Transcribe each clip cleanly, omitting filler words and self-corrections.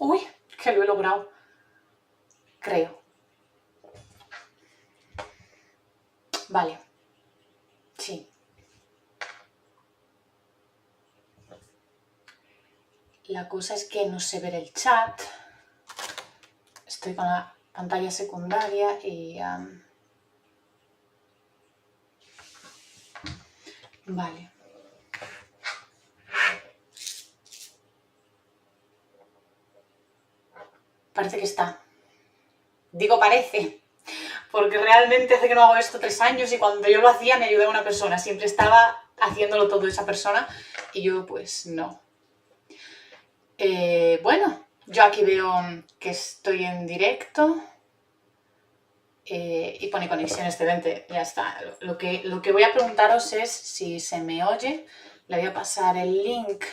Uy, que lo he logrado. Creo. Vale. Sí. La cosa es que no sé ver el chat. Estoy con la pantalla secundaria y... Vale. Parece que está. Digo parece, porque realmente hace que no hago esto 3 años y cuando yo lo hacía me ayudaba una persona. Siempre estaba haciéndolo todo esa persona y yo pues no. Bueno, yo aquí veo que estoy en directo y pone conexión excelente, ya está. Lo que voy a preguntaros es si se me oye. Le voy a pasar el link.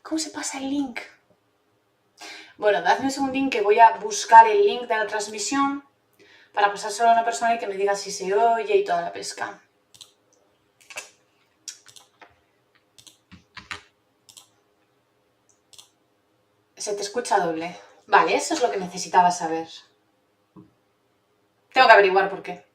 ¿Cómo se pasa el link? Bueno, dadme un segundín que voy a buscar el link de la transmisión para pasárselo a una persona y que me diga si se oye y toda la pesca. ¿Se te escucha doble? Vale, eso es lo que necesitaba saber. Tengo que averiguar por qué.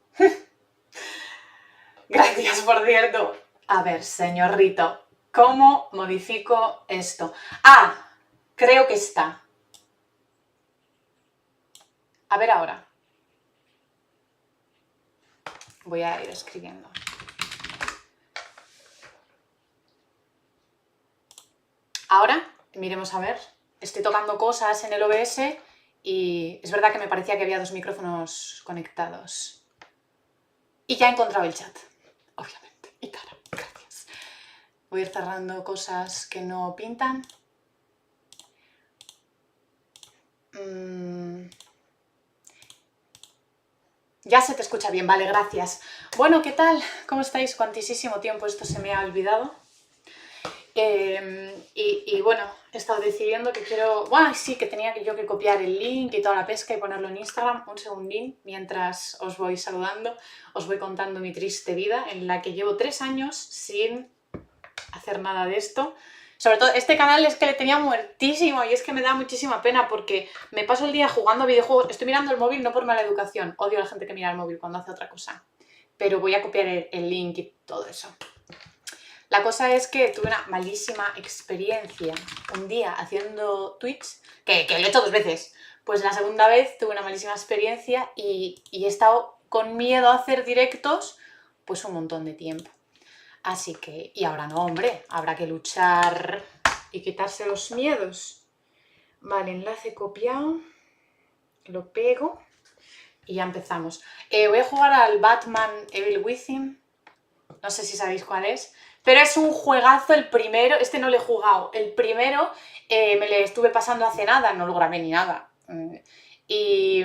Gracias, por cierto. A ver, señorito, ¿cómo modifico esto? Ah, creo que está. A ver ahora. Voy a ir escribiendo. Ahora, miremos a ver. Estoy tocando cosas en el OBS y es verdad que me parecía que había 2 micrófonos conectados. Y ya he encontrado el chat, obviamente. Ittara, gracias. Voy a ir cerrando cosas que no pintan. Ya se te escucha bien, vale, gracias. Bueno, ¿qué tal? ¿Cómo estáis? Cuantísimo tiempo esto se me ha olvidado. Y bueno, he estado decidiendo que quiero... Bueno, sí, que tenía yo que copiar el link y toda la pesca y ponerlo en Instagram. Un segundín, mientras os voy saludando, os voy contando mi triste vida en la que llevo 3 años sin hacer nada de esto. Sobre todo, este canal es que le tenía muertísimo y es que me da muchísima pena porque me paso el día jugando a videojuegos. Estoy mirando el móvil no por mala educación, odio a la gente que mira el móvil cuando hace otra cosa. Pero voy a copiar el link y todo eso. La cosa es que tuve una malísima experiencia un día haciendo Twitch, que lo he hecho 2 veces. Pues la segunda vez tuve una malísima experiencia y he estado con miedo a hacer directos pues un montón de tiempo. Así que, y ahora no, hombre, habrá que luchar y quitarse los miedos. Vale, enlace copiado, lo pego y ya empezamos. Voy a jugar al Batman Enemy Within, no sé si sabéis cuál es, pero es un juegazo el primero, este no lo he jugado, el primero me le estuve pasando hace nada, no lo grabé ni nada. Y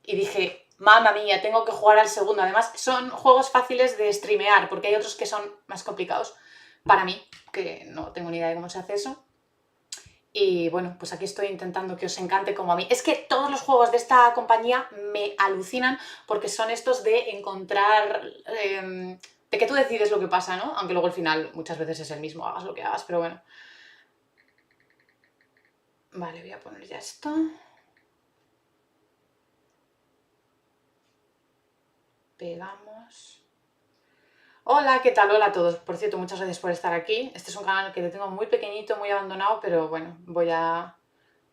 dije, mamma mía, tengo que jugar al segundo. Además, son juegos fáciles de streamear, porque hay otros que son más complicados para mí, que no tengo ni idea de cómo se hace eso. Y bueno, pues aquí estoy intentando que os encante como a mí. Es que todos los juegos de esta compañía me alucinan porque son estos de encontrar... de que tú decides lo que pasa, ¿no? Aunque luego al final muchas veces es el mismo, hagas lo que hagas, pero bueno. Vale, voy a poner ya esto. Pegamos. Hola, ¿qué tal? Hola a todos. Por cierto, muchas gracias por estar aquí. Este es un canal que lo tengo muy pequeñito, muy abandonado, pero bueno, voy a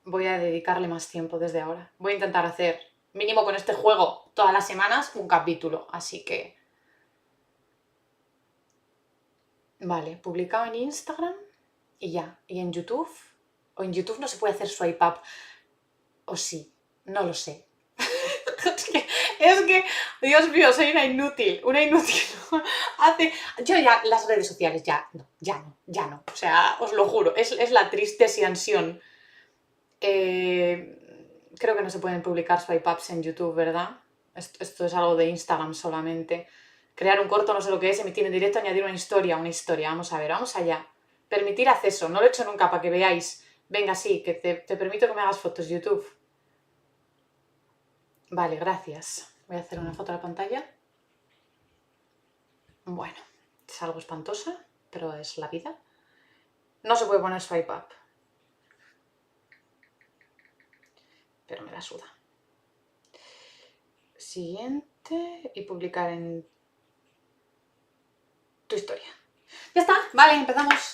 dedicarle más tiempo desde ahora. Voy a intentar hacer, mínimo con este juego, todas las semanas, un capítulo, así que... Vale, publicado en Instagram y ya. ¿Y en YouTube? O en YouTube no se puede hacer swipe up. O sí, no lo sé. Es que, Dios mío, soy una inútil. Yo ya, las redes sociales, ya no. O sea, os lo juro, es la triste siansión. Creo que no se pueden publicar swipe ups en YouTube, ¿verdad? Esto es algo de Instagram solamente. Crear un corto, no sé lo que es, emitir en directo, añadir una historia. Vamos a ver, vamos allá. Permitir acceso, no lo he hecho nunca para que veáis. Venga, sí, que te permito que me hagas fotos, YouTube. Vale, gracias. Voy a hacer una foto a la pantalla. Bueno, es algo espantosa, pero es la vida. No se puede poner swipe up. pero me la suda. Siguiente y publicar en tu historia. Ya está, vale, empezamos.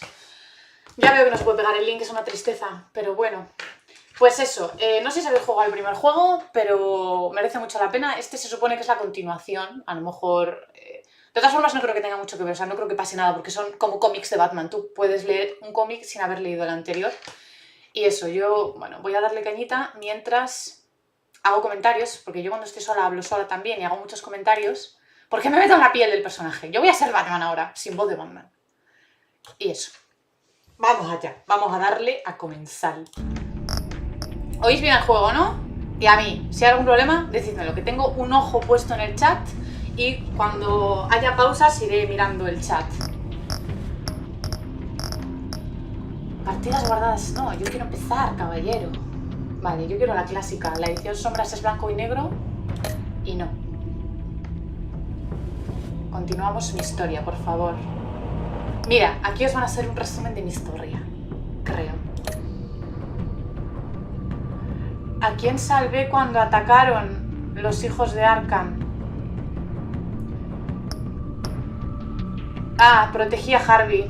Ya veo que no se puede pegar el link, es una tristeza, pero bueno. Pues eso, no sé si habéis jugado el primer juego, pero merece mucho la pena. Este se supone que es la continuación, a lo mejor... De todas formas no creo que tenga mucho que ver, o sea, no creo que pase nada, porque son como cómics de Batman. Tú puedes leer un cómic sin haber leído el anterior. Y eso, yo, bueno, voy a darle cañita mientras hago comentarios, porque yo cuando estoy sola hablo sola también y hago muchos comentarios, porque me meto en la piel del personaje. Yo voy a ser Batman ahora, sin voz de Batman. Y eso. Vamos allá, vamos a darle a comenzar. ¿Oís bien el juego, no? Y a mí, si hay algún problema, decídmelo, que tengo un ojo puesto en el chat y cuando haya pausas iré mirando el chat. Partidas guardadas, no, yo quiero empezar, caballero. Vale, yo quiero la clásica, la edición sombras es blanco y negro y no. Continuamos mi historia, por favor. Mira, aquí os van a hacer un resumen de mi historia, creo. ¿A quién salvé cuando atacaron los hijos de Arkham? Ah, protegí a Harvey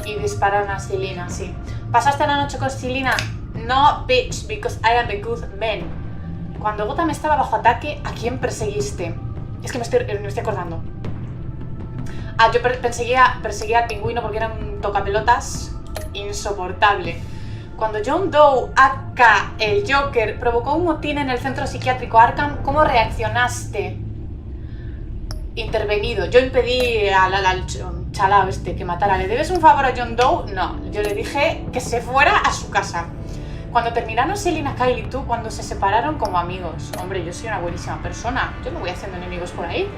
y dispararon a Selina, sí. ¿Pasaste la noche con Selina? No, bitch, because I am a good man. Cuando Gotham estaba bajo ataque, ¿a quién perseguiste? Es que me estoy acordando. Ah, yo perseguía al pingüino porque era un tocapelotas insoportable. Cuando John Doe, aka el Joker, provocó un motín en el centro psiquiátrico Arkham, ¿cómo reaccionaste? Intervenido. Yo impedí al chalao este que matara. ¿Le debes un favor a John Doe? No. Yo le dije que se fuera a su casa. Cuando terminaron Selina, Kyle y tú, cuando se separaron como amigos. Hombre, yo soy una buenísima persona. Yo me voy haciendo enemigos por ahí.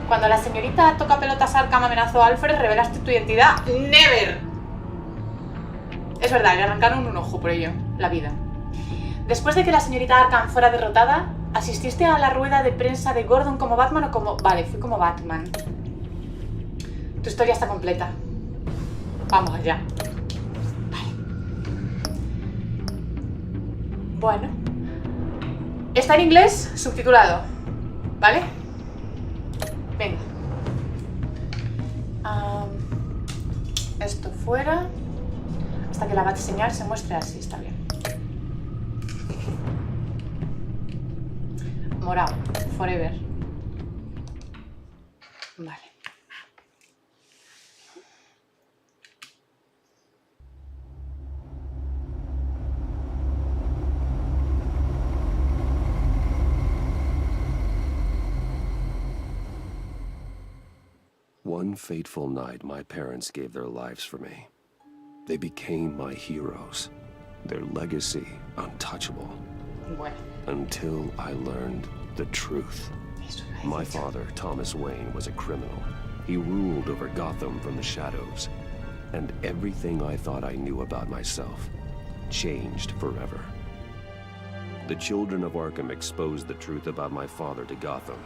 Cuando la señorita tocapelotas Arkham amenazó a Alfred, ¿revelaste tu identidad? ¡Never! Es verdad, le arrancaron un ojo por ello, la vida. Después de que la señorita Arkham fuera derrotada, ¿asististe a la rueda de prensa de Gordon como Batman o como...? Vale, fui como Batman. Tu historia está completa. Vamos allá. Vale. Bueno. Está en inglés, subtitulado. ¿Vale? Venga. Esto fuera... Hasta que la bat-señal se muestre así, está bien. Morado, forever. Vale. One fateful night, my parents gave their lives for me. They became my heroes, their legacy untouchable. Bueno. Until I learned the truth. My father, Thomas Wayne, was a criminal. He ruled over Gotham from the shadows. And everything I thought I knew about myself changed forever. The children of Arkham exposed the truth about my father to Gotham.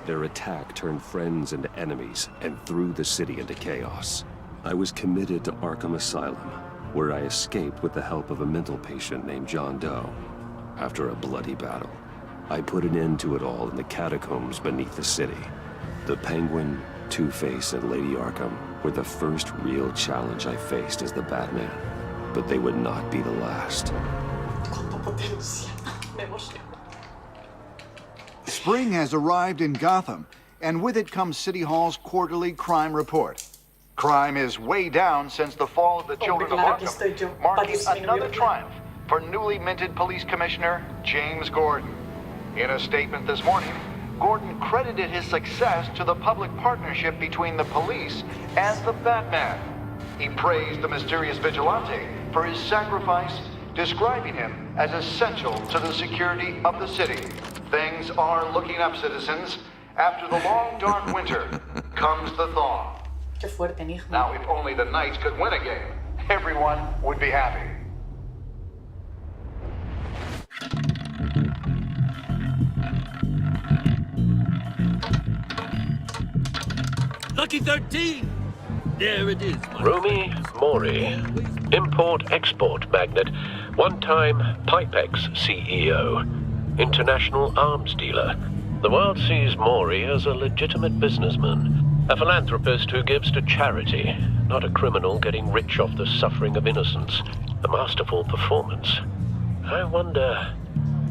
Their attack turned friends into enemies and threw the city into chaos. I was committed to Arkham Asylum, where I escaped with the help of a mental patient named John Doe. After a bloody battle, I put an end to it all in the catacombs beneath the city. The Penguin, Two-Face, and Lady Arkham were the first real challenge I faced as the Batman, but they would not be the last. Spring has arrived in Gotham, and with it comes City Hall's quarterly crime report. Crime is way down since the fall of the Children of Arkham, marking another triumph for newly minted Police Commissioner James Gordon. In a statement this morning, Gordon credited his success to the public partnership between the police and the Batman. He praised the mysterious vigilante for his sacrifice, describing him as essential to the security of the city. Things are looking up, citizens. After the long, dark winter comes the thaw. Qué fuerte, Enigma. Now, if only the Knights could win a game, everyone would be happy. Lucky 13! There it is. Romy Mori, import-export magnate, one-time Pipex CEO. international arms dealer. The world sees Maury as a legitimate businessman, a philanthropist who gives to charity, not a criminal getting rich off the suffering of innocence. A masterful performance. I wonder,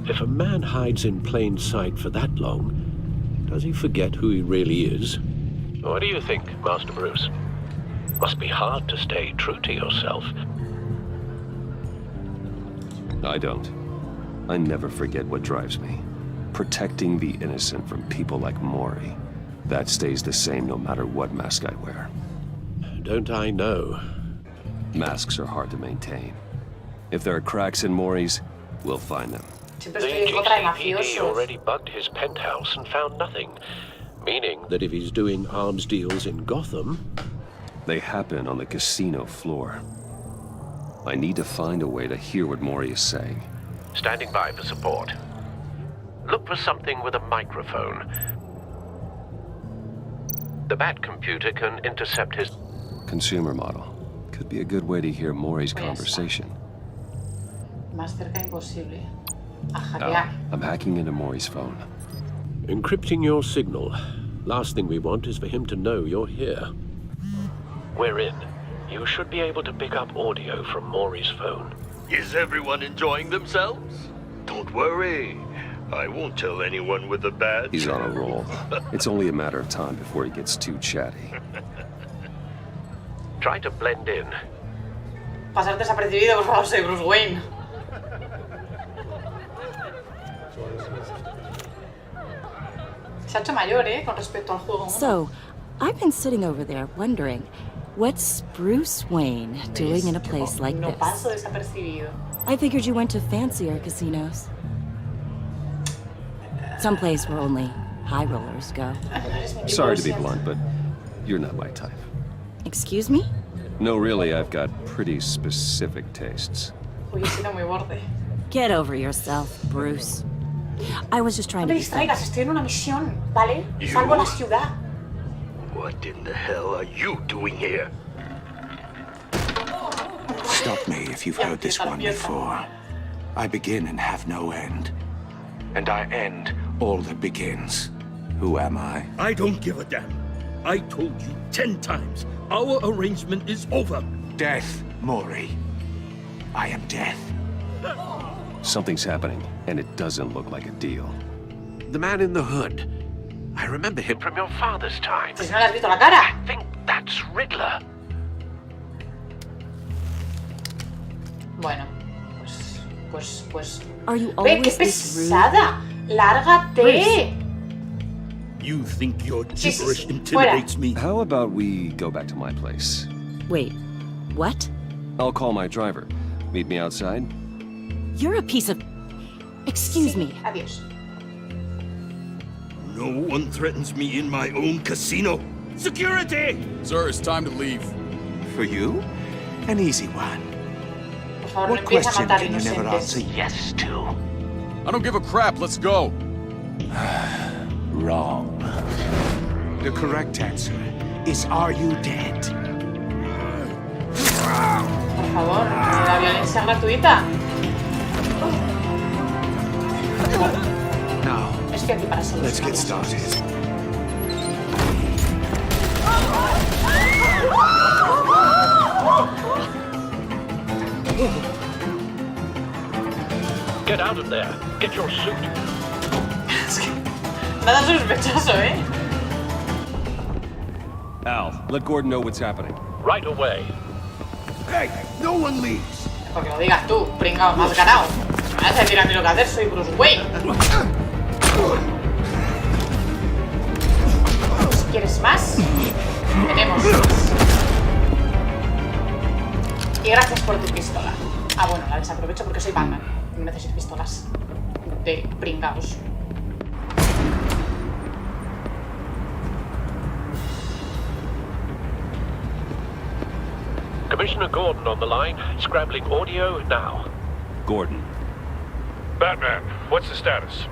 if a man hides in plain sight for that long, does he forget who he really is? What do you think, Master Bruce? Must be hard to stay true to yourself. I don't. I never forget what drives me. Protecting the innocent from people like Maury. That stays the same no matter what mask I wear. Don't I know? Masks are hard to maintain. If there are cracks in Maury's, we'll find them. The GCPD already bugged his penthouse and found nothing. Meaning that if he's doing arms deals in Gotham... They happen on the casino floor. I need to find a way to hear what Maury is saying. Standing by for support. Look for something with a microphone. The Bat computer can intercept his... Consumer model. Could be a good way to hear Maury's conversation. Más cerca imposible. A Oh, hackear. I'm hacking into Maury's phone. Encrypting your signal. Last thing we want is for him to know you're here. We're in. You should be able to pick up audio from Maury's phone. Is everyone enjoying themselves? Don't worry. I won't tell anyone with a badge. He's on a roll. It's only a matter of time before he gets too chatty. Try to blend in. Pasar desapercibido, por favor, soy Bruce Wayne. Se ha hecho mayor, con respecto al juego. So, I've been sitting over there wondering, what's Bruce Wayne doing in a place like No this? paso desapercibido. I figured you went to fancier casinos. Someplace where only high rollers go. Sorry to be blunt, but you're not my type. Excuse me? No, really, I've got pretty specific tastes. Uy, he sido muy borde. Get over yourself, Bruce. I was just trying No to me be funny. distraigas, estoy en una misión, ¿vale? You? Salvo a la ciudad. What in the hell are you doing here? Stop me if you've heard this one before. I begin and have no end. And I end all that begins. Who am I? I don't give a damn. I told you 10 times. Our arrangement is over. Death, Maury. I am death. Something's happening, and it doesn't look like a deal. The man in the hood. I remember him from your father's time. Pues no le has visto la cara. I think that's Riddler. Bueno, pues. Are you ¡Ve, qué always this rude? pesada! ¡Lárgate! You think your Sí, gibberish sí. intimidates me? How about we go back to my place? Wait, what? I'll call my driver. Meet me outside? You're a piece of... Excuse me. Adiós. No one threatens me in my own casino. Security! Sir, it's time to leave. For you? An easy one. Por favor, no What empieces a question matar can you never answer inocentes. yes to? I don't give a crap. Let's go. Wrong. The correct answer is, are you dead? Por favor, la violencia gratuita. Now, Estoy aquí para let's get solucionarlo. started. Get out of there. Get your suit. Es que nada sospechoso, Al, let Gordon know what's happening. Right away. Hey, no one leaves. Porque lo digas tú, pringao, me has ganado. Me vas a decir a mí lo que hacer, soy Bruce Wayne. Si quieres más, tenemos más. Y gracias por tu pistola. Ah, bueno, la desaprovecho porque soy Batman. No necesito pistolas de pringaos. Commissioner Gordon on the line. Scrambling audio now. Gordon. Batman, what's the status?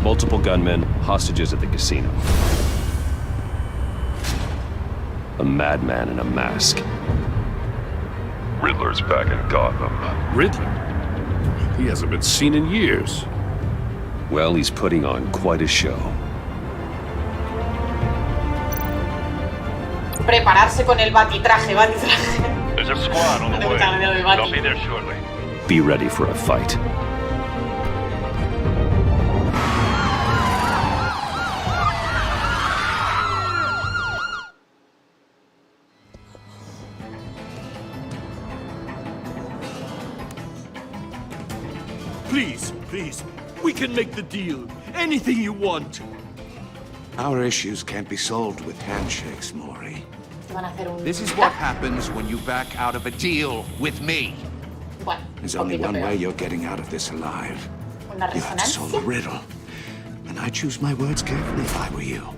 Multiple gunmen, hostages at the casino. A madman in a mask. Riddler's back in Gotham. Riddler? He hasn't been seen in years. Well, he's putting on quite a show. Prepararse con el batitraje. There's a squad on the way. They'll be there shortly. Be ready for a fight. Please, please, we can make the deal. Anything you want. Our issues can't be solved with handshakes, Maury. This is what happens when you back out of a deal with me. Bueno, There's only one way you're getting out of this alive. Una You have to solve the riddle. And I choose my words carefully if I were you.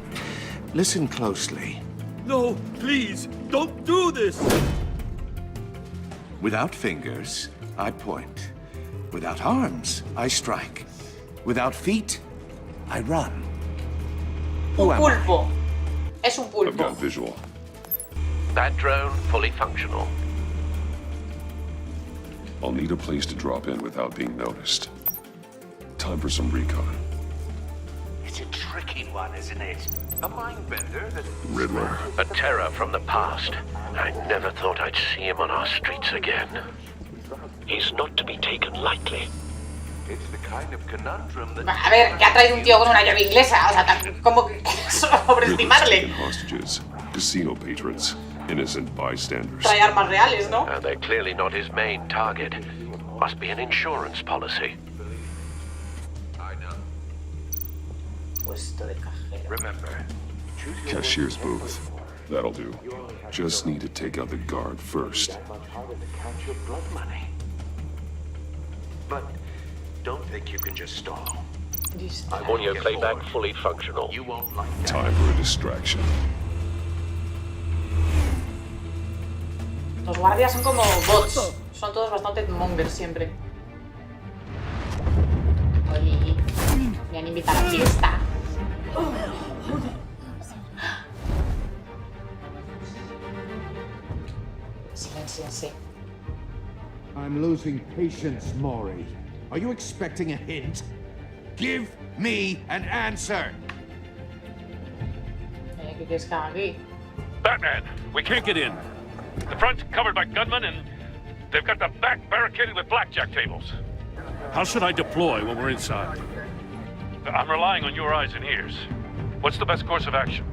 Listen closely. No, please, don't do this. Without fingers, I point. Without arms, I strike. Without feet, I run. Un pulpo. Es un I've pulpo. got visual. That drone fully functional. I'll need a place to drop in without being noticed. Time for some recon. It's a tricky one, isn't it? A mind bender that... Riddler. A terror from the past. I never thought I'd see him on our streets again. He's not to be taken lightly. It's the kind of conundrum that... A ver, que ha traído un tío con una llave inglesa. O sea, ¿cómo que Riddler's sobreestimarle? taking hostages. Casino patrons. Innocent bystanders. Trae armas reales, ¿no? They're clearly not his main target. Must be an insurance policy. I know. Puesto de cajero. Remember, Cashier's booth. That'll do. Just need to take out the guard first. but don't think you can just stall. Audio playback fully functional. You won't like that. Time for a distraction. Los guardias son como bots. Son todos bastante mongers siempre. Oye, me han invitado a la fiesta. Silénciense. I'm losing patience, Maury. Are you expecting a hint? Give me an answer. ¿Qué quieres que haga aquí? Batman, we can't get in. The front's covered by gunmen, and they've got the back barricaded with blackjack tables. How should I deploy when we're inside? I'm relying on your eyes and ears. What's the best course of action?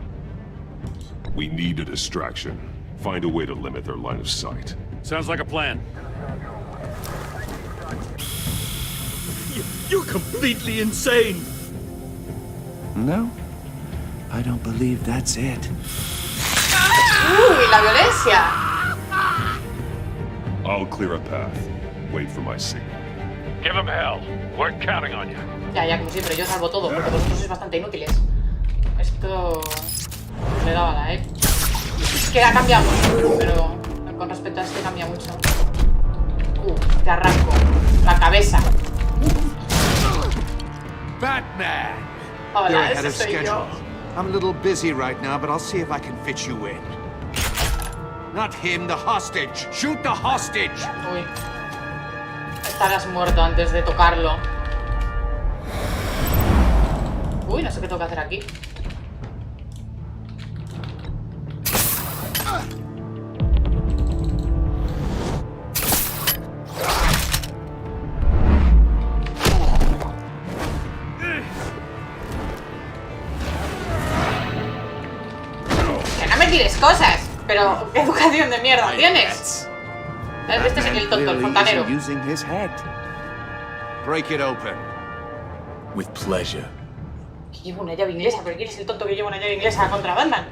We need a distraction. Find a way to limit their line of sight. Sounds like a plan. You're completely insane. No, I don't believe that's it. ¡Uy, la violencia! I'll clear a path. Wait for my signal. Give them hell. We're counting on you. Ya, como siempre, yo salvo todo, porque vosotros sois bastante inútiles. Esto... le da bala, ¿eh? Es que ha cambiado mucho, pero con respecto a este cambia mucho. Te arranco la cabeza. Batman! Hola, You're ahead ese of soy schedule. yo. I'm a little busy right now, but I'll see if I can fit you in. Not him, the hostage. Shoot the hostage! Uy. Estarás muerto antes de tocarlo. Uy, no sé qué tengo que hacer aquí. Que no me tires cosas, pero ¿qué educación de mierda tienes? Este es el tonto, el fontanero. Using his head. Break it open. With pleasure. Que llevo una llave inglesa, pero ¿quién es el tonto que lleva una llave inglesa contra Batman?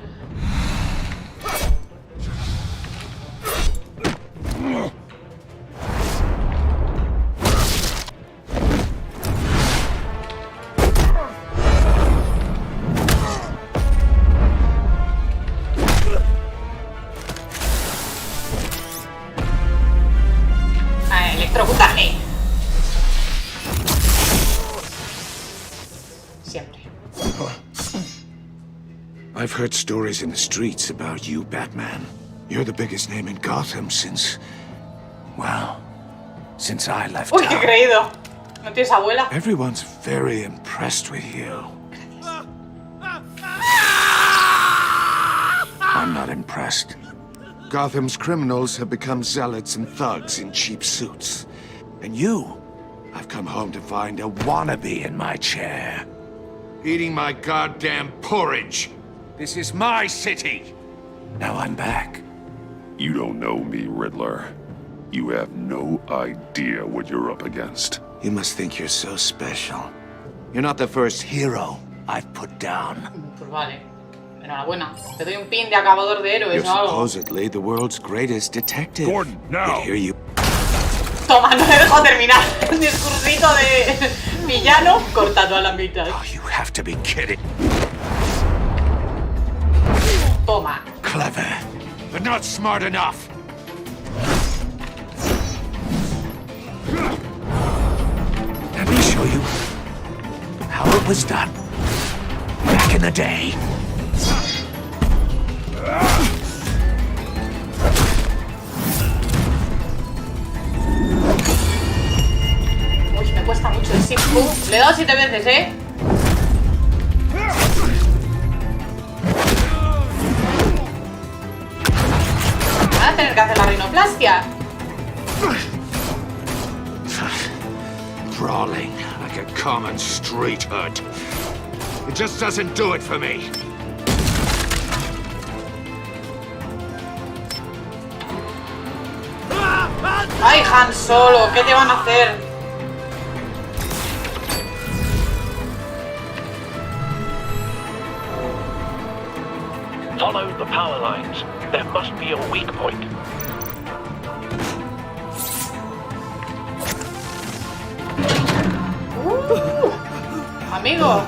¡Ah, electrocutarle! Siempre. I've heard stories in the streets about you, Batman. You're the biggest name in Gotham since... well, since I left Uy, qué town. creído. ¿No tienes abuela? Everyone's very impressed with you. I'm not impressed. Gotham's criminals have become zealots and thugs in cheap suits. And you, I've come home to find a wannabe in my chair. Eating my goddamn porridge. This is my city. Now I'm back. You don't know me, Riddler. You have no idea what you're up against. You must think you're so special. You're not the first hero I've put down. Pues vale. Enhorabuena. Te doy un pin de acabador de héroes You're o algo. supposedly the world's greatest detective. Gordon, now! Yet here you... Toma, no me dejo terminar. Un discursito de villano cortado a la mitad. Oh, you have to be kidding. Toma. Clever, but not smart enough. Let me show you how it was done back in the day. Uy, me cuesta mucho el shift. Le he dado 7 veces, ¿eh? Van a tener que hacer la rinoplastia. Crawling like a common street hood. It just doesn't do it for me. Ay, Han Solo, ¿qué te van a hacer? Follow the power lines. There must be a weak point. Amigo.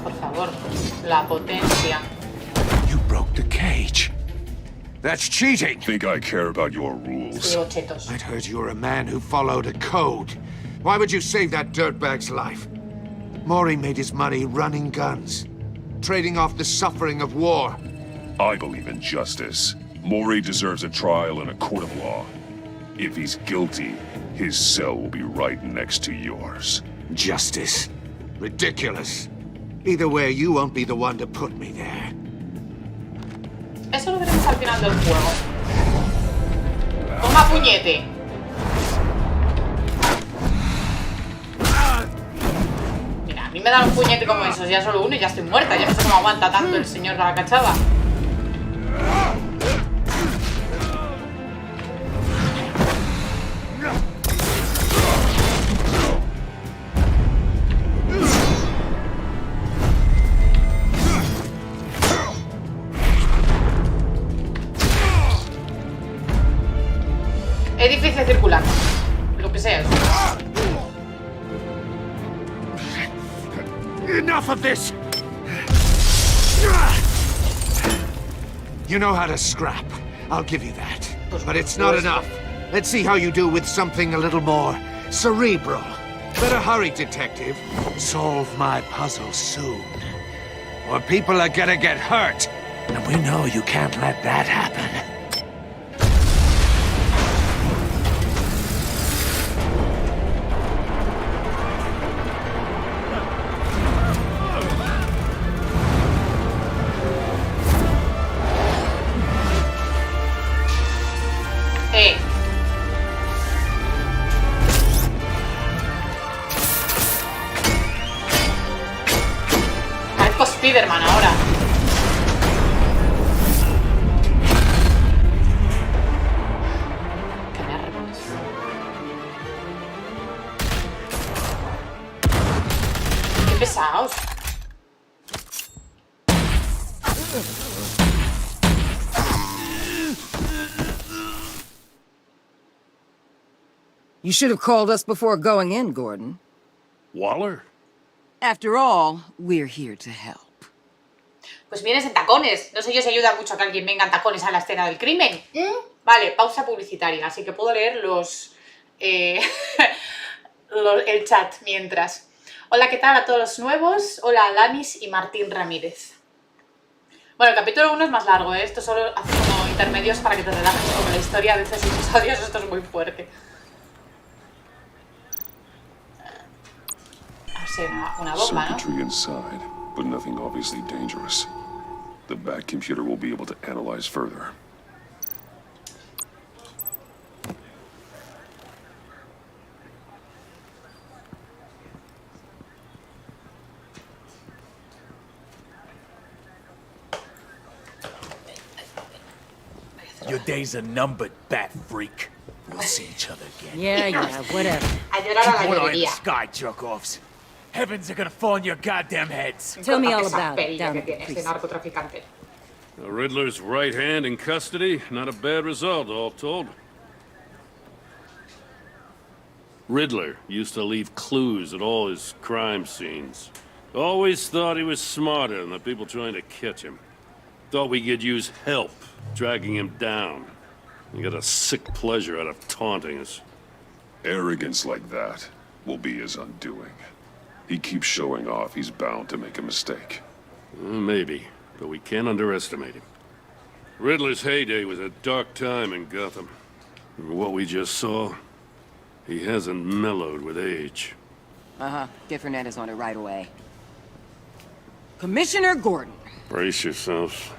Por favor, la potencia. You broke the cage. That's cheating. Think I care about your rules? Digo chetos. I'd heard you were a man who followed a code. Why would you save that dirtbag's life? Maury made his money running guns, trading off the suffering of war. I believe in justice. Maury deserves a trial in a court of law. If he's guilty, his cell will be right next to yours. Justice. Ridiculous. Either way, you won't be the one to put me there. Eso lo veremos al final del juego. Toma puñete. Mira, a mí me dan un puñete como esos, ya solo uno y ya estoy muerta. Ya no sé cómo aguanta tanto el señor de la cachada. Edificio circular. Lo que sea. Enough of this! You know how to scrap. I'll give you that. But it's not enough. Let's see how you do with something a little more cerebral. Better hurry, detective. Solve my puzzle soon. Or people are gonna get hurt. And we know you can't let that happen. Parezco Spiderman ahora. Qué nervios. Qué pesados. You should have called us before going in, Gordon. Waller? After all, we're here to help. Pues vienes en tacones. No sé yo si ayuda mucho a que alguien venga en tacones a la escena del crimen. Vale, pausa publicitaria. Así que puedo leer los el chat mientras. Hola, ¿qué tal a todos los nuevos? Hola, Alanis y Martín Ramírez. Bueno, el capítulo 1 es más largo, ¿eh? Esto solo hace como intermedios para que te relajes, como la historia a veces episodios, esto es muy fuerte. Así, una bomba, ¿no? Circuitry inside, but nothing obviously dangerous. The back computer will be able to analyze further. Your days are numbered, bat freak. We'll see each other again. Yeah, whatever. A llorar a la Keep one eye in the llorería. sky, jerk-offs. Heavens are gonna fall on your goddamn heads. Tell me all Esa about it, perilla down que at the tiene este precinct. narcotraficante. The Riddler's right hand in custody, not a bad result, all told. Riddler used to leave clues at all his crime scenes. Always thought he was smarter than the people trying to catch him. Thought we could use help, dragging him down. He got a sick pleasure out of taunting us. Arrogance like that will be his undoing. He keeps showing off, he's bound to make a mistake. Maybe, but we can't underestimate him. Riddler's heyday was a dark time in Gotham. And what we just saw, he hasn't mellowed with age. Get Fernandez on it right away. Commissioner Gordon. Brace yourself.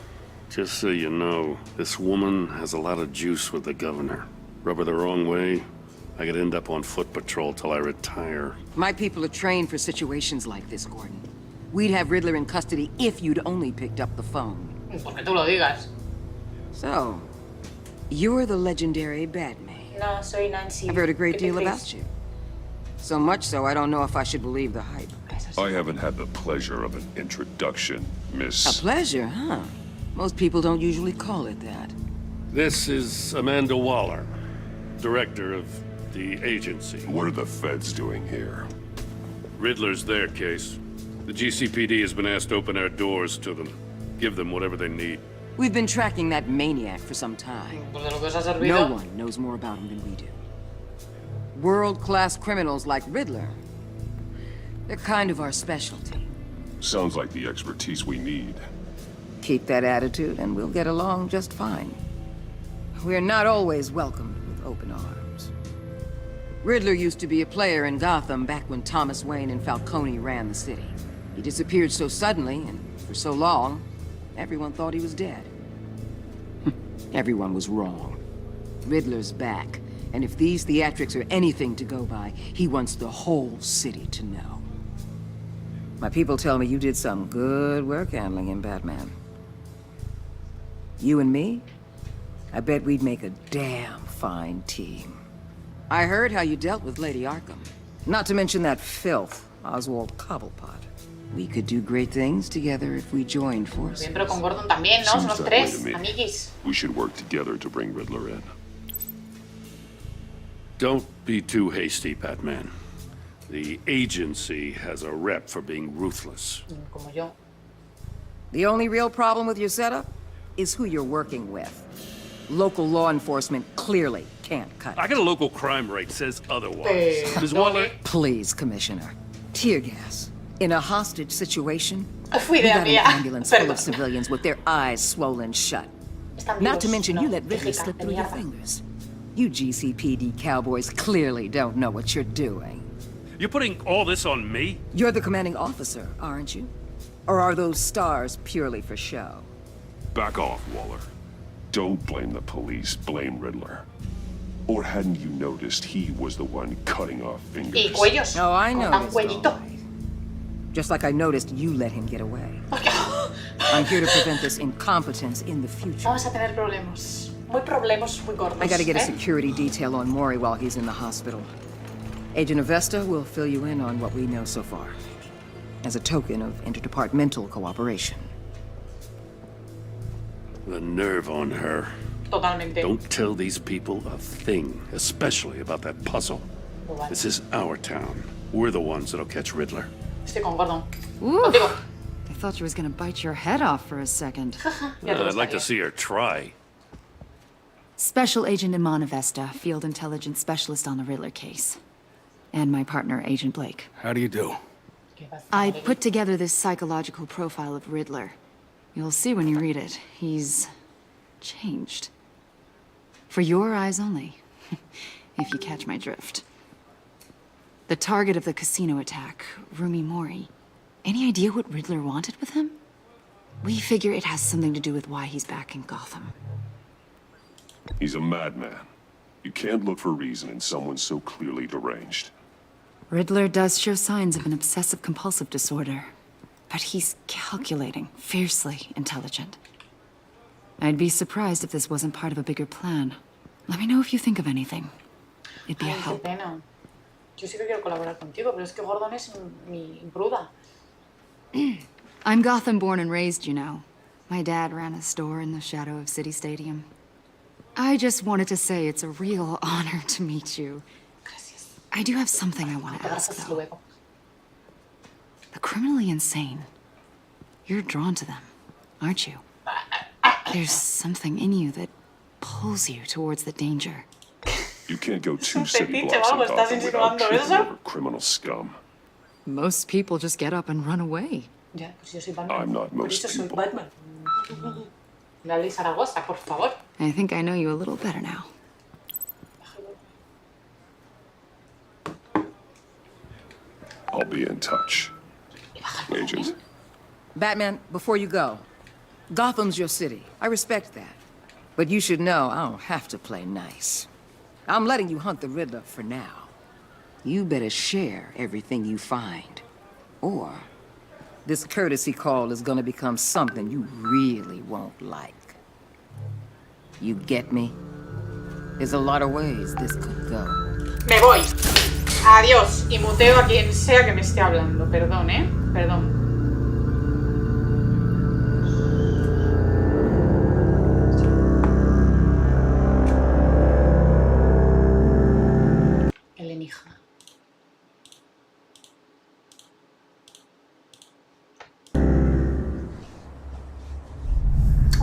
Just so you know, this woman has a lot of juice with the governor. Rub her the wrong way, I could end up on foot patrol till I retire. My people are trained for situations like this, Gordon. We'd have Riddler in custody if you'd only picked up the phone. Porque tú lo digas. So, you're the legendary Batman. No, soy Nancy. I've heard a great ¿Qué te deal crees? about you. So much so, I don't know if I should believe the hype. I haven't had the pleasure of an introduction, Miss... A pleasure, huh? Most people don't usually call it that. This is Amanda Waller, director of the agency. What are the feds doing here? Riddler's their case. The GCPD has been asked to open our doors to them. Give them whatever they need. We've been tracking that maniac for some time. Pues de lo que os ha servido. No one knows more about him than we do. World-class criminals like Riddler. They're kind of our specialty. Sounds like the expertise we need. Keep that attitude and we'll get along just fine. We're not always welcomed with open arms. Riddler used to be a player in Gotham back when Thomas Wayne and Falcone ran the city. He disappeared so suddenly and for so long, everyone thought he was dead. Everyone was wrong. Riddler's back, and if these theatrics are anything to go by, he wants the whole city to know. My people tell me you did some good work handling him, Batman. You and me? I bet we'd make a damn fine team. I heard how you dealt with Lady Arkham. Not to mention that filth, Oswald Cobblepot. We could do great things together if we joined forces. Bien, pero con Gordon también, ¿no? Seems Somos that tres, way to me. amiguis. We should work together to bring Riddler in. Don't be too hasty, Batman. The agency has a rep for being ruthless. Como yo. The only real problem with your setup is who you're working with. Local law enforcement clearly can't cut I it. got a local crime rate says otherwise. Ms. Waller, Please, Commissioner. Tear gas. In a hostage situation, Fui you de got an mía. ambulance full Perdón. of civilians with their eyes swollen shut. Están Not to vivos. mention No, you let Riddler hijita, slip de through your mierda. fingers. You GCPD cowboys clearly don't know what you're doing. you're putting all this on me? You're the commanding officer, aren't you? Or are those stars purely for show? Back off, Waller. Don't blame the police, blame Riddler. Or hadn't you noticed he was the one cutting off fingers? Y cuellos. Oh, I Con know. tan cuellito. Just like I noticed you let him get away. I'm here to prevent this incompetence in the future. Vamos a tener problemas. Muy gordos. I gotta get a ¿eh? security detail on Maury while he's in the hospital. Agent Avesta will fill you in on what we know so far, as a token of interdepartmental cooperation. The nerve on her. Totalmente. Don't tell these people a thing, especially about that puzzle. Vale. This is our town. We're the ones that'll catch Riddler. Estoy con Gordon. Ooh, Contigo. I thought you was gonna bite your head off for a second. Ya te I'd like to gustaría. see her try. Special Agent Iman Avesta, Field Intelligence Specialist on the Riddler case. And my partner, Agent Blake. How do you do? I put together this psychological profile of Riddler. You'll see when you read it. He's changed. For your eyes only, if you catch my drift. The target of the casino attack, Rumi Mori. Any idea what Riddler wanted with him? We figure it has something to do with why he's back in Gotham. He's a madman. You can't look for reason in someone so clearly deranged. Riddler does show signs of an obsessive-compulsive disorder, but he's calculating, fiercely intelligent. I'd be surprised if this wasn't part of a bigger plan. Let me know if you think of anything. It'd be a help. Qué pena. Yo sí que quiero colaborar contigo, pero es que Gordon es mi bruda. I'm Gotham-born and raised, you know. My dad ran a store in the shadow of City Stadium. I just wanted to say it's a real honor to meet you. Gracias. I do have something I want to ask, though. The criminally insane. You're drawn to them, aren't you? There's something in you that pulls you towards the danger. You can't go 2 city blocks in Gotham without tripping over criminal scum. Most people just get up and run away. Ya, pues yo soy Batman. I'm not most Soy people. Batman. La ley Zaragoza, por favor. I think I know you a little better now. I'll be in touch. Agent. Batman, before you go, Gotham's your city. I respect that. But you should know I don't have to play nice. I'm letting you hunt the Riddler for now. You better share everything you find. Or this courtesy call is gonna become something you really won't like. You get me? There's a lot of ways this could go. Me voy. Adiós. Y muteo a quien sea que me esté hablando. Perdón, Perdón. El Enigma.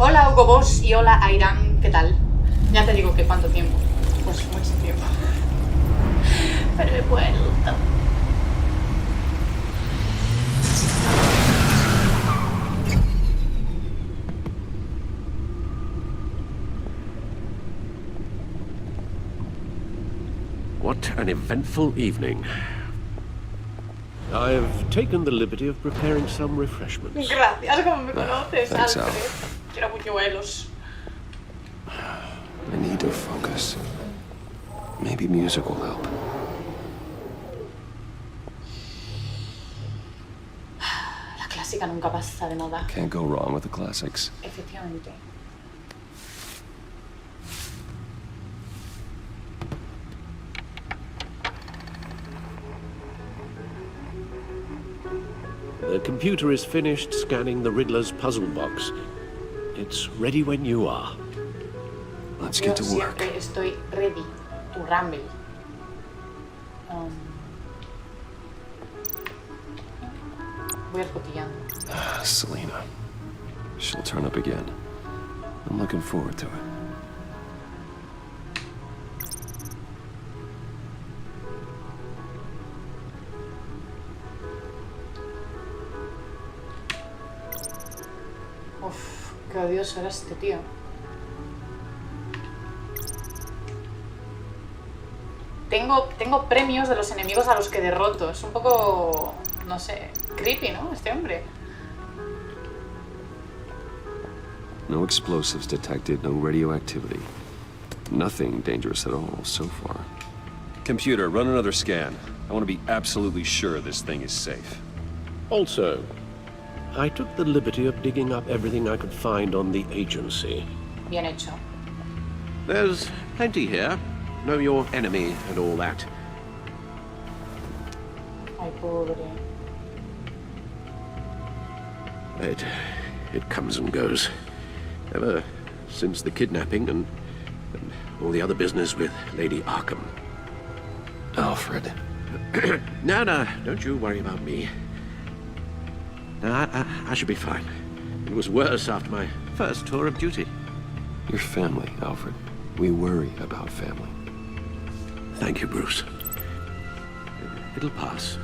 Hola Hugo Boss y hola Airan, ¿qué tal? Ya te digo que cuánto tiempo. Pues mucho tiempo. Pero he vuelto. What an eventful evening. I've taken the liberty of preparing some refreshments. Gracias, como me conoces, thanks, Alfred. Al. Quiero buñuelos. I need to focus. Maybe music will help. La clásica nunca pasa de moda. Can't go wrong with the classics. Efectivamente. The computer is finished scanning the Riddler's puzzle box. It's ready when you are. Let's get to work. Siempre estoy ready to rumble. Voy a ir cotillando. Selena. She'll turn up again. I'm looking forward to it. Uf, qué odioso era este tío. Tengo premios de los enemigos a los que derroto. Es un poco, no sé, creepy, ¿no? Este hombre. No explosives detected, no radioactivity. Nothing dangerous at all so far. Computer, run another scan. I want to be absolutely sure this thing is safe. Also, I took the liberty of digging up everything I could find on the agency. Bien hecho. There's plenty here. Know your enemy and all that. Ay, pobre. It comes and goes. Ever since the kidnapping and all the other business with Lady Arkham. Alfred. No, don't you worry about me. No, I should be fine. It was worse after my first tour of duty. Your family, Alfred. We worry about family. Thank you, Bruce. It'll pass.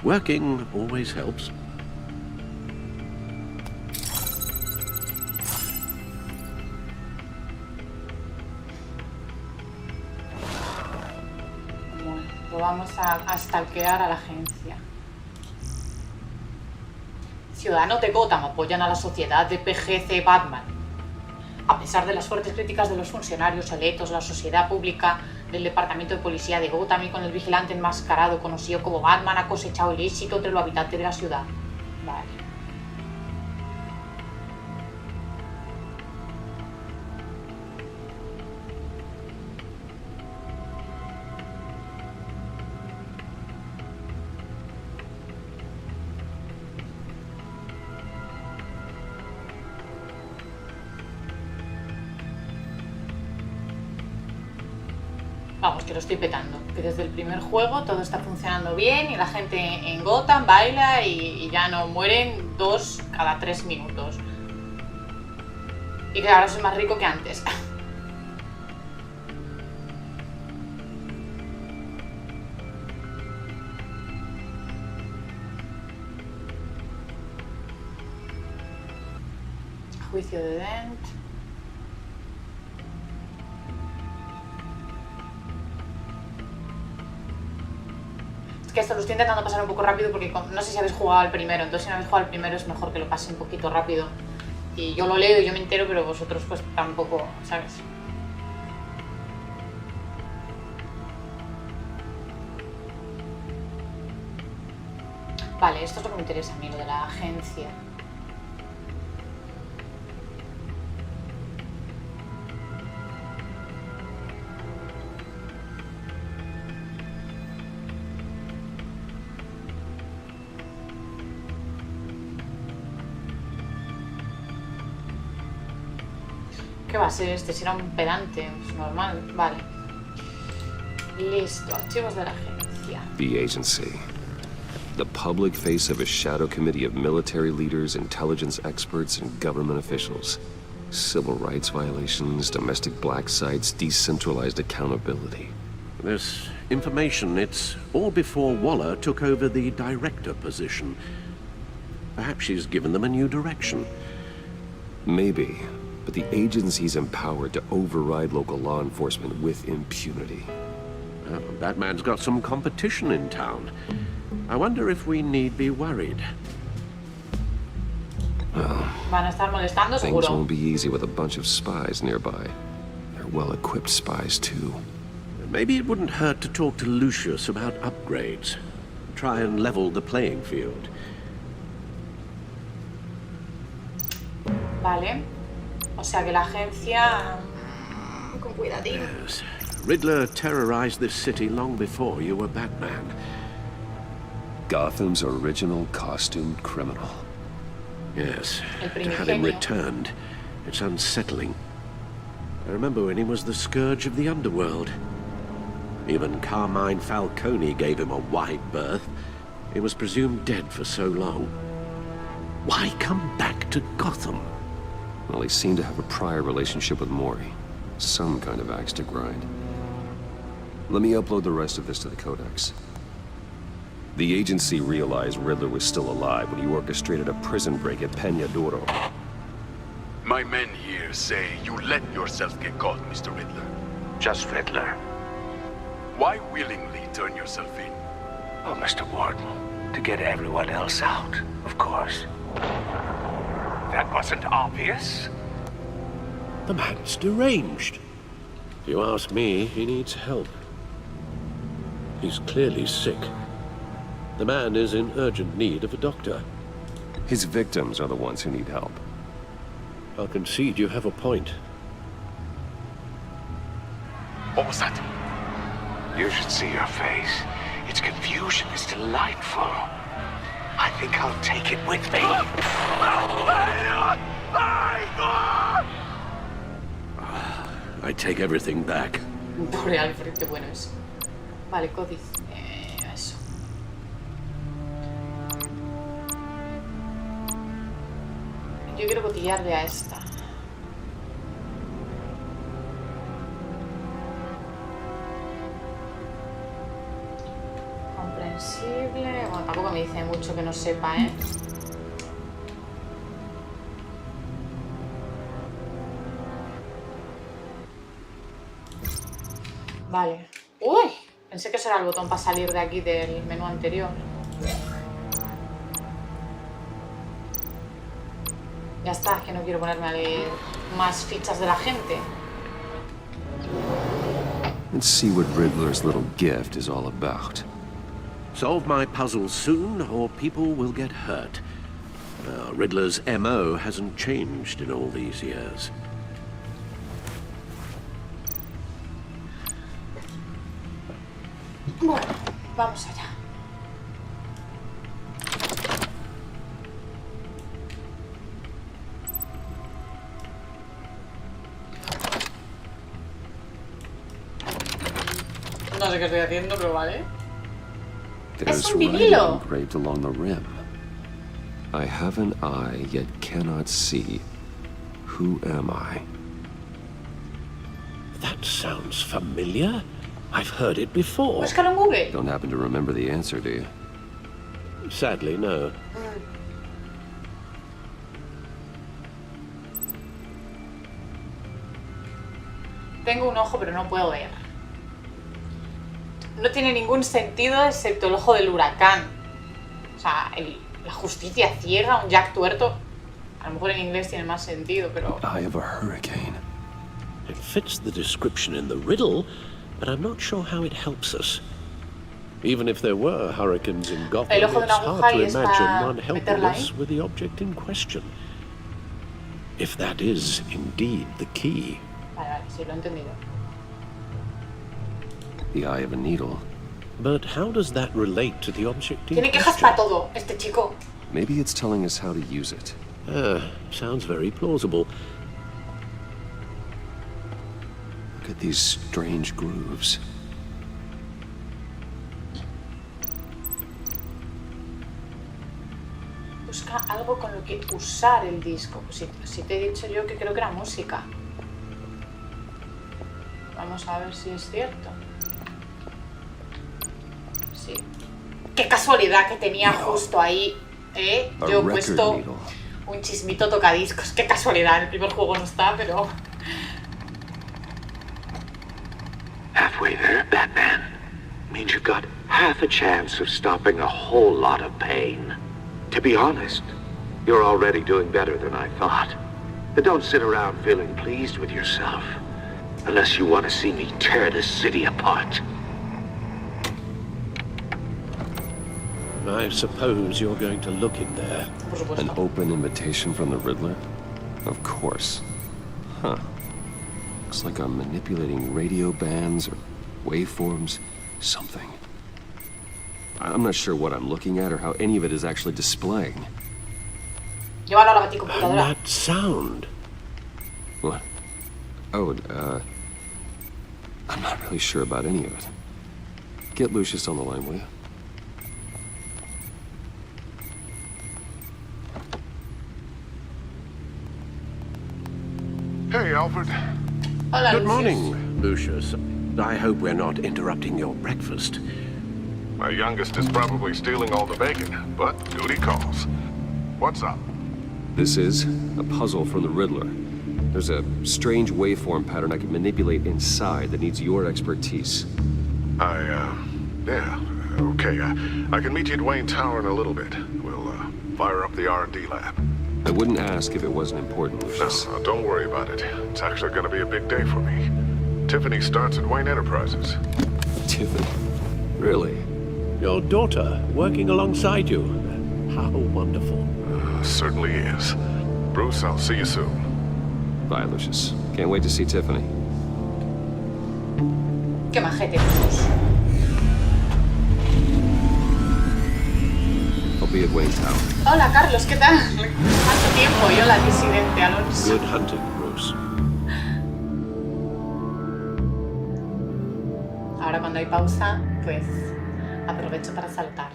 Working always helps. Bueno, pues vamos a stalkear a la agencia. Ciudadanos de Gotham apoyan a la sociedad de PGC Batman. A pesar de las fuertes críticas de los funcionarios electos, la sociedad pública del Departamento de Policía de Gotham y con el vigilante enmascarado conocido como Batman ha cosechado el éxito entre los habitantes de la ciudad. Vale. Vamos, que lo estoy petando, que desde el primer juego todo está funcionando bien y la gente en Gotham baila y ya no mueren 2 cada 3 minutos. Y que ahora soy más rico que antes. Juicio de Dent. Es que esto lo estoy intentando pasar un poco rápido porque no sé si habéis jugado al primero, entonces si no habéis jugado al primero es mejor que lo pase un poquito rápido. Y yo lo leo y yo me entero, pero vosotros pues tampoco, ¿sabes? Vale, esto es lo que me interesa a mí, lo de la agencia. ¿Qué va a ser este? Si era un pedante, pues normal. Vale. Listo. Archivos de la agencia. The agency. The public face of a shadow committee of military leaders, intelligence experts, and government officials. Civil rights violations, domestic black sites, decentralized accountability. This information, it's all before Waller took over the director position. Perhaps she's given them a new direction. Maybe. But the agency's empowered to override local law enforcement with impunity. Batman's got some competition in town. I wonder if we need be worried. Well, van a estar molestando, things seguro. won't be easy with a bunch of spies nearby. They're well-equipped spies, too. Maybe it wouldn't hurt to talk to Lucius about upgrades. Try and level the playing field. Vale. O sea que la agencia... Con cuidadín. Yes. Riddler terrorized this city long before you were Batman. Gotham's original costumed criminal. Yes. To have him returned, it's unsettling. I remember when he was the scourge of the underworld. Even Carmine Falcone gave him a wide berth. He was presumed dead for so long. Why come back to Gotham? Well, he seemed to have a prior relationship with Mori. Some kind of axe to grind. Let me upload the rest of this to the Codex. The agency realized Riddler was still alive when he orchestrated a prison break at Peñadoro. My men here say you let yourself get caught, Mr. Riddler. Just Riddler. Why willingly turn yourself in? Oh, Mr. Warden, to get everyone else out, of course. That wasn't obvious. The man's deranged. If you ask me, he needs help. He's clearly sick. The man is in urgent need of a doctor. His victims are the ones who need help. I'll concede you have a point. What was that? You should see your face. Its confusion is delightful. I think I'll take it with me. I take everything back. Pobre Alfred, qué bueno es. Vale, códice. Eso. Yo quiero cotillarle a esta. Tampoco me dice mucho que no sepa, ¿eh? Vale. ¡Uy! Pensé que ese era el botón para salir de aquí del menú anterior. Ya está, es que no quiero ponerme a leer más fichas de la gente. Let's see what Riddler's little gift is all about. Solve my puzzles soon, or people will get hurt. Riddler's MO hasn't changed in all these years. Bueno, vamos allá. No sé qué estoy haciendo, pero vale. There's un writing vinilo. engraved along the rim. I have an eye, yet cannot see. Who am I? That sounds familiar. I've heard it before. Búscalo en Google. Don't happen to remember the answer, do you? Sadly, no. Tengo un ojo, pero no puedo ver. No tiene ningún sentido excepto el ojo del huracán. O sea, la justicia ciega, un Jack tuerto. A lo mejor en inglés tiene más sentido, pero... Eye of a hurricane. It fits the description in the riddle, but I'm not sure how it helps us. Even if there were hurricanes in Gotham, El ojo de it's una hard aguja to y es imagine para one helping meterla us ahí. with the object in question. If that is indeed the key. Vale, sí, lo he entendido. The eye of a needle. But how does that relate to the object in Tiene quejas question? para todo, este chico. Maybe it's telling us how to use it. Sounds very plausible. Look at these strange grooves. Busca algo con lo que usar el disco. Pues si te he dicho yo que creo que era música. Vamos a ver si es cierto. Sí. Qué casualidad que tenía justo ahí, ¿eh? Yo he puesto un chismito tocadiscos. Qué casualidad, el primer juego no está, pero... Halfway there, Batman. Means you've got half a chance of stopping a whole lot of pain. To be honest, you're already doing better than I thought. But don't sit around feeling pleased with yourself. Unless you want to see me tear this city apart. I suppose you're going to look in there. An open invitation from the Riddler? Of course. Huh. Looks like I'm manipulating radio bands or waveforms. Something. I'm not sure what I'm looking at or how any of it is actually displaying. Llévalo a la baticomputadora. That sound. What? Oh, I'm not really sure about any of it. Get Lucius on the line, will you? Hey, Alfred. Hola, Good Lucius. morning, Lucius. I hope we're not interrupting your breakfast. My youngest is probably stealing all the bacon, but duty calls. What's up? This is a puzzle from the Riddler. There's a strange waveform pattern I can manipulate inside that needs your expertise. Yeah, okay. I can meet you at Wayne Tower in a little bit. We'll, fire up the R&D lab. I wouldn't ask if it wasn't important, Lucius. No, don't worry about it. It's actually gonna be a big day for me. Tiffany starts at Wayne Enterprises. Tiffany? Really? Your daughter working alongside you. How wonderful. Certainly is. Bruce, I'll see you soon. Bye, Lucius. Can't wait to see Tiffany. Qué majete, Jesús. I'll be at Wayne Tower. Hola, Carlos, ¿qué tal? Hace tiempo, yo la disidente, Alonso. Good hunting, Bruce. Ahora cuando hay pausa, pues aprovecho para saltar.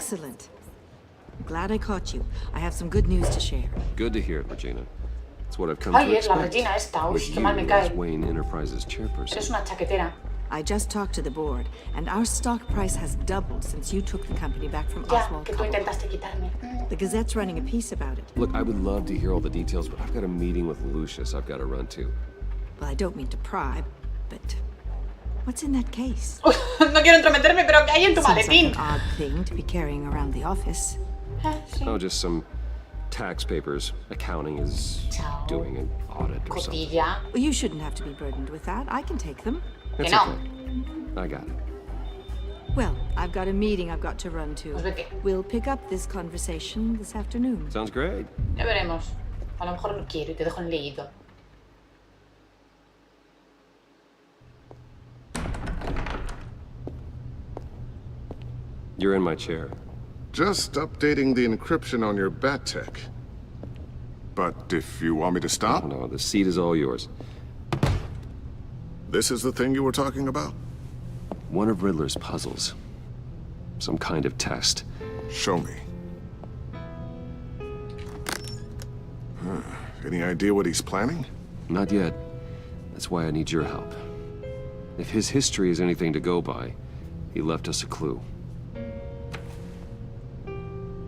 Excellent. Glad I caught you. I have some good news to share. Good to hear it, Regina. It's what I've come Ay, to es la expect. Regina esta. Uy, With qué you mal me cae. as Wayne Enterprises chairperson. Eres una chaquetera. I just talked to the board, and our stock price has doubled since you took the company back from Ya, Oswald. que tú intentaste quitarme. The Gazette's running a piece about it. Look, I would love to hear all the details, but I've got a meeting with Lucius I've got to run to. Well, I don't mean to pry, but what's in that case? No quiero entrometerme, pero ¿qué hay en tu Seems like maletín? an odd thing to be carrying around the office. Oh, just some tax papers. Accounting is doing an audit or something. Cotilla. Well, you shouldn't have to be burdened with that. I can take them. It's Que no. okay. I got it. Well, I've got a meeting I've got to run to. Pues vete. We'll pick up this conversation this afternoon. Sounds great. Ya veremos. A lo mejor no quiero y te dejo en leído. You're in my chair. Just updating the encryption on your bat tech. But if you want me to stop? No, the seat is all yours. This is the thing you were talking about? One of Riddler's puzzles. Some kind of test. Show me. Any idea what he's planning? Not yet. That's why I need your help. If his history is anything to go by, he left us a clue.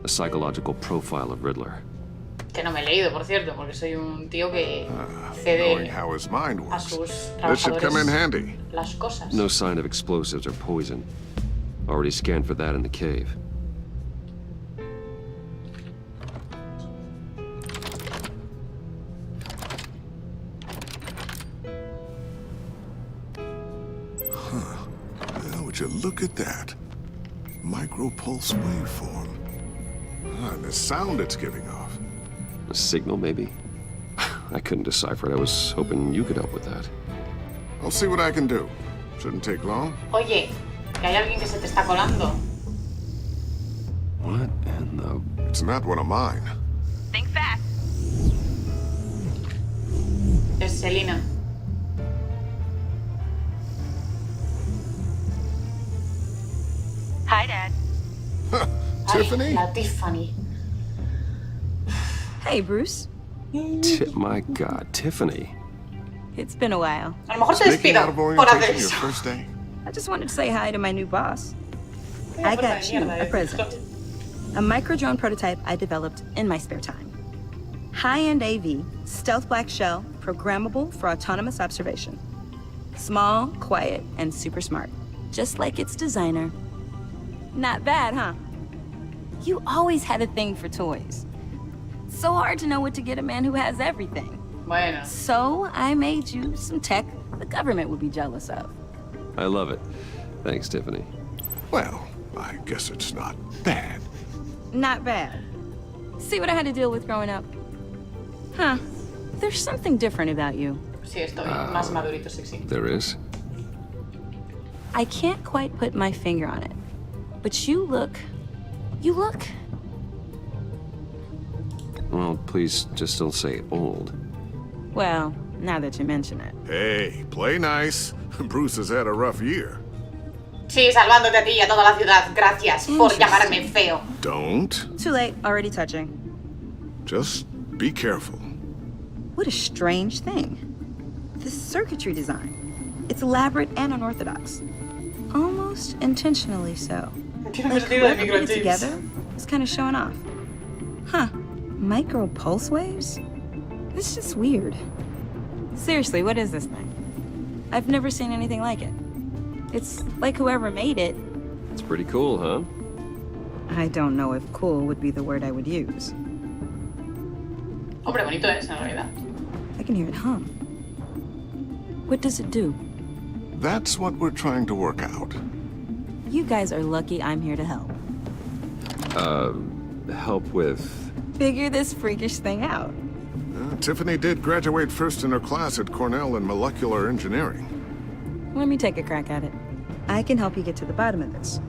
A psychological profile of Riddler. Que no me he leído, por cierto, porque soy un tío que Knowing cede how his mind a works. sus This should come in trabajadores handy. las cosas. No sign of explosives or poison. Already scanned for that in the cave. Well, would you look at that? Micro-pulse waveform. And the sound it's giving off. A signal, maybe? I couldn't decipher it. I was hoping you could help with that. I'll see what I can do. Shouldn't take long. Oye, que hay alguien que se te está colando. What in the... It's not one of mine. Think fast. Es Selina. Hi, Dad. Tiffany? Ay, la Tiffany. Hey, Bruce. My God, Tiffany. It's been a while. A lo mejor te Sneaking despido out of por hacer orientation your eso. first day? I just wanted to say hi to my new boss. I Puta got de you mierda, a present. A micro-drone prototype I developed in my spare time. High-end AV, stealth black shell, programmable for autonomous observation. Small, quiet, and super smart. Just like its designer. Not bad, huh? You always had a thing for toys. So hard to know what to get a man who has everything. Bueno. So I made you some tech the government would be jealous of. I love it. Thanks, Tiffany. Well, I guess it's not bad. Not bad. See what I had to deal with growing up? Huh. There's something different about you. Sí, estoy más madurito, sexy. There is? I can't quite put my finger on it. But you look... Well, please just don't say old. Well, now that you mention it. Hey, play nice. Bruce has had a rough year. Sí, salvándote a ti y a toda la ciudad. Gracias por llamarme feo. Don't. Too late, already touching. Just be careful. What a strange thing. The circuitry design. It's elaborate and unorthodox. Almost intentionally so. Like whoever put it together is kind of showing off. Huh. Micro pulse waves? It's just weird. Seriously, what is this thing? I've never seen anything like it. It's like whoever made it. It's pretty cool, huh? I don't know if cool would be the word I would use. Hombre, bonito es, en realidad. I can hear it hum. What does it do? That's what we're trying to work out. You guys are lucky I'm here to help. Help with... Figure this freakish thing out. Tiffany did graduate first in her class at Cornell in molecular engineering. Let me take a crack at it. I can help you get to the bottom of this.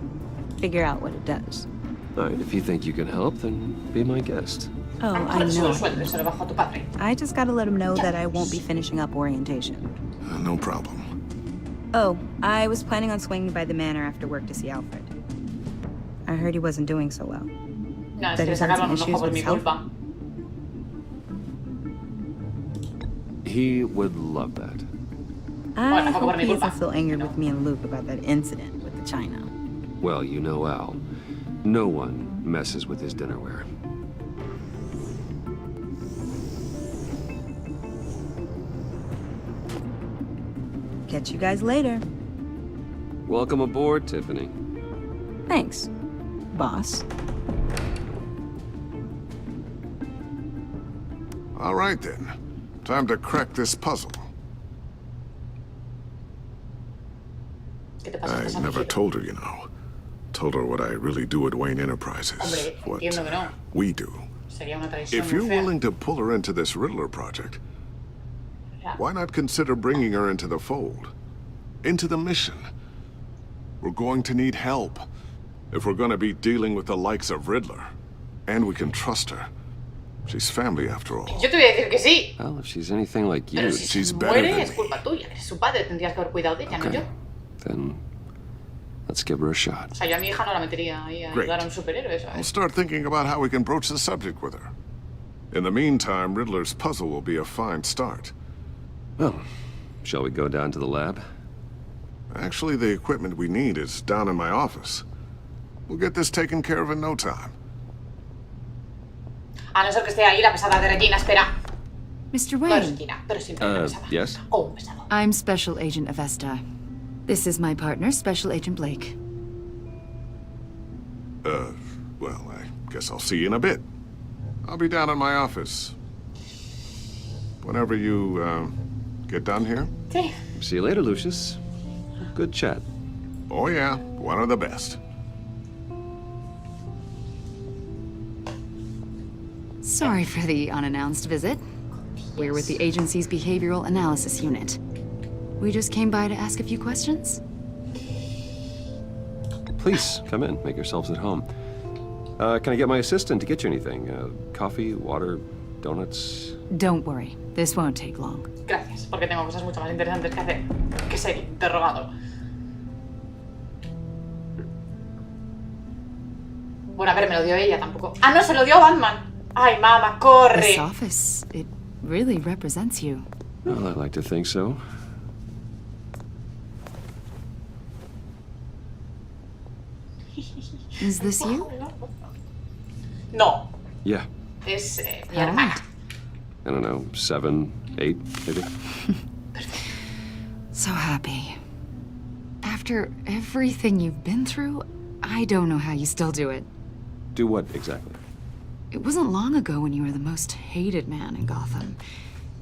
Figure out what it does. All right, if you think you can help, then be my guest. Oh, I know. Se lo bajo a tu padre. I just gotta let him know that I won't be finishing up orientation. No problem. Oh, I was planning on swinging by the manor after work to see Alfred. I heard he wasn't doing so well. No, es That que he's having sacaron some un ojo issues por with mi his health. culpa. He would love that. I hope he isn't still angry with me and Luke about that incident with the china. Well, you know Al. No one messes with his dinnerware. Catch you guys later. Welcome aboard, Tiffany. Thanks, boss. All right, then. Time to crack this puzzle. I never told her, you know. Told her what I really do at Wayne Enterprises. Hombre, What entiendo que no. we do. Sería una traición If muy you're fea. willing to pull her into this Riddler project, Yeah. why not consider bringing her into the fold? Into the mission? We're going to need help. If we're going to be dealing with the likes of Riddler. And we can trust her. She's family after all. Yo te voy a decir que sí. Well, if she's anything like you, Pero si she's se better muere than es culpa tuya. Que es su padre. Tendrías que haber cuidado de ella, no yo. then let's give her a shot. O sea, yo a mi hija no la metería ahí a Great. ayudar a un superhéroe, I'll ¿sabes? start thinking about how we can broach the subject with her. In the meantime, Riddler's puzzle will be a fine start. Well, shall we go down to the lab? Actually, the equipment we need is down in my office. We'll get this taken care of in no time. A no ser que esté ahí la pesada de Regina, espera. Mr. No es Wayne, Regina, pero siempre la pesada. Yes? Oh, un pesado. I'm Special Agent Avesta. This is my partner, Special Agent Blake. Well, I guess I'll see you in a bit. I'll be down in my office. Whenever you, get done here. Sí. See you later, Lucius. Good chat. Oh yeah, one of the best. Sorry for the unannounced visit. We're with the agency's behavioral analysis unit. We just came by to ask a few questions. Please, come in. Make yourselves at home. Can I get my assistant to get you anything? Coffee, water, donuts? Don't worry, this won't take long. Gracias, porque tengo cosas mucho más interesantes que hacer que ser interrogado. Bueno, a ver, me lo dio ella tampoco. Ah, no, se lo dio Batman. Ay, mamá, corre. This office, it really represents you. Well, I like to think so. Is this you? No, Yeah. es mi How hermana. I don't know, 7, 8, maybe? So happy. After everything you've been through, I don't know how you still do it. Do what exactly? It wasn't long ago when you were the most hated man in Gotham,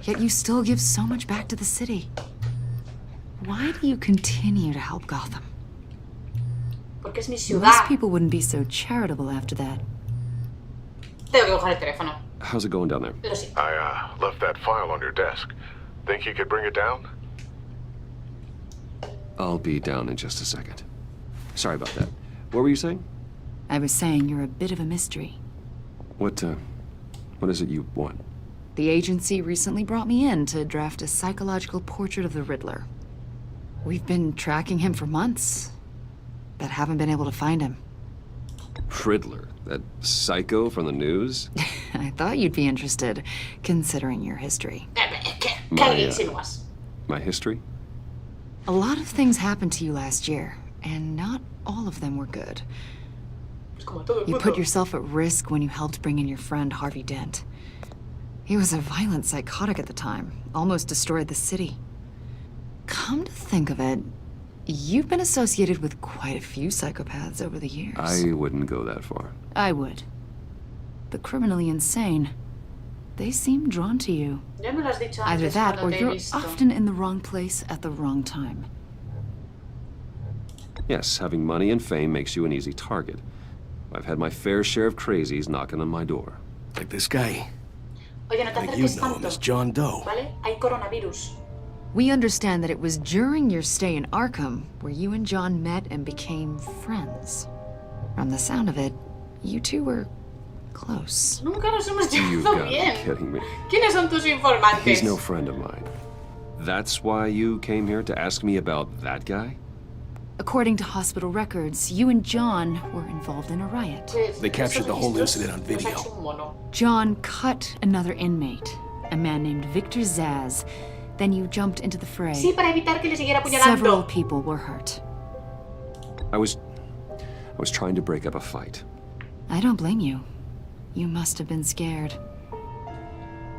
yet you still give so much back to the city. Why do you continue to help Gotham? Porque es mi ciudad. Most people wouldn't be so charitable after that. Tengo que coger el teléfono. How's it going down there? Lo siento. I, left that file on your desk. Think you could bring it down? I'll be down in just a second. Sorry about that. What were you saying? I was saying you're a bit of a mystery. What is it you want? The agency recently brought me in to draft a psychological portrait of the Riddler. We've been tracking him for months, but haven't been able to find him. Riddler? That psycho from the news? I thought you'd be interested, considering your history. ¿Qué insinúas? My history? A lot of things happened to you last year, and not all of them were good. You put yourself at risk when you helped bring in your friend Harvey Dent. He was a violent psychotic at the time, almost destroyed the city. Come to think of it, you've been associated with quite a few psychopaths over the years. I wouldn't go that far. I would. The criminally insane. They seem drawn to you. Ya me lo has dicho Either antes that, cuando or te he you're visto. often in the wrong place at the wrong time. Yes, having money and fame makes you an easy target. I've had my fair share of crazies knocking on my door. Like this guy. Oye, no te Like you acerques know him tanto, as John Doe. ¿vale? Hay coronavirus. We understand that it was during your stay in Arkham where you and John met and became friends. From the sound of it, you two were close. Nunca nos hemos You've llevado got to be bien. kidding me. ¿Quiénes son tus informantes? He's no friend of mine. That's why you came here to ask me about that guy? According to hospital records, you and John were involved in a riot. They captured the whole incident on video. John cut another inmate, a man named Victor Zaz. Then you jumped into the fray. Sí, para evitar que le siguiera apuñalando. Several people were hurt. I was trying to break up a fight. I don't blame you. You must have been scared.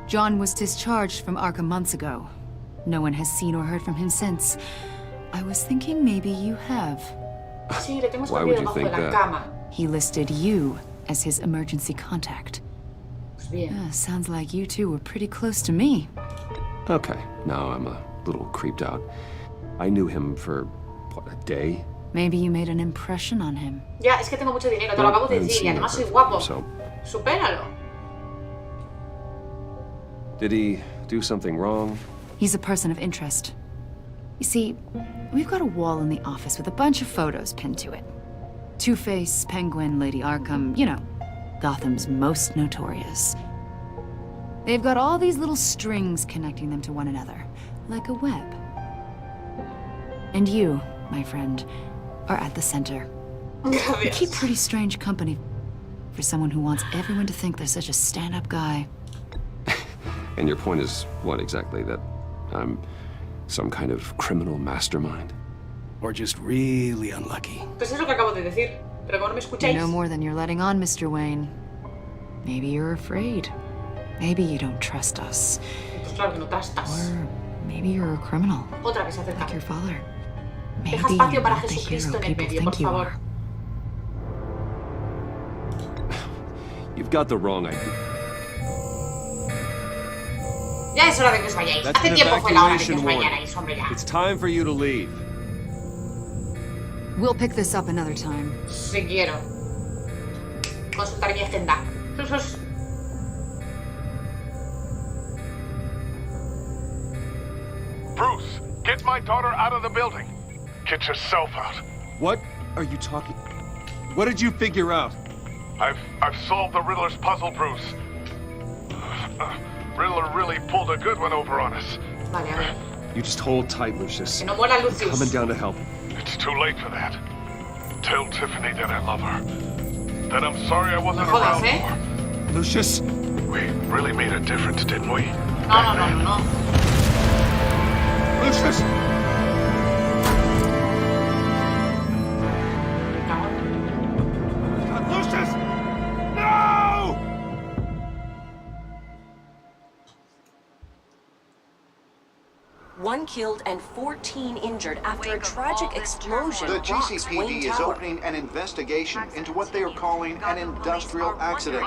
John was discharged from Arkham months ago. No one has seen or heard from him since. I was thinking maybe you have. Sí, le tengo Why would you escondido think debajo de la that? cama. He listed you as his emergency contact. Pues bien. Sounds like you two were pretty close to me. Okay, now I'm a little creeped out. I knew him for, what, a day? Maybe you made an impression on him. Ya, es que tengo mucho dinero, te lo acabo de decir, y además soy guapo. So, Supéralo. did he do something wrong? He's a person of interest. You see, we've got a wall in the office with a bunch of photos pinned to it. Two-Face, Penguin, Lady Arkham, you know, Gotham's most notorious. They've got all these little strings connecting them to one another, like a web. And you, my friend, are at the center. You keep pretty strange company for someone who wants everyone to think they're such a stand-up guy. And your point is what exactly? That I'm some kind of criminal mastermind? Or just really unlucky. Pues es lo que acabo de decir, pero como no me You escucháis. know more than you're letting on, Mr. Wayne. Maybe you're afraid. Maybe you don't trust us. Pues claro que no trastas. Or maybe you're a criminal. Otra que se acerca. Like your father. Maybe Deja you're espacio para not the Jesucristo hero en el people medio, por think you favor. are. You've got the wrong idea. Ya es hora de que os vayáis. That's Hace an tiempo fue la hora de que os evacuation warning. vayarais, hombre, ya. It's time for you to leave. We'll pick this up another time. Si quiero. Consultar mi agenda. Bruce, get my daughter out of the building. Get yourself out. What are you talking? What did you figure out? I've solved the Riddler's puzzle, Bruce. Riddler really pulled a good one over on us. Vale, a ver. You just hold tight, Lucius. Que no muera I'm Lucius. coming down to help. It's too late for that. Tell Tiffany that I love her. That I'm sorry I wasn't No jodas, around ¿eh? for her. Lucius? We really made a difference, didn't we? No. Lucius! Lucius! No! One killed and 14 injured after a tragic explosion The rocks GCPD Wayne is Tower. opening an investigation into what they are calling an industrial accident.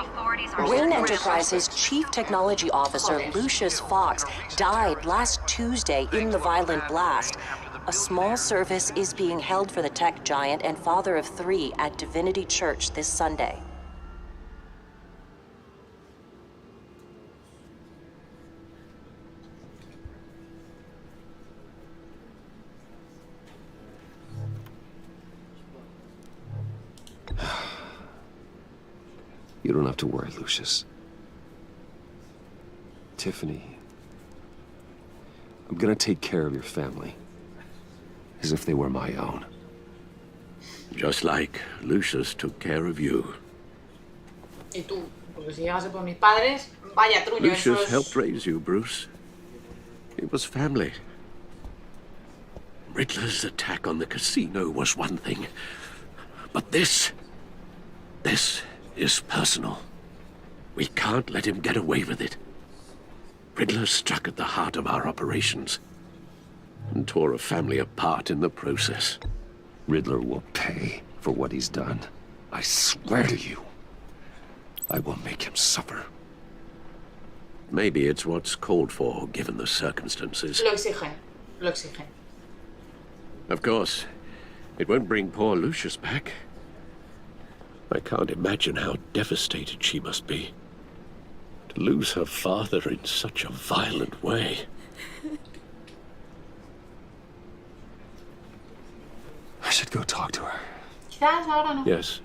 Wayne Enterprises' chief technology officer, Lucius Fox, died last Tuesday in the violent blast. A small service is being held for the tech giant and father of 3 at Divinity Church this Sunday. You don't have to worry, Lucius. Tiffany, I'm gonna take care of your family. As if they were my own. Just like Lucius took care of you. Y tú, porque si llegase por mis padres, vaya truño, eso Lucius es... helped raise you, Bruce. It was family. Riddler's attack on the casino was one thing. But this is personal. We can't let him get away with it. Riddler struck at the heart of our operations and tore a family apart in the process. Riddler will pay for what he's done. I swear to you. I will make him suffer. Maybe it's what's called for, given the circumstances. Lo exigen, lo exigen. Of course, it won't bring poor Lucius back. I can't imagine how devastated she must be. To lose her father in such a violent way. I should go talk to her. Quizás ahora no. Yes,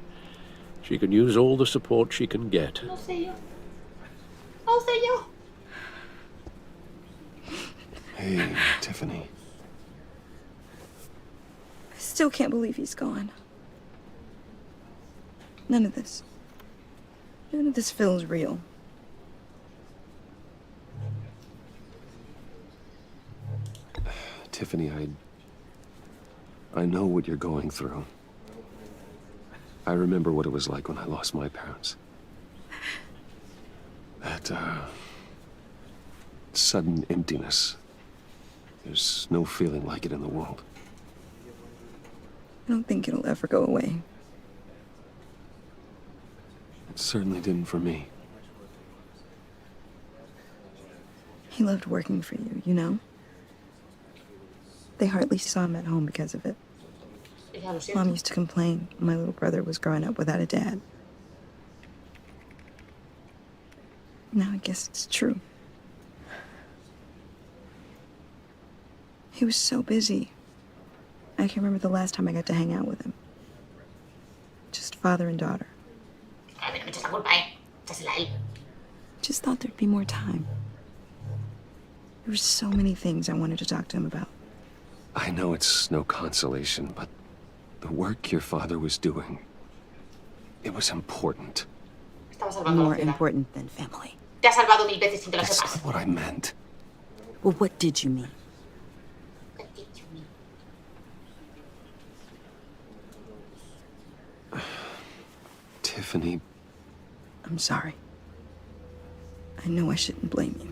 she can use all the support she can get. No sé yo. No sé yo. Hey, Tiffany. Mr. still can't believe he's gone. None of this feels real. Tiffany, I know what you're going through. I remember what it was like when I lost my parents. That, sudden emptiness. There's no feeling like it in the world. I don't think it'll ever go away. It certainly didn't for me. He loved working for you, you know? They hardly saw him at home because of it. Mom used to complain my little brother was growing up without a dad. Now I guess it's true. He was so busy. I can't remember the last time I got to hang out with him. Just father and daughter. Just thought there'd be more time. There were so many things I wanted to talk to him about. I know it's no consolation, but the work your father was doing, it was important. More important than family. Te ha salvado 1000 veces sin que lo That's sepas. not what I meant. Well, what did you mean? Tiffany. I'm sorry. I know I shouldn't blame you.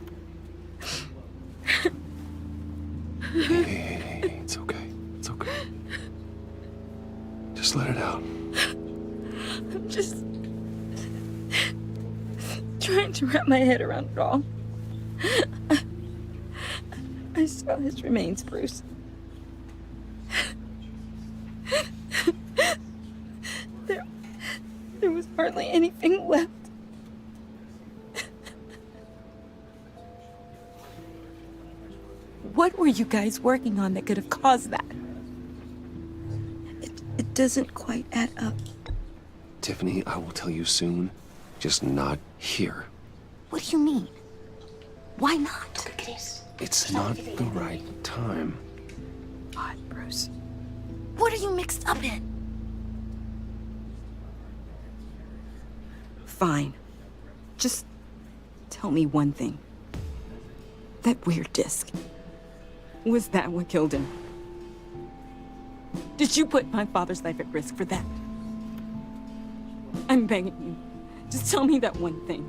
Hey, it's okay. It's okay. Just let it out. I'm just trying to wrap my head around it all. I saw his remains, Bruce. There was hardly anything left. What were you guys working on that could have caused that? It doesn't quite add up. Tiffany, I will tell you soon. Just not here. What do you mean? Why not? It's not the right time. God, Bruce. What are you mixed up in? Fine. Just tell me one thing. That weird disc. Was that what killed him? Did you put my father's life at risk for that? I'm begging you. Just tell me that one thing.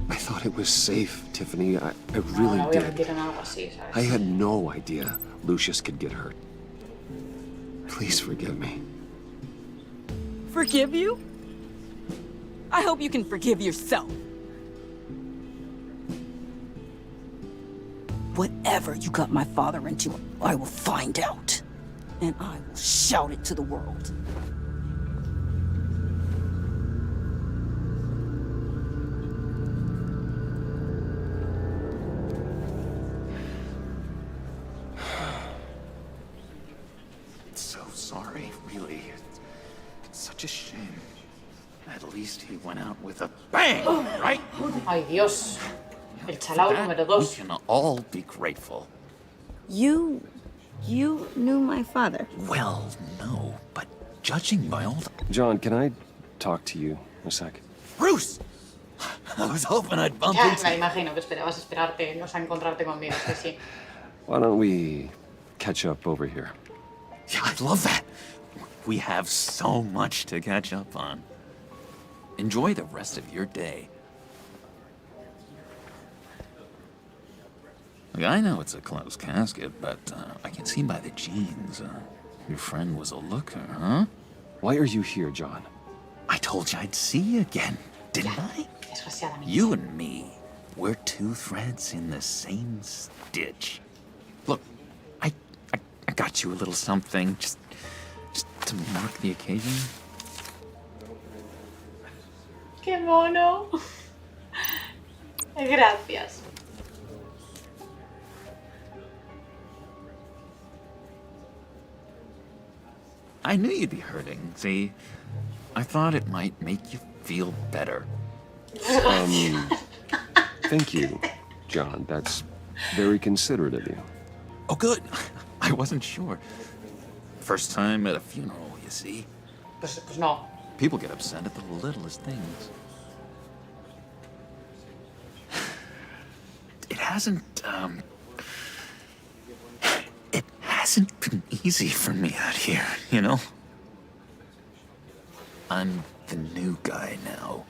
I thought it was safe, Tiffany. I really did. I had no idea Lucius could get hurt. Please forgive me. Forgive you? I hope you can forgive yourself. Whatever you got my father into, I will find out. And I will shout it to the world. So sorry, really. It's such a shame. At least he went out with a bang, right? Ay, Dios. El chalao número 2. We can all be grateful. You knew my father? Well, no, but judging by all the... John, can I talk to you a sec? Bruce! I was hoping I'd bump Ya, into me imagino que esperabas esperarte, no sé, encontrarte conmigo, que sí. Why don't we catch up over here? Yeah, I'd love that. We have so much to catch up on. Enjoy the rest of your day. Look, I know it's a closed casket, but I can see by the jeans. Your friend was a looker, huh? Why are you here, John? I told you I'd see you again, didn't I? You and me, we're two threads in the same stitch. Look, I got you a little something, just to mark the occasion. ¡Qué mono! Gracias. I knew you'd be hurting, see? I thought it might make you feel better. Thank you, John. That's very considerate of you. Oh, good. I wasn't sure. first time at a funeral, you see. Pues no. People get upset at the littlest things. It hasn't been easy for me out here, you know? I'm the new guy now.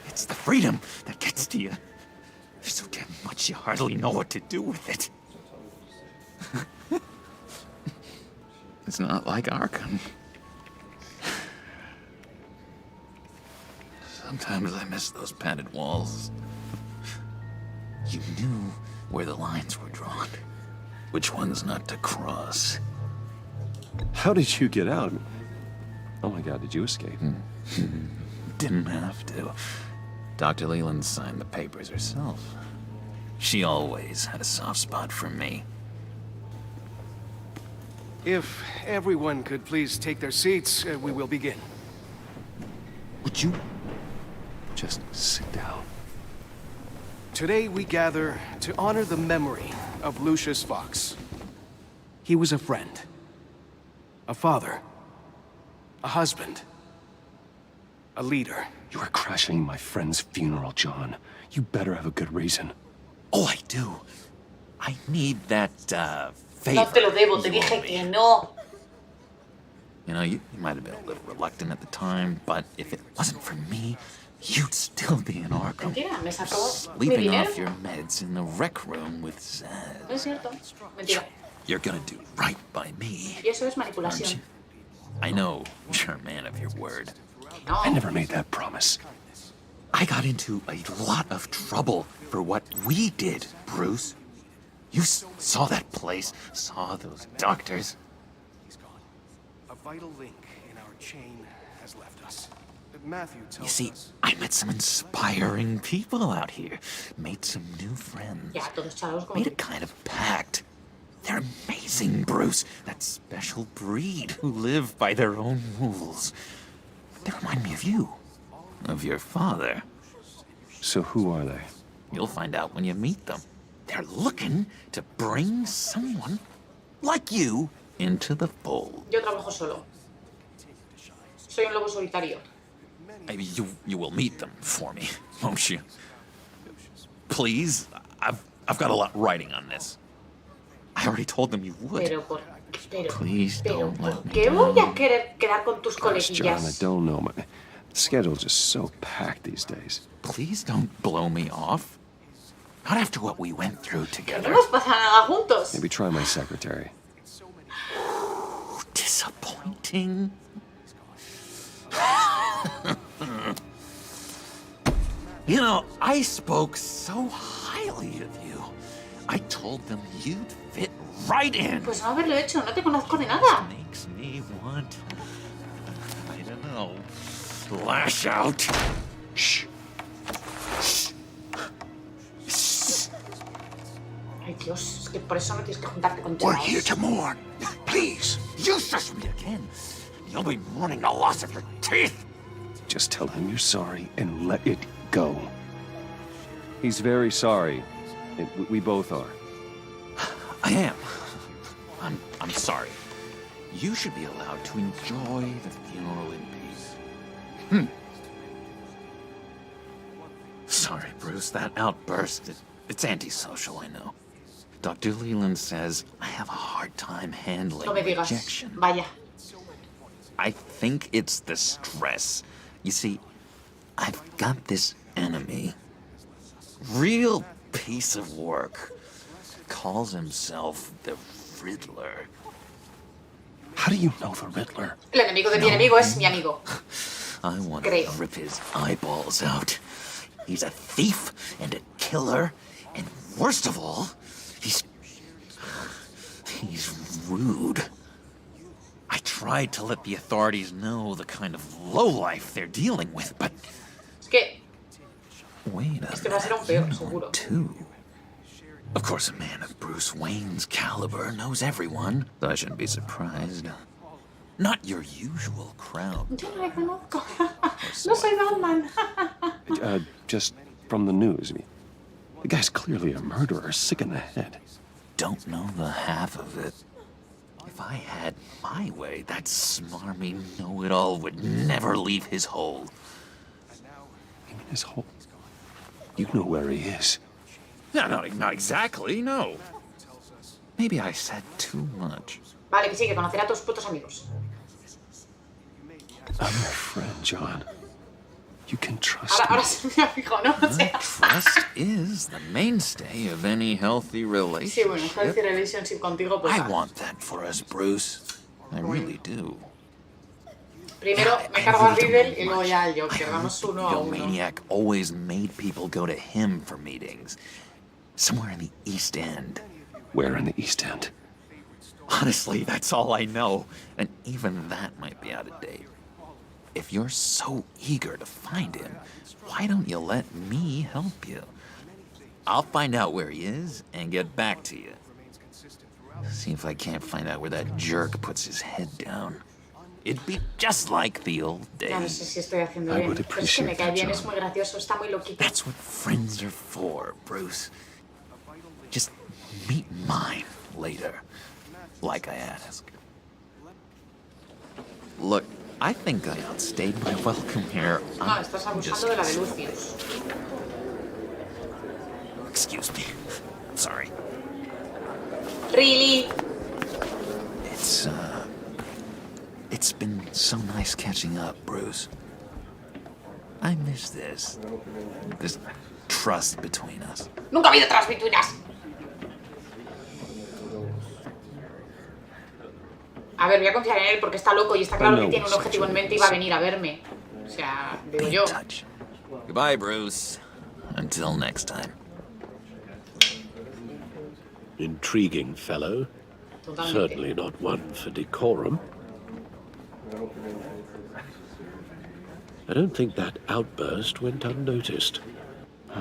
It's the freedom that gets to you. There's so damn much you hardly know what to do with it. It's not like Arkham. Sometimes I miss those padded walls. You knew where the lines were drawn. Which ones not to cross. How did you get out? Oh my God, did you escape? Didn't have to. Dr. Leland signed the papers herself. She always had a soft spot for me. If everyone could please take their seats, we will begin. Would you just sit down? Today we gather to honor the memory of Lucius Fox. He was a friend, a father, a husband, a leader. You are crashing my friend's funeral, John. You better have a good reason. Oh, I do. I need that, favor. No te lo debo, te dije que no. You know, you might have been a little reluctant at the time, but if it wasn't for me, you'd still be in Arkham. Mentira, me sacó sleeping off your meds in the rec room with Zed. No es cierto. Mentira. You're gonna do right by me. Y eso es manipulación. I know you're a man of your word. No. I never made that promise. I got into a lot of trouble for what we did, Bruce. You saw that place, saw those doctors. He's gone. A vital link in our chain has left us. Matthew tells You see, us. I met some inspiring people out here. Made some new friends. Ya, todos chavos como Made a kind of pact. They're amazing, Bruce. That special breed who live by their own rules. They remind me of you. Of your father. So who are they? You'll find out when you meet them. They're looking to bring someone like you into the fold. Yo trabajo solo. Soy un lobo solitario. Maybe you will meet them for me, won't you? Please, I've got a lot writing on this. I already told them you would. Please don't let me ¿Qué voy a querer quedar con tus Gosh, John, I coleguillas? don't know. My schedule's just so packed these days. Please don't blow me off. Not after what we went through Que together. no hemos pasado nada juntos. Maybe try my secretary. Disappointing. You know, I spoke so highly of you. I told them you'd fit right in. Pues no haberlo hecho, no te conozco de nada. Makes me want, I don't know, lash out. Shh. Ay, Dios, es que por eso no tienes que juntarte con We're chavos. here to mourn. Please. You shush me again. You'll be mourning the loss of your teeth. Just tell him you're sorry and let it go. He's very sorry. We both are. I am. I'm sorry. You should be allowed to enjoy the funeral in peace. Sorry, Bruce, that outburst, it's antisocial, I know. Dr. Leland says I have a hard time handling No me digas. rejection. Vaya. I think it's the stress. You see, I've got this enemy. Real piece of work. Calls himself the Riddler. How do you know the Riddler? El enemigo de mi enemigo es mi amigo. I want to Creo. rip his eyeballs out. He's a thief and a killer, and worst of all, he's rude. I tried to let the authorities know the kind of lowlife they're dealing with, but Es que wait a este va a ser un peor, seguro. too. Of course, a man of Bruce Wayne's caliber knows everyone, so I shouldn't be surprised. Not your usual crowd. Yo no le conozco. No soy Batman. Just from the news. I mean, the guy's clearly a murderer, sick in the head. Don't know the half of it. If I had my way, that smarmy know-it-all would never leave his hole. You mean his hole? You know where he is. No, not exactly, no. Maybe I said too much. Vale, que sí, que conocer a tus putos amigos. I'm your friend, John. You can trust me. Ahora se me ha fijado, ¿no? O sea... Trust is the mainstay of any healthy relationship. Sí, bueno, healthy relationship contigo, pues... I want that for us, Bruce. I really do. Primero me cargo a Riddle y luego ya al Joker. Vamos uno a uno. The maniac always made people go to him for meetings. Somewhere in the East End. Where in the East End? Honestly, that's all I know. And even that might be out of date. If you're so eager to find him, why don't you let me help you? I'll find out where he is and get back to you. See if I can't find out where that jerk puts his head down. It'd be just like the old days. No sé si estoy haciendo bien. Pero es que me cae bien, es muy gracioso, está muy loquito. That's what friends are for, Bruce. Just meet mine later, like I asked. Look, I think I outstayed my welcome here. No, estás abusando de la de Lucius. Excuse me. Sorry. Really? It's been so nice catching up, Bruce. I miss this trust between us. Nunca ha habido trust between us. A ver, voy a confiar en él porque está loco y está claro que tiene un objetivo en mente y va a venir a verme. O sea, digo yo. Goodbye, Bruce. Until next time. Intriguing fellow. Certainly not one for decorum. I don't think that outburst went unnoticed.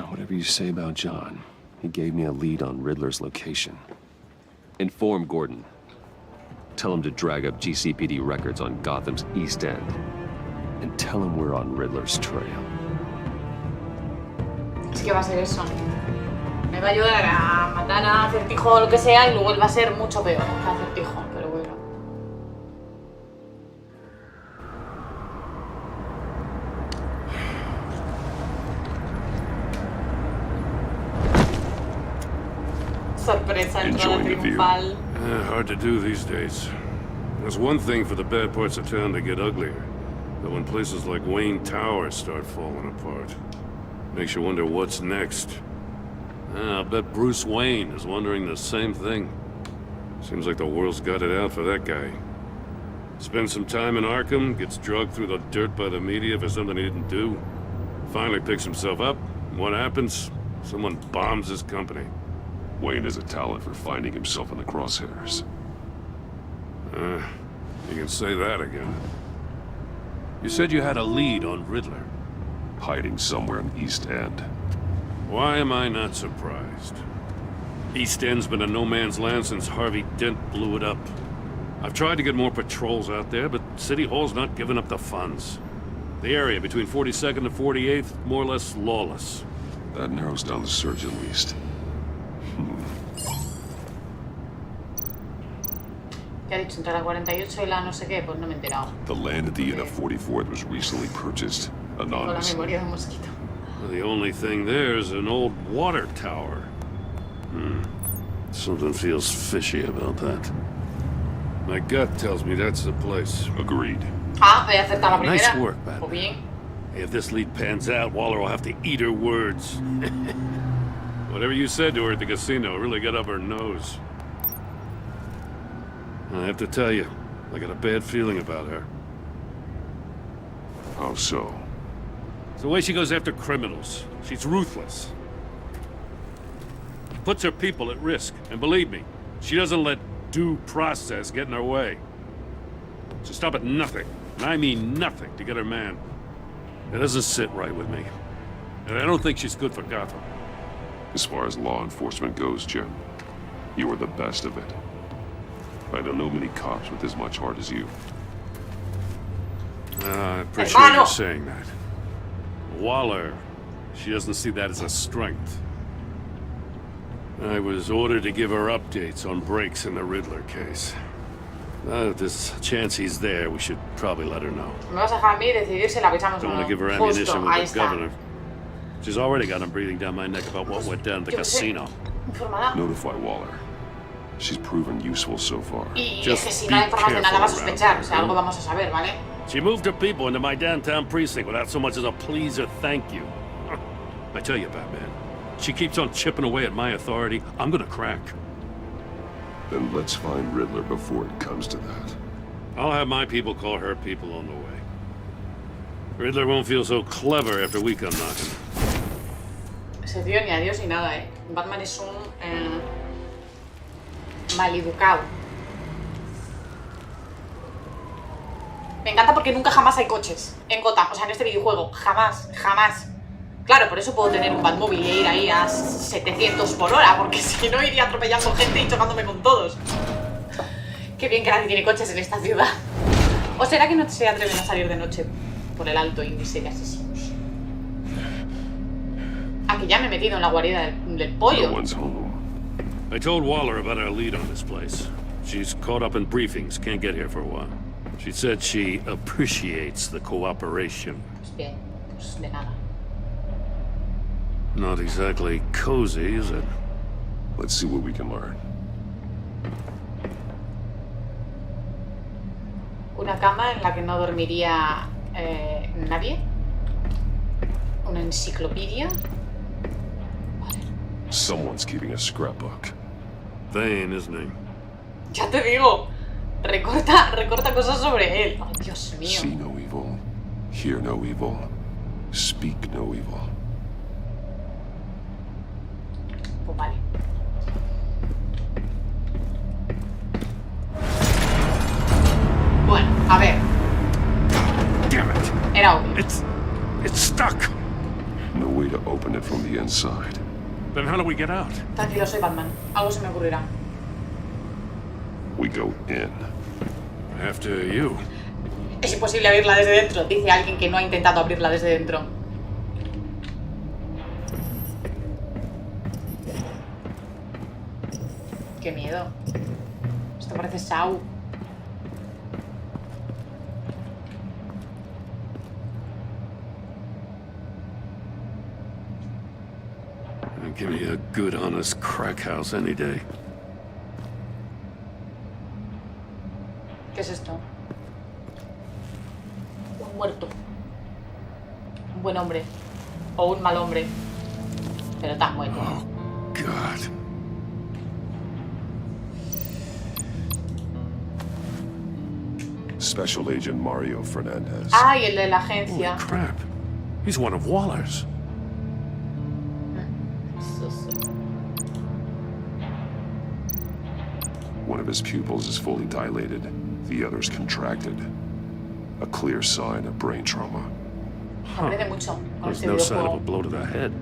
Whatever you say about John, he gave me a lead on Riddler's location. Inform Gordon. Tell him to drag up GCPD records on Gotham's East End. And tell him we're on Riddler's trail. Es que va a ser eso. Me va a ayudar a matar a Acertijo o lo que sea y luego él va a ser mucho peor que Acertijo, pero bueno. Sorpresa, entrada triunfal. Hard to do these days. There's one thing for the bad parts of town to get uglier. But when places like Wayne Tower start falling apart, makes you wonder what's next. I'll bet Bruce Wayne is wondering the same thing. Seems like the world's got it out for that guy. Spends some time in Arkham, gets drugged through the dirt by the media for something he didn't do. Finally picks himself up. What happens? Someone bombs his company. Wayne has a talent for finding himself in the crosshairs. You can say that again. You said you had a lead on Riddler. Hiding somewhere in East End. Why am I not surprised? East End's been a no-man's land since Harvey Dent blew it up. I've tried to get more patrols out there, but City Hall's not giving up the funds. The area between 42nd and 48th, more or less lawless. That narrows down the search at least. ¿Qué ha dicho? Entre la 48 y la no sé qué, pues no me he enterado. The land at the end of 44th was recently purchased. Anonymous. Con la memoria de mosquito. The only thing there is an old water tower. Something feels fishy about that. My gut tells me that's the place. Agreed. Ah, voy a aceptar la primera. Nice work, Batman. Muy bien. Hey, if this lead pans out, Waller will have to eat her words. Whatever you said to her at the casino really got up her nose. I have to tell you, I got a bad feeling about her. How so? It's the way she goes after criminals. She's ruthless. Puts her people at risk. And believe me, she doesn't let due process get in her way. She'll stop at nothing, and I mean nothing, to get her man. It doesn't sit right with me. And I don't think she's good for Gotham. As far as law enforcement goes, Jim, you are the best of it. I don't know many cops with as much heart as you. I appreciate you saying that. Waller, she doesn't see that as a strength. I was ordered to give her updates on breaks in the Riddler case. If there's a chance he's there, we should probably let her know. Me vas a dejar a mí decidir si la avisamos o Don't no. want to give her Justo, ammunition ahí with the está. governor. She's already got him breathing down my neck about what went down at the casino. Informada. Notify Waller. She's proven useful so far. Y es que si no la informas de nada va a sospechar, o sea, algo vamos a saber, ¿vale? She moved her people into my downtown precinct without so much as a please or thank you. I tell you, Batman, she keeps on chipping away at my authority. I'm gonna crack. Then let's find Riddler before it comes to that. I'll have my people call her people on the way. Riddler won't feel so clever after we come knocking. Ese tío ni adiós ni nada, ¿eh? Batman es un maleducado. Me encanta porque nunca jamás hay coches en Gotham, o sea, en este videojuego. Jamás, jamás. Claro, por eso puedo tener un Batmóvil e ir ahí a 700 por hora, porque si no iría atropellando gente y chocándome con todos. Qué bien que nadie tiene coches en esta ciudad. ¿O será que no se atreven a salir de noche por el alto índice de asesinos? Ah, que ya me he metido en la guarida del pollo. No one's home. I told Waller about our lead on this place. She's caught up in briefings, can't get here for a while. She said she appreciates the cooperation. Pues bien, pues de nada. Not exactly cozy, is it? Let's see what we can learn. Una cama en la que no dormiría nadie. Una enciclopedia. Someone's keeping a scrapbook. Thane, isn't he? Ya te digo, recorta cosas sobre él. Oh, Dios mío. See no evil, hear no evil, speak no evil. Pues vale. Bueno, a ver. Damn it. Era obvio. It's stuck. No way to open it from the inside. Then how do we get out? Tranquilo, soy Batman. Algo se me ocurrirá. We go in. After you. Es imposible abrirla desde dentro, dice alguien que no ha intentado abrirla desde dentro. Qué miedo. Esto parece Saw. Give me a good, honest crack house any day. ¿Qué es esto? Un muerto. Un buen hombre. O un mal hombre. Pero tan bueno. Oh, God. Special Agent Mario Fernandez. Ay, el de la agencia. Holy crap. He's one of Waller's. One of his pupils is fully dilated, the other's contracted. A clear sign of brain trauma. Aprende mucho con There's este no sign of a videojuego. blow to the head.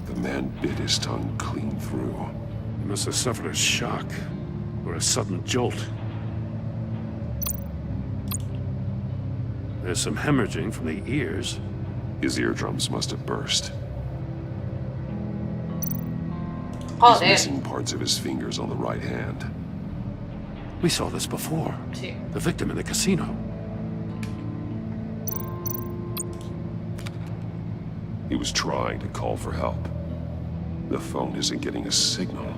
The man bit his tongue clean through. He must have suffered a shock or a sudden jolt. There's some hemorrhaging from the ears. His eardrums must have burst. He's Joder. missing parts of his fingers on the right hand. We saw this before. Sí. The victim in the casino. He was trying to call for help. The phone isn't getting a signal.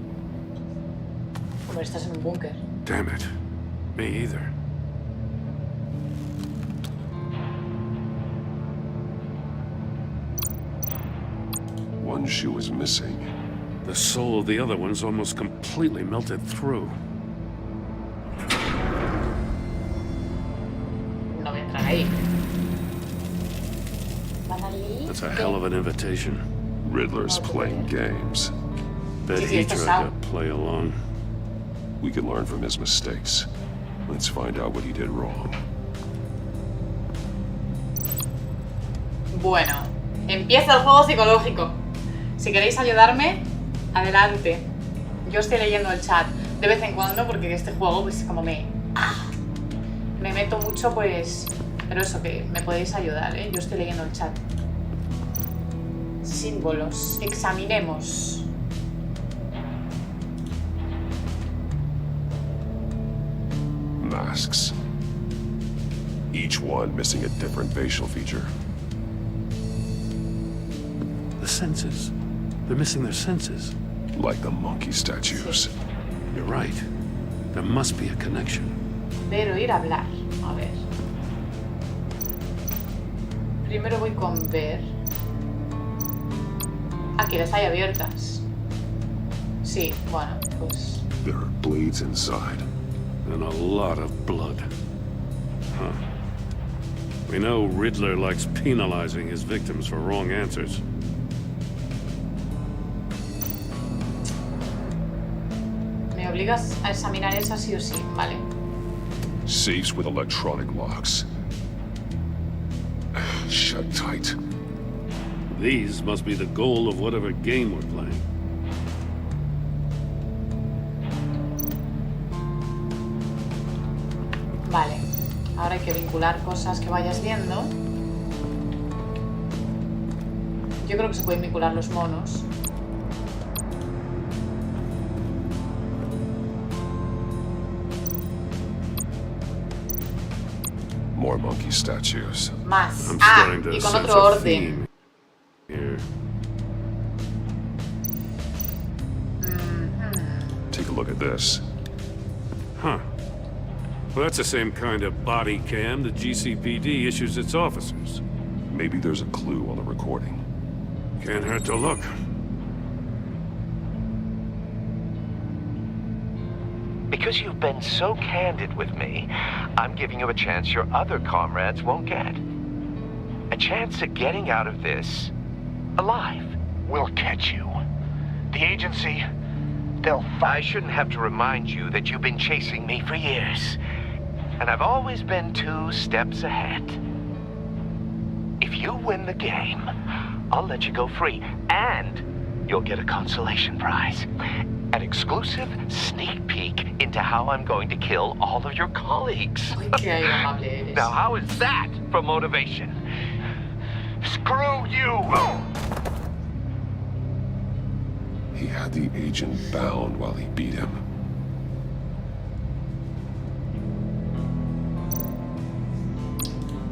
Hombre, estás en un búnker. Damn it. Me either. One shoe is missing. The soul of the other one's almost completely melted through. No voy a entrar ahí. That's a hell of an invitation. Riddler's playing games. Bet Sí, sí, he esto es tried Saw. to play along. We can learn from his mistakes. Let's find out what he did wrong. Bueno, empieza el juego psicológico. Si queréis ayudarme, adelante. Yo estoy leyendo el chat de vez en cuando porque este juego pues como me meto mucho pues... Pero eso, que me podéis ayudar, ¿eh? Yo estoy leyendo el chat. Símbolos. Examinemos. masks. Each one missing a different facial feature. The senses. They're missing their senses. Like the monkey statues. You're right. There must be a connection. Ver, oír, hablar. A ver. Primero voy con ver. Aquí las hay abiertas. Sí, bueno, pues... There are blades inside. And a lot of blood. Huh. We know Riddler likes penalizing his victims for wrong answers. Me obligas a examinar esa sí o sí, vale. Safes with electronic locks. Shut tight. These must be the goal of whatever game we're playing. Vale. Ahora hay que vincular cosas que vayas viendo. Yo creo que se pueden vincular los monos. More monkey statues. Más. I'm Ah, starting to y con sense otro a orden. theme here. Take a look at this. Huh. Well, that's the same kind of body cam the GCPD issues its officers. Maybe there's a clue on the recording. Can't hurt to look. Because you've been so candid with me, I'm giving you a chance your other comrades won't get. A chance at getting out of this alive. We'll catch you. The agency, they'll I shouldn't have to remind you that you've been chasing me for years. And I've always been 2 steps ahead. If you win the game, I'll let you go free. And you'll get a consolation prize. An exclusive sneak peek into how I'm going to kill all of your colleagues. Now, how is that for motivation? Screw you! He had the agent bound while he beat him.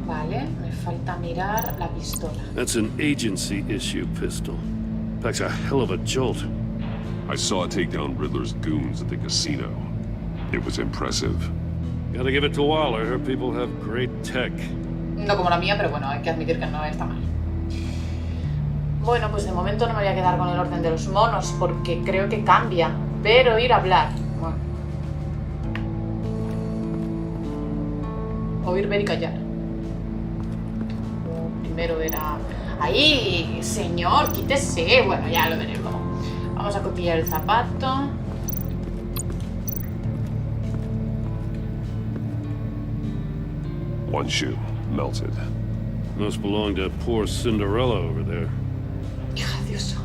Vale, me falta mirar la pistola. That's an agency-issue pistol. Packs a hell of a jolt. I saw it take down Riddler's goons at the casino. It was impressive. Gotta give it to Waller. Her people have great tech. No como la mía, pero bueno, hay que admitir que no está mal. Bueno, pues de momento no me voy a quedar con el orden de los monos porque creo que cambia. Ver, oír, hablar. Bueno. Oír, ver y callar. Primero era... ¡Ahí! Señor, quítese. Bueno, ya lo veré luego. Vamos a copiar el zapato. One shoe, melted. Must belong to poor Cinderella over there. Dios,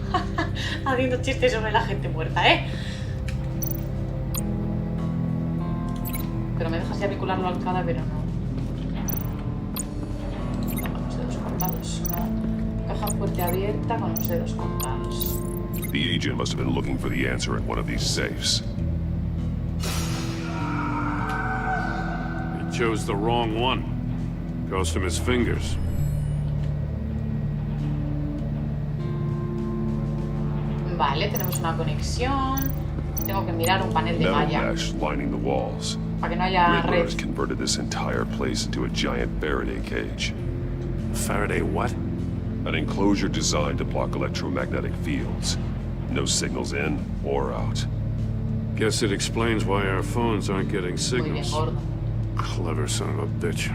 haciendo chistes sobre la gente muerta, ¿eh? Pero me dejas ya vincularlo al cadáver, ¿o no? Con los dedos cortados, no. Caja fuerte abierta con los dedos cortados. The agent must have been looking for the answer in one of these safes. He chose the wrong one. Cost him his fingers. Vale, tenemos una conexión. Tengo que mirar un panel de Metal malla mesh lining the walls. para que no haya Riddler red. has converted this entire place into a giant Faraday cage. Faraday what? An enclosure designed to block electromagnetic fields. No signals in or out. Guess it explains why our phones aren't getting signals. gordo. Clever son of a bitch.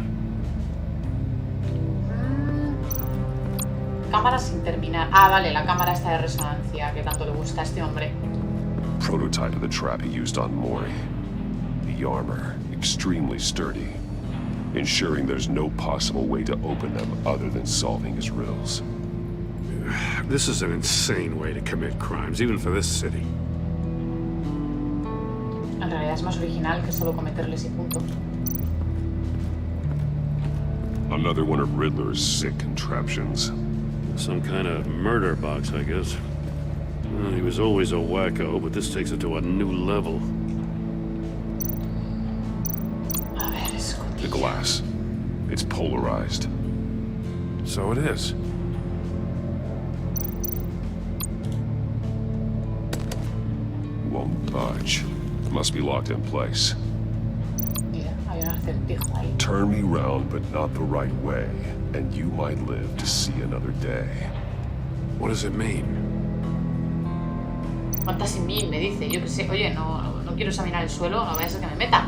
Cámara sin terminar. Ah, vale, la cámara esta de resonancia que tanto le gusta a este hombre. Prototype of the trap he used on Mori. The armor, extremely sturdy, ensuring there's no possible way to open them other than solving his riddles. This is an insane way to commit crimes, even for this city. En realidad es más original que solo cometerles y punto. Another one of Riddler's sick contraptions. Some kind of murder box, I guess. Well, he was always a wacko, but this takes it to a new level. A glass. It's polarized. So it is. Won't budge. Must be locked in place. Mira, hay un acertijo ahí. Turn me round, but not the right way, and you might live to see another day. What does it mean? ¿Cuántas mil? Me dice, yo que sé. Oye, no quiero examinar el suelo, no vaya a ser que me meta.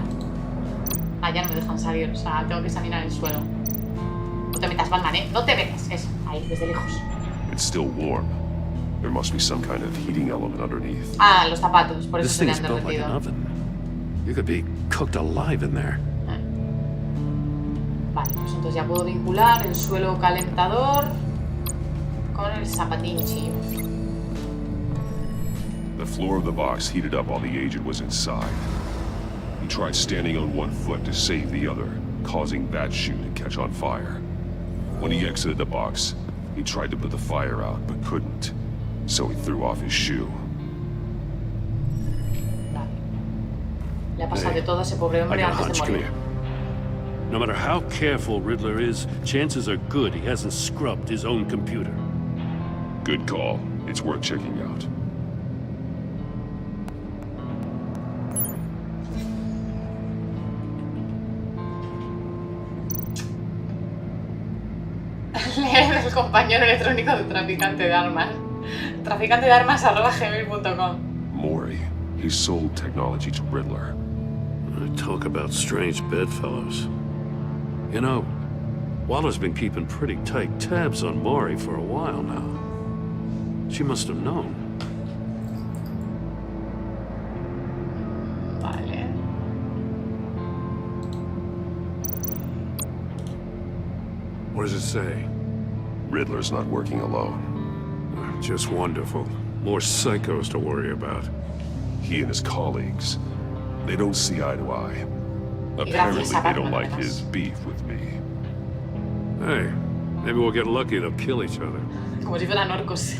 Ah, ya no me dejan salir, o sea, tengo que examinar el suelo. No te metas, Batman, no te metas. Eso, ahí, desde lejos. It's still warm. There must be some kind of heating element underneath. Ah, los zapatos, por eso This se le thing's han built like an derretido. oven. You could be cooked alive in there. Vale, pues entonces ya puedo vincular el suelo calentador con el zapatinchi. The floor of the box heated up while the agent was inside. He tried standing on one foot to save the other, causing that shoe to catch on fire. When he exited the box, he tried to put the fire out, but couldn't. So he threw off his shoe. Le ha pasado de todo a ese pobre hombre antes de morir. No matter how careful Riddler is, chances are good he hasn't scrubbed his own computer. Good call. It's worth checking out. Leer el compañero electrónico de traficante de armas. traficantedearmas@gmail.com. Maury, he sold technology to Riddler. Talk about strange bedfellows. You know, Waller's been keeping pretty tight tabs on Maury for a while now. She must have known. Vale. What does it say? Riddler's not working alone. Just wonderful. More psychos to worry about. He and his colleagues, they don't see eye to eye. Apparently, they don't like his beef with me. Hey, maybe we'll get lucky and they'll kill each other. Como si fueran orcos.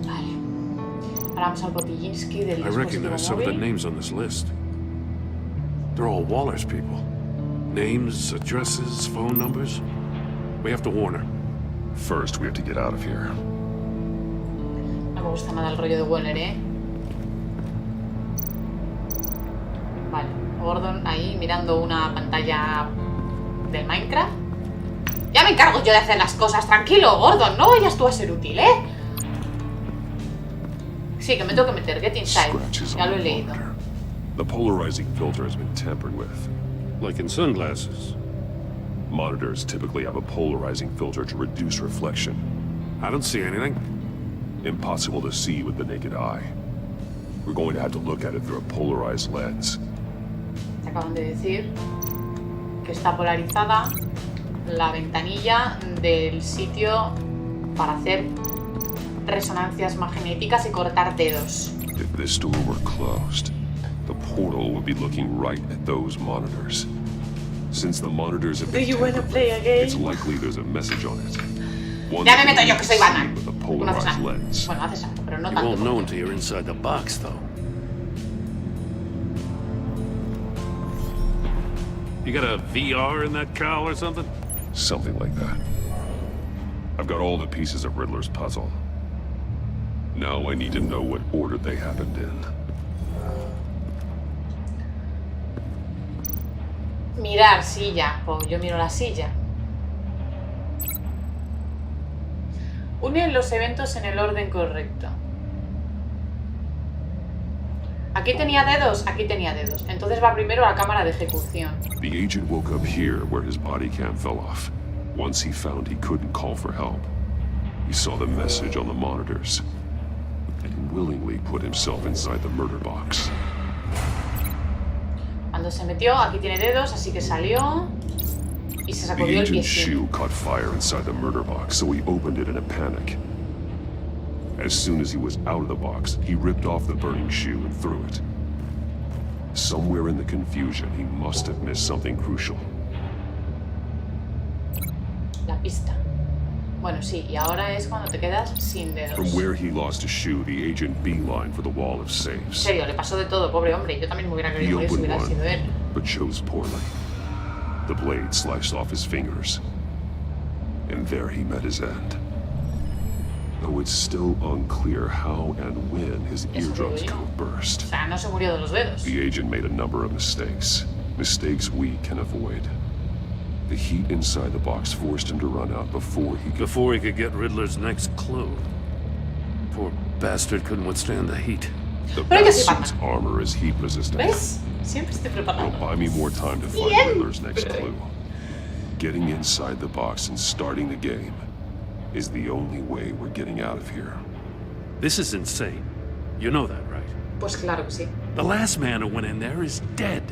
Vale. Ahora vamos al Botillinsky del I recognize some of the names on this list. They're all Waller's people. Names, addresses, phone numbers. We have to warn her. First, we have to get out of here. No me gusta nada el rollo de Waller, Vale, Gordon ahí mirando una pantalla del Minecraft. Ya me encargo yo de hacer las cosas, tranquilo, Gordon, no vayas tú a ser útil, Sí, que me tengo que meter, get inside. Ya lo he leído. The polarizing filter has been tampered with. Like in sunglasses. Monitors typically have a polarizing filter to reduce reflection. I don't see anything. Impossible to see with the naked eye. We're going to have to look at it through a polarized lens. Te acaban de decir que está polarizada la ventanilla del sitio para hacer resonancias magnéticas y cortar dedos. If this door were closed, the portal would be looking right at those monitors. Since the monitors have been tampered, it's likely there's a message on it. Ya me meto yo, que soy Batman. With a No haces polarized nada. lens. Bueno, haces algo, pero no You tanto. won't know until you're inside the box, though. You got a VR in that cowl or something? Something like that. I've got all the pieces of Riddler's puzzle. Now I need to know what order they happened in. Mirar silla. Pues yo miro la silla. Une los eventos en el orden correcto. Aquí tenía dedos, aquí tenía dedos. Entonces va primero a la cámara de ejecución. The agent woke up here where his body cam fell off. Once he found he couldn't call for help, he saw the message on the monitors and willingly put himself inside the murder box. Cuando se metió, aquí tiene dedos, así que salió y se The sacudió el agent's piecito. shoe caught fire inside the murder box, so he opened it in a panic. As soon as he was out of the box, he ripped off the burning shoe and threw it. Somewhere in the confusion, he must have missed something crucial. La pista. Bueno, sí, y ahora es cuando te quedas sin dedos. From where he lost a shoe, the agent beelined for the wall of En safes. serio, le pasó de todo, pobre hombre. Yo también me hubiera He querido morir si opened hubiera sido él. one, but chose poorly. The blade sliced off his fingers, and there he met his end. Though it's still unclear how and when his eardrums could have burst. O sea, no se murió de los dedos. The agent made a number of mistakes. Mistakes we can avoid. The heat inside the box forced him to run out before he could get Riddler's next clue. Poor bastard couldn't withstand the heat. The Batsuit's armor is heat resistant. ¿Ves? Siempre estoy preparado. It'll buy me more time to find Riddler's next clue. Getting inside the box and starting the game is the only way we're getting out of here. This is insane. You know that, right? Pues claro que sí. The last man who went in there is dead.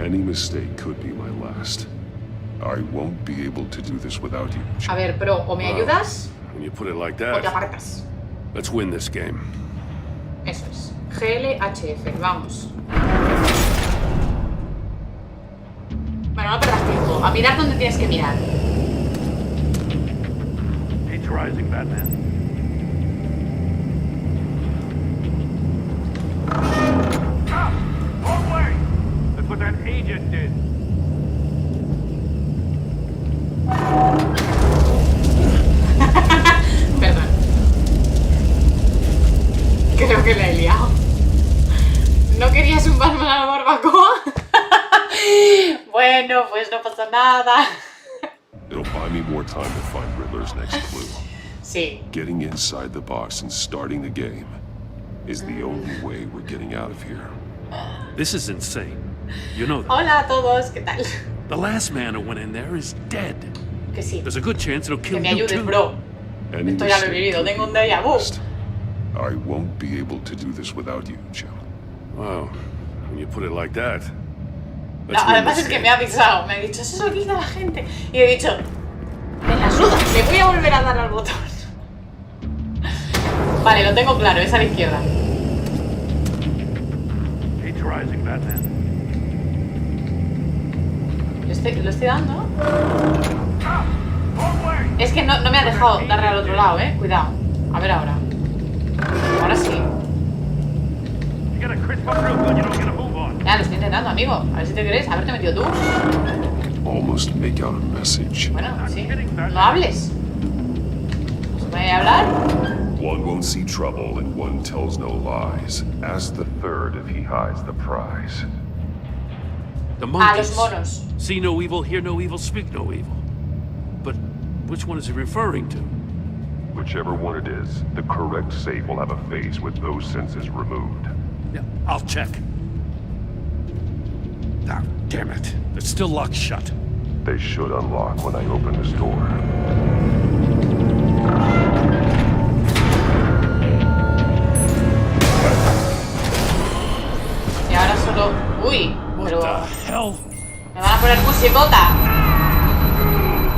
Any mistake could be my last. I won't be able to do this without you. A ver, bro, o me ayudas When you put it like o te that, apartas. let's win this game. Eso es. GLHF, vamos. Bueno, no perdas tiempo. A mirar dónde tienes que mirar. It's rising, Batman. Wrong way! That's what that agent did. Perdón. Creo que la he liado. ¿No querías un Batman a la barbacoa? Bueno, pues no pasa nada. It'll buy me more time to find Riddler's next clue. Sí. Getting inside the box and starting the game is the only way we're getting out of here. This is insane. You know that. Hola a todos, ¿qué tal? The last man who went in there is dead. Que sí. There's a good chance it'll Que kill me you ayudes, too. bro. Any Esto ya lo he mistake vivido, could tengo be un déjà vu. lost. I won't be able to do this without you, Joe. Wow, when you put it like that. No, let's win además this es que game. me ha avisado, me ha dicho, eso es lo que dice la gente. Y he dicho, me la suda, le voy a volver a dar al botón. Vale, lo tengo claro, es a la izquierda. It's rising, Batman. Lo estoy dando. Es que no me ha dejado darle al otro lado, cuidado. A ver ahora. Ahora sí. Ya, lo estoy intentando, amigo. A ver si te crees. Haberte metido tú. Almost make out a message. Bueno, sí. No hables. ¿No se puede hablar? One won't see trouble and one tells no lies. Ask the third if he hides the prize. The A monkeys. los monos. See no evil, hear no evil, speak no evil. But which one is he referring to? Whichever one it is, the correct safe will have a face with those senses removed. Yeah, I'll check. Ah, damn it. They're still locked shut. They should unlock when I open this door. Y ahora solo... Uy, pero... What the hell? Me van a poner musicota.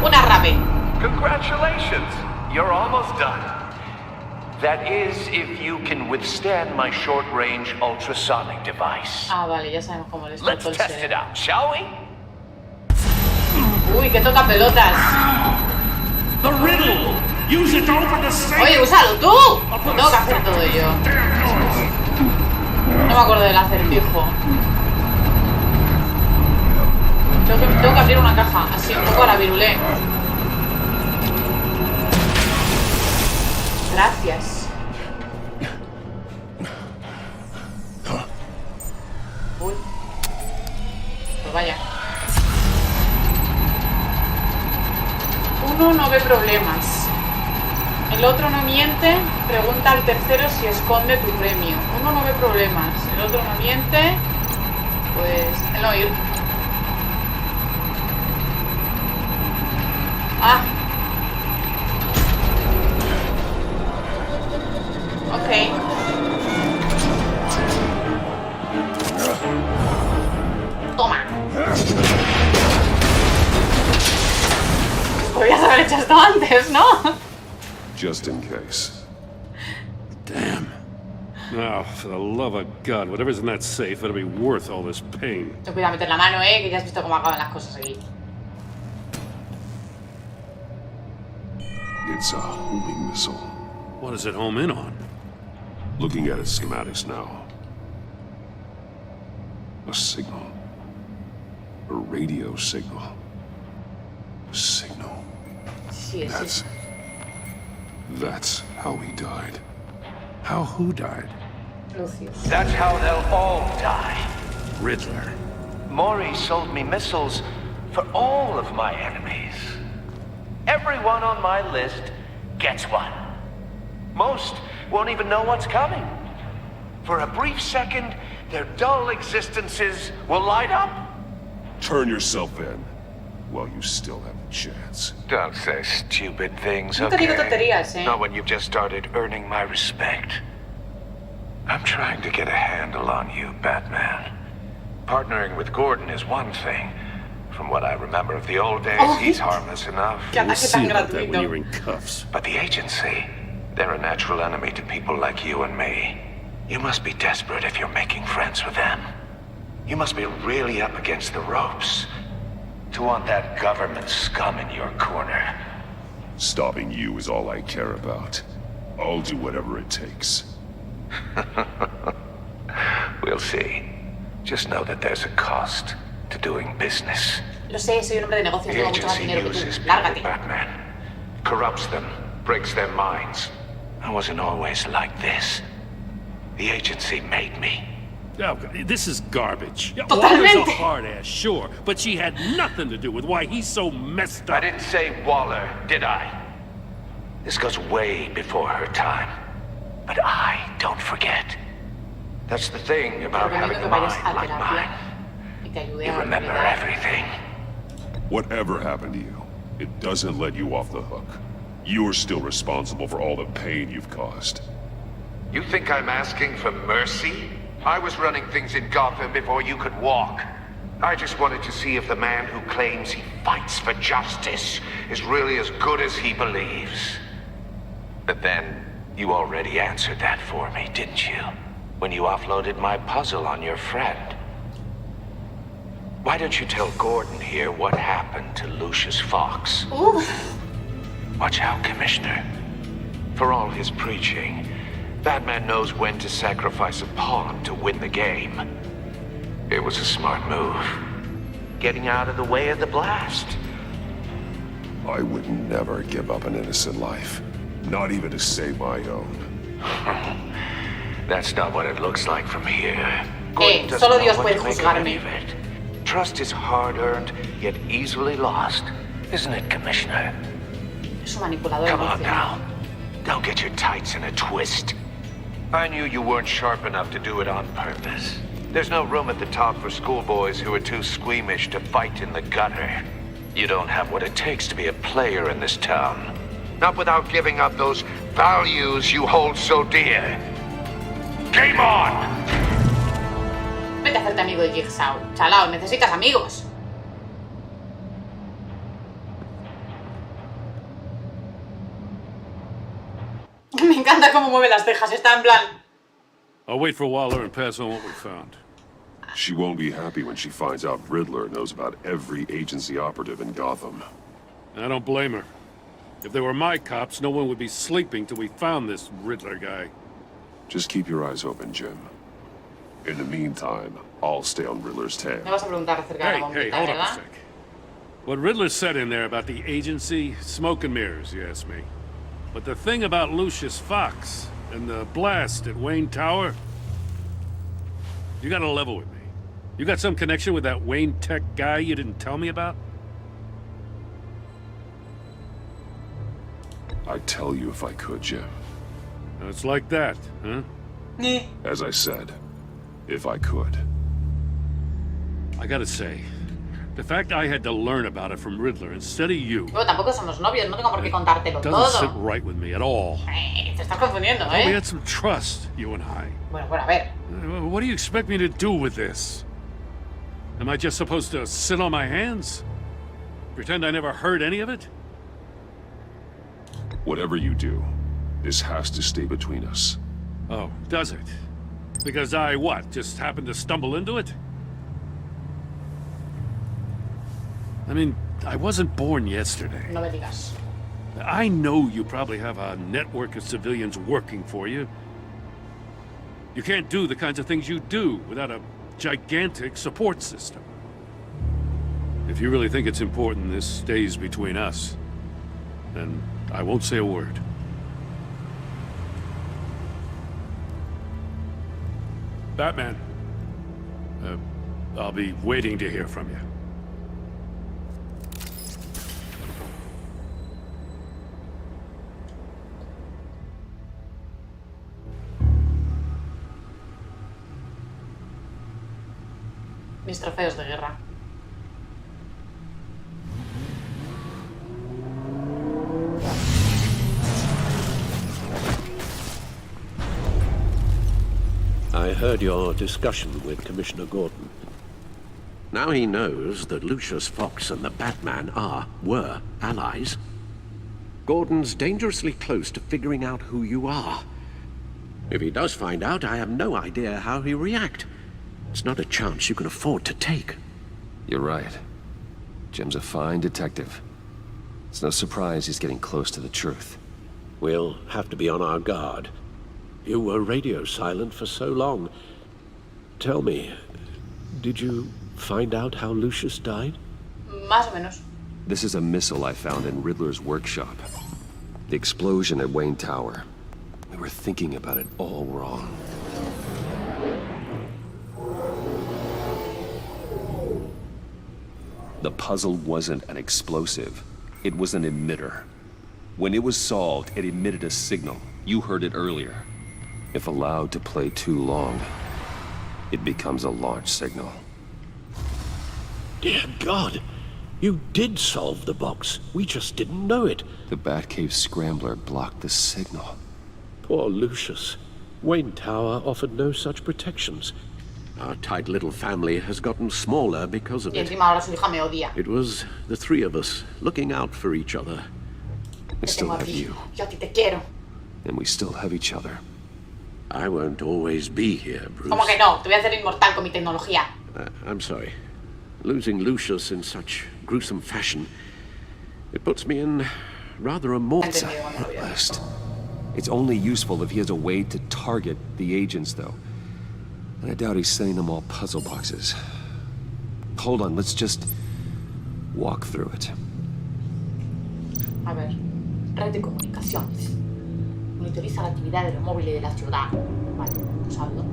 Una rape. Congratulations! You're almost done. That is, if you can withstand my short-range ultrasonic device. Ah, vale, ya sabemos cómo les Let's toco el test it cerebro. out, shall we? Uy, que toca pelotas. The riddle! Use it to open the safe! Oye, úsalo tú. No tengo que hacer todo yo. No me acuerdo del acertijo. Tengo que abrir una caja, así un poco a la virulé. Gracias. Uy. Pues vaya. Uno no ve problemas. El otro no miente, pregunta al tercero si esconde tu premio. Uno no ve problemas, el otro no miente, pues el no ir. Ah. Ok. Toma. Podrías haber hecho esto antes, ¿no? Just in case. Damn. Now, for the love of God, whatever's in that safe, it'll be worth all this pain. Ten cuidado meter la mano, que ya has visto cómo acaban las cosas aquí. It's a homing missile. What does it home in on? Looking at its schematics now. A signal. A radio signal. A signal. That's how he died. How who died? That's how they'll all die. Riddler. Maury sold me missiles for all of my enemies. Everyone on my list gets one. Most won't even know what's coming. For a brief second, their dull existences will light up. Turn yourself in while you still have a chance. Don't say stupid things, Nunca digo okay? tonterías, eh? Not when you've just started earning my respect. I'm trying to get a handle on you, Batman. Partnering with Gordon is one thing. From what I remember of the old days, he's harmless enough. We'll see about that when you're in cuffs. But the agency, they're a natural enemy to people like you and me. You must be desperate if you're making friends with them. You must be really up against the ropes to want that government scum in your corner. Stopping you is all I care about. I'll do whatever it takes. We'll see. Just know that there's a cost to doing business. Lo sé, soy un hombre de negocios, The tengo mucho más agency dinero que uses tú. people, Lárgate. Batman. Corrupts them, breaks their minds. I wasn't always like this. The agency made me. Oh, this is garbage. Totalmente. Waller's a hard-ass, sure, but she had nothing to do with why he's so messed up. I didn't say Waller, did I? This goes way before her time. But I don't forget. That's the thing about having a mind like mine. You remember everything. Whatever happened to you, it doesn't let you off the hook. You're still responsible for all the pain you've caused. You think I'm asking for mercy? I was running things in Gotham before you could walk. I just wanted to see if the man who claims he fights for justice is really as good as he believes. But then, you already answered that for me, didn't you? When you offloaded my puzzle on your friend. Why don't you tell Gordon here what happened to Lucius Fox? Ooh. Watch out, Commissioner. For all his preaching, Batman knows when to sacrifice a pawn to win the game. It was a smart move. Getting out of the way of the blast. I would never give up an innocent life. Not even to save my own. That's not what it looks like from here. Solo Dios puede juzgarme. Trust is hard-earned, yet easily lost. Isn't it, Commissioner? Es un manipulador. Come on now. Don't get your tights in a twist. I knew you weren't sharp enough to do it on purpose. There's no room at the top for schoolboys who are too squeamish to fight in the gutter. You don't have what it takes to be a player in this town. Not without giving up those values you hold so dear. Game on! Vete a hacerte amigo de Jigsaw. Chalao, necesitas amigos. Me encanta cómo mueve las cejas. Está en plan... I'll wait for Waller and pass on what we found. She won't be happy when she finds out Riddler knows about every agency operative in Gotham. I don't blame her. If they were my cops, no one would be sleeping till we found this Riddler guy. Just keep your eyes open, Jim. In the meantime, I'll stay on Riddler's tail. Me vas a preguntar acerca de la bombita, Hey, hold up a ¿verdad? sec. What Riddler said in there about the agency, smoke and mirrors, you ask me. But the thing about Lucius Fox and the blast at Wayne Tower, you gotta level with me. You got some connection with that Wayne Tech guy you didn't tell me about? I'd tell you if I could, Jim. It's like that, huh? As I said, if I could. I gotta say, the fact I had to learn about it from Riddler instead of you Pero tampoco somos novios, no tengo por qué contártelo doesn't sit todo. right with me at all. Te estás confundiendo, We ¿eh? had some trust, you and I. Bueno, a ver. What do you expect me to do with this? Am I just supposed to sit on my hands? Pretend I never heard any of it? Whatever you do, this has to stay between us. Oh, does it? Because I, what, just happened to stumble into it? I mean, I wasn't born yesterday. No me digas. I know you probably have a network of civilians working for you. You can't do the kinds of things you do without a gigantic support system. If you really think it's important this stays between us, then I won't say a word. Batman, I'll be waiting to hear from you. Mis trofeos de guerra. I heard your discussion with Commissioner Gordon. Now he knows that Lucius Fox and the Batman were allies. Gordon's dangerously close to figuring out who you are. If he does find out, I have no idea how he'll react. It's not a chance you can afford to take. You're right. Jim's a fine detective. It's no surprise he's getting close to the truth. We'll have to be on our guard. You were radio silent for so long. Tell me, did you find out how Lucius died? Más o menos. This is a missile I found in Riddler's workshop. The explosion at Wayne Tower. We were thinking about it all wrong. The puzzle wasn't an explosive. It was an emitter. When it was solved, it emitted a signal. You heard it earlier. If allowed to play too long, it becomes a launch signal. Dear God! You did solve the box. We just didn't know it. The Batcave scrambler blocked the signal. Poor Lucius. Wayne Tower offered no such protections. Our tight little family has gotten smaller because of it. It was the three of us looking out for each other. I still have you. And we still have each other. I won't always be here, Bruce. ¿Cómo que no? Te voy a hacer inmortal con mi tecnología. I'm sorry. Losing Lucius in such gruesome fashion, it puts me in rather a It's a hit list. It's only useful if he has a way to target the agents, though. And I doubt he's sending them all puzzle boxes. Hold on, let's just walk through it. A ver, red de comunicaciones. Monitoriza la actividad de los móviles de la ciudad. Vale, usarlo.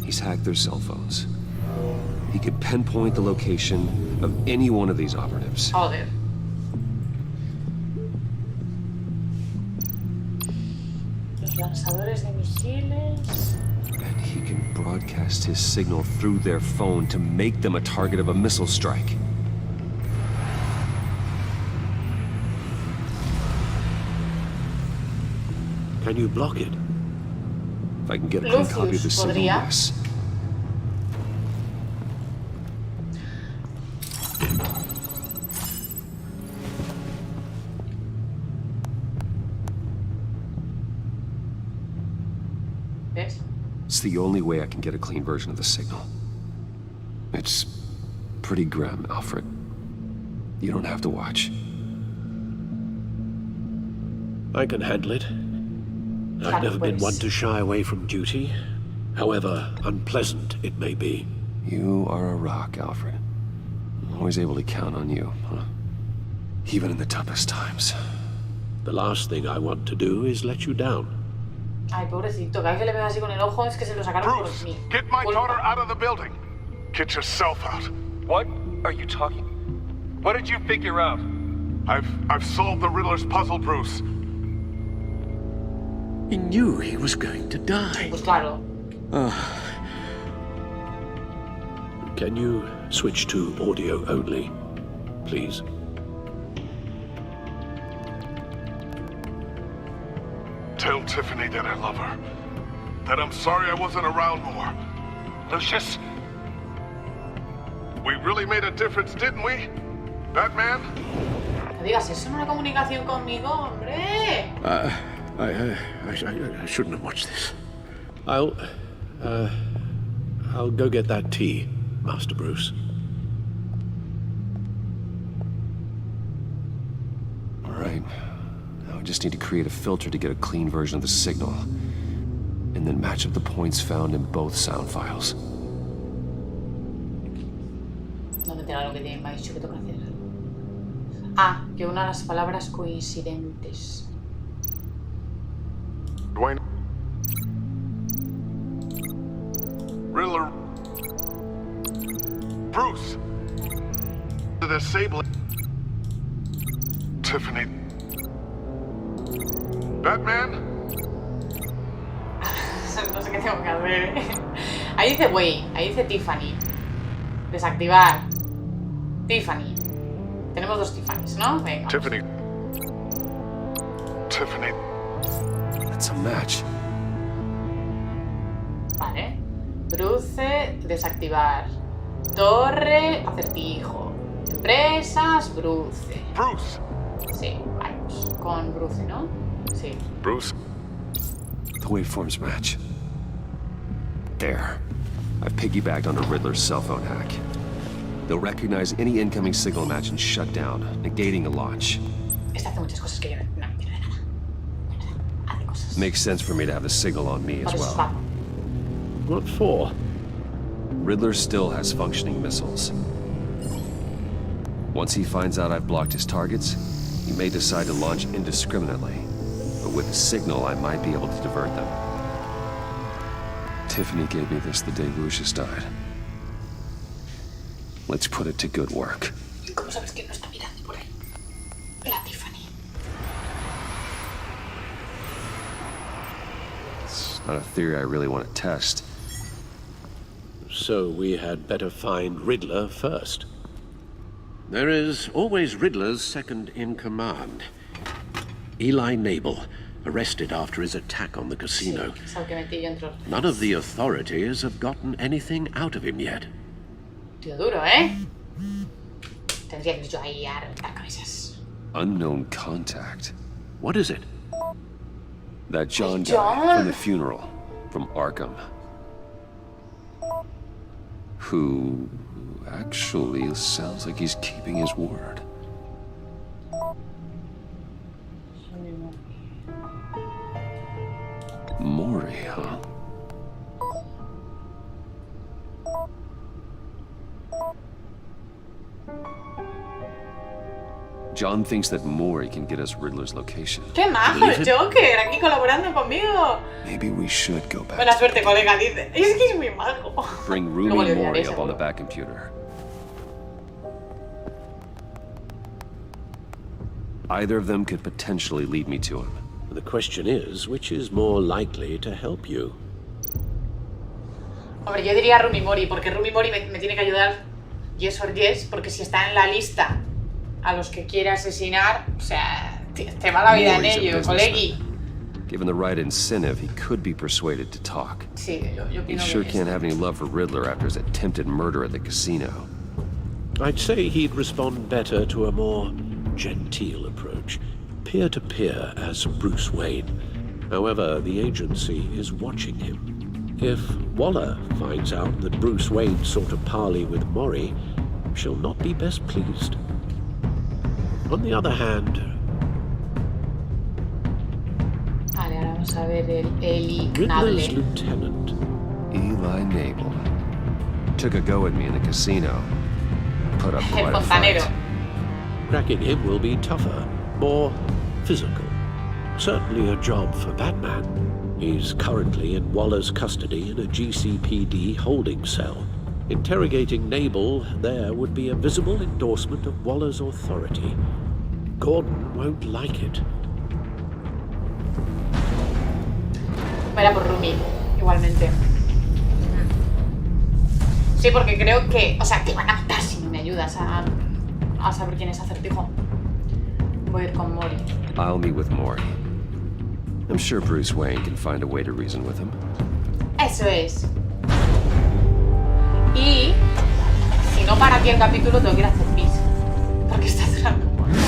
He's hacked their cell phones. He could pinpoint the location of any one of these operatives. Joder. Los lanzadores de misiles. And he can broadcast his signal through their phone to make them a target of a missile strike. Can you block it? If I can get a clean copy of the signal, yes. ¿Ves? It's the only way I can get a clean version of the signal. It's pretty grim, Alfred. You don't have to watch. I can handle it. I've never been one to shy away from duty, however unpleasant it may be. You are a rock, Alfred. I'm always able to count on you, huh? Even in the toughest times. The last thing I want to do is let you down. Ay, pobrecito, cada vez que le veo así con el ojo es que se lo sacaron por mí. Get my daughter out of the building. Get yourself out. What are you talking? What did you figure out? I've solved the Riddler's puzzle, Bruce. He knew he was going to die. Pues claro. Can you switch to audio only, please? Tell Tiffany that I love her. That I'm sorry I wasn't around more. Lucius? We really made a difference, didn't we? Batman? No digas eso en una comunicación conmigo, hombre. I shouldn't have watched this. I'll go get that tea, Master Bruce. just need to create a filter to get a clean version of the signal, and then match up the points found in both sound files. No me entera lo que me ha dicho que toca hacer. Ah, que una las palabras coincidentes. Dwayne. Riddler. Bruce. The disabling. Tiffany. Batman. No sé qué tengo que hacer. Ahí dice Wayne, ahí dice Tiffany. Desactivar. Tiffany. Tenemos dos Tiffany's, ¿no? Venga. Tiffany. Tiffany. That's a match. Vale. Bruce, desactivar. Torre, acertijo. Empresas, Bruce. Bruce. Sí, vamos. Con Bruce, ¿no? Sí. Bruce. The waveforms match. There. I've piggybacked onto Riddler's cell phone hack. They'll recognize any incoming signal match and shut down, negating the launch. Este hace muchas cosas que yo no entiendo de nada. Hace cosas. Makes sense for me to have the signal on me as well. What for? Riddler still has functioning missiles. Once he finds out I've blocked his targets, he may decide to launch indiscriminately. But with the signal, I might be able to divert them. Tiffany gave me this the day Lucius died. Let's put it to good work. ¿Cómo sabes que no está mirando por ahí? La Tiffany. It's not a theory I really want to test. So we had better find Riddler first. There is always Riddler's second in command. Eli Nabel, arrested after his attack on the casino. None of the authorities have gotten anything out of him yet. Tío duro, ¿eh? Tendría que yo ahí a reventar cabezas. Unknown contact. What is it? That John guy from the funeral, from Arkham. Who actually sounds like he's keeping his word. Mori, huh? John thinks that Mori can get us Riddler's location. ¡Qué majo el Joker! Aquí colaborando conmigo. Maybe we should go back. Buena suerte, colega, dice. Es que es muy majo. Bring Rooney and Mori up on the back computer. Either of them could potentially lead me to him. The question is, which is more likely to help you? Hombre, yo diría Rooney Mori, porque Rooney Mori me tiene que ayudar yes or yes, porque si está en la lista a los que quiere asesinar, o sea, te va la vida en ello, colegui. Given the right incentive, he could be persuaded to talk. Sí, yo He sure can't have any love for Riddler after his attempted murder at the casino. I'd say he'd respond better to a more genteel approach, peer-to-peer as Bruce Wayne. However, the agency is watching him. If Waller finds out that Bruce Wayne sought a parley with Mori, she'll not be best pleased. On the other hand... Vale, ahora vamos a ver el Riddler's lieutenant, Eli Nabel, took a go at me in the casino. Put up quite a fight. Cracking him will be tougher, more physical. Certainly a job for Batman. He's currently in Waller's custody in a GCPD holding cell. Interrogating Nabel there would be a visible endorsement of Waller's authority. Gordon won't like it. Era por Rumi, igualmente. Sí, porque creo que... O sea, te van a matar si no me ayudas a saber quién es Acertijo. Voy a ir con Mori. I'll meet with Mori. I'm sure Bruce Wayne can find a way to reason with him. Eso es. Y si no para aquí el capítulo, tengo que ir a hacer pis. Porque está durando mucho.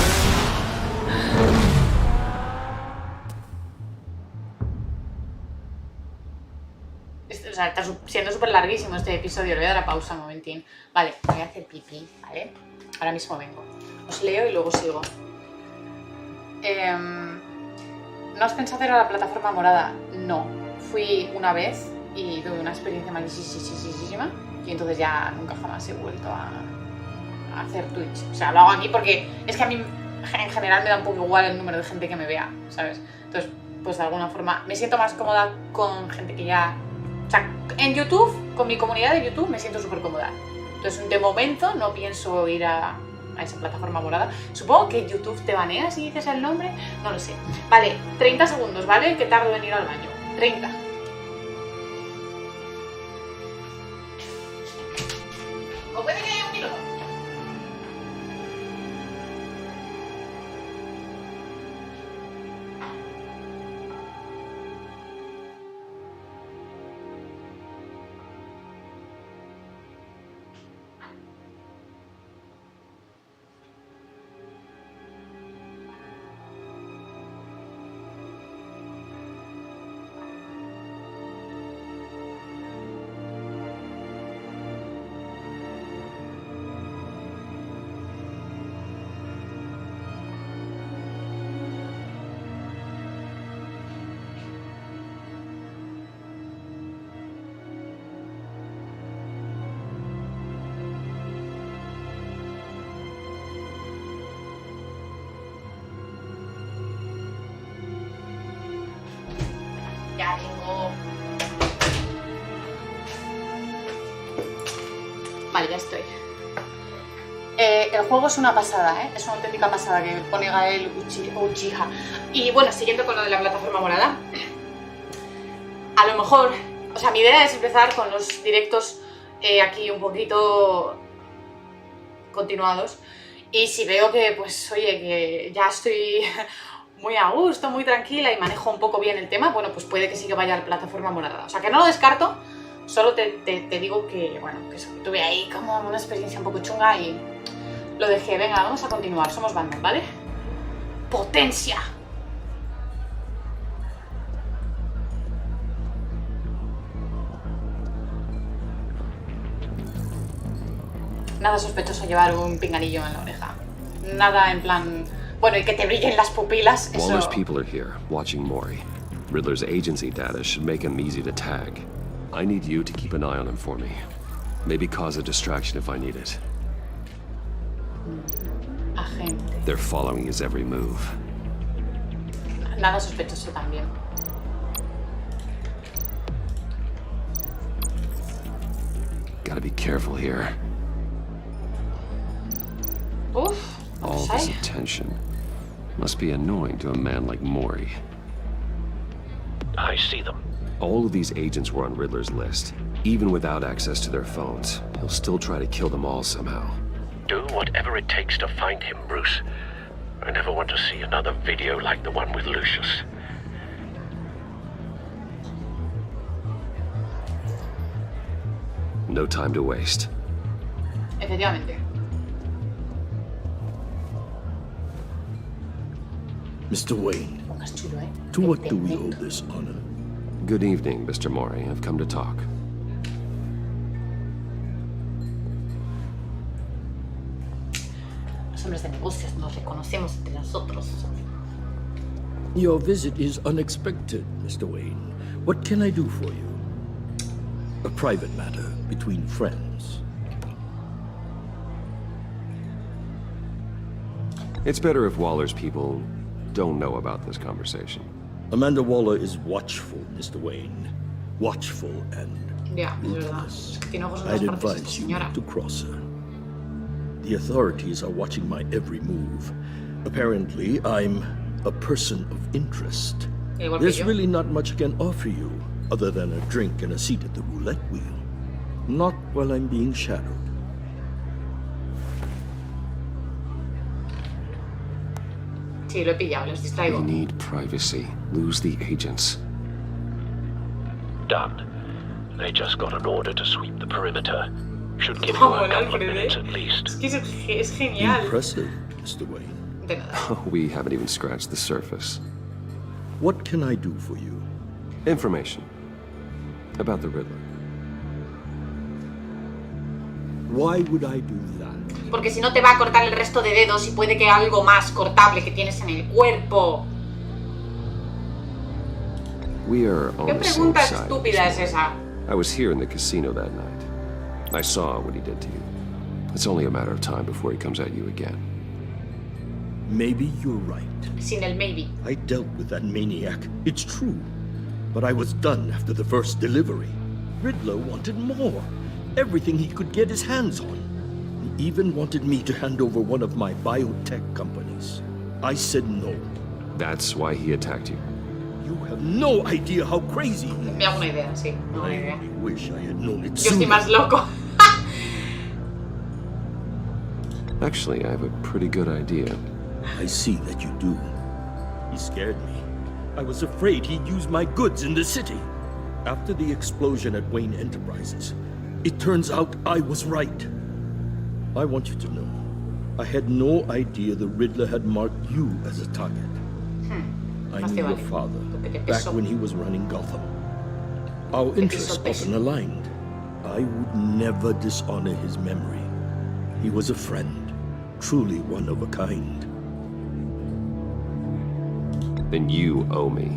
O sea, está siendo súper larguísimo este episodio. Le voy a dar a pausa un momentín. Vale, voy a hacer pipí, ¿vale? Ahora mismo vengo. Os leo y luego sigo. ¿no has pensado ir a la plataforma morada? No. Fui una vez y tuve una experiencia malísima y entonces ya nunca jamás he vuelto a hacer Twitch. O sea, lo hago aquí porque es que a mí en general me da un poco igual el número de gente que me vea, ¿sabes? Entonces, pues de alguna forma me siento más cómoda con gente que ya... O sea, en YouTube, con mi comunidad de YouTube me siento súper cómoda. Entonces, de momento no pienso ir a esa plataforma morada. Supongo que YouTube te banea si dices el nombre, no lo sé. Vale, 30 segundos, ¿vale? Que tardo en ir al baño. 30. ¿O puede que haya un minuto? Ya vengo. Vale, ya estoy. El juego es una pasada, ¿eh? Es una auténtica pasada que pone Gael Uchiha. Y bueno, siguiendo con lo de la plataforma morada, a lo mejor, o sea, mi idea es empezar con los directos aquí un poquito continuados. Y si veo que, pues, oye, que ya estoy muy a gusto, muy tranquila y manejo un poco bien el tema, bueno, pues puede que sí que vaya a la plataforma morada. O sea, que no lo descarto, solo te digo que, bueno, que eso, que tuve ahí como una experiencia un poco chunga y lo dejé. Venga, vamos a continuar, somos Batman, ¿vale? ¡Potencia! Nada sospechoso llevar un pinganillo en la oreja. Nada en plan... Bueno, y que te brillen las pupilas, eso... Waller's people are here, watching Mori. Riddler's agency data should make him easy to tag. I need you to keep an eye on him for me. Maybe cause a distraction if I need it. Agente. They're following his every move. Nada sospechoso también. Gotta be careful here. Uf, all this attention must be annoying to a man like Mori. I see them. All of these agents were on Riddler's list. Even without access to their phones, he'll still try to kill them all somehow. Do whatever it takes to find him, Bruce. I never want to see another video like the one with Lucius. No time to waste. Efectivamente. Mr. Wayne, Chulo, ¿eh? to what do we owe this honor? Good evening, Mr. Mori. I've come to talk. Los hombres de negocios nos reconocemos entre nosotros. Your visit is unexpected, Mr. Wayne. What can I do for you? A private matter between friends. It's better if Waller's people don't know about this conversation. Amanda Waller is watchful, Mr. Wayne. Watchful and Ya, es verdad. Tiene ojos en I'd todas partes advise esta you señora. not to cross her. The authorities are watching my every move. Apparently, I'm a person of interest. Igual que There's yo. really not much I can offer you, other than a drink and a seat at the roulette wheel. Not while I'm being shadowed. Sí, lo he pillado, los distraigo. We need privacy. Lose the agents. Done. They just got an order to sweep the perimeter. Should give you Vamos, a couple of Alfred, minutes ¿eh? at least. Es que es genial. Impressive, Mr. Wayne. De nada. We haven't even scratched the surface. What can I do for you? Information about the Riddler. Why would I do that? Porque si no te va a cortar el resto de dedos y puede que algo más cortable que tienes en el cuerpo. We are on ¿Qué the same pregunta side. estúpida es esa? I was here in the casino that night. I saw what he did to you. It's only a matter of time before he comes at you again. Maybe you're right. Sin el maybe. I dealt with that maniac. It's true. But I was done after the first delivery. Riddler wanted more. Everything he could get his hands on. He even wanted me to hand over one of my biotech companies. I said no. That's why he attacked you. You have no idea how crazy he is. Me hago una idea, sí. Me hago una idea. I wish I had known it Yo estoy sooner. más loco. Actually, I have a pretty good idea. I see that you do. He scared me. I was afraid he'd use my goods in the city. After the explosion at Wayne Enterprises, it turns out I was right. I want you to know, I had no idea the Riddler had marked you as a target. I knew your father back when he was running Gotham. Our interests often aligned. I would never dishonor his memory. He was a friend, truly one of a kind. Then you owe me,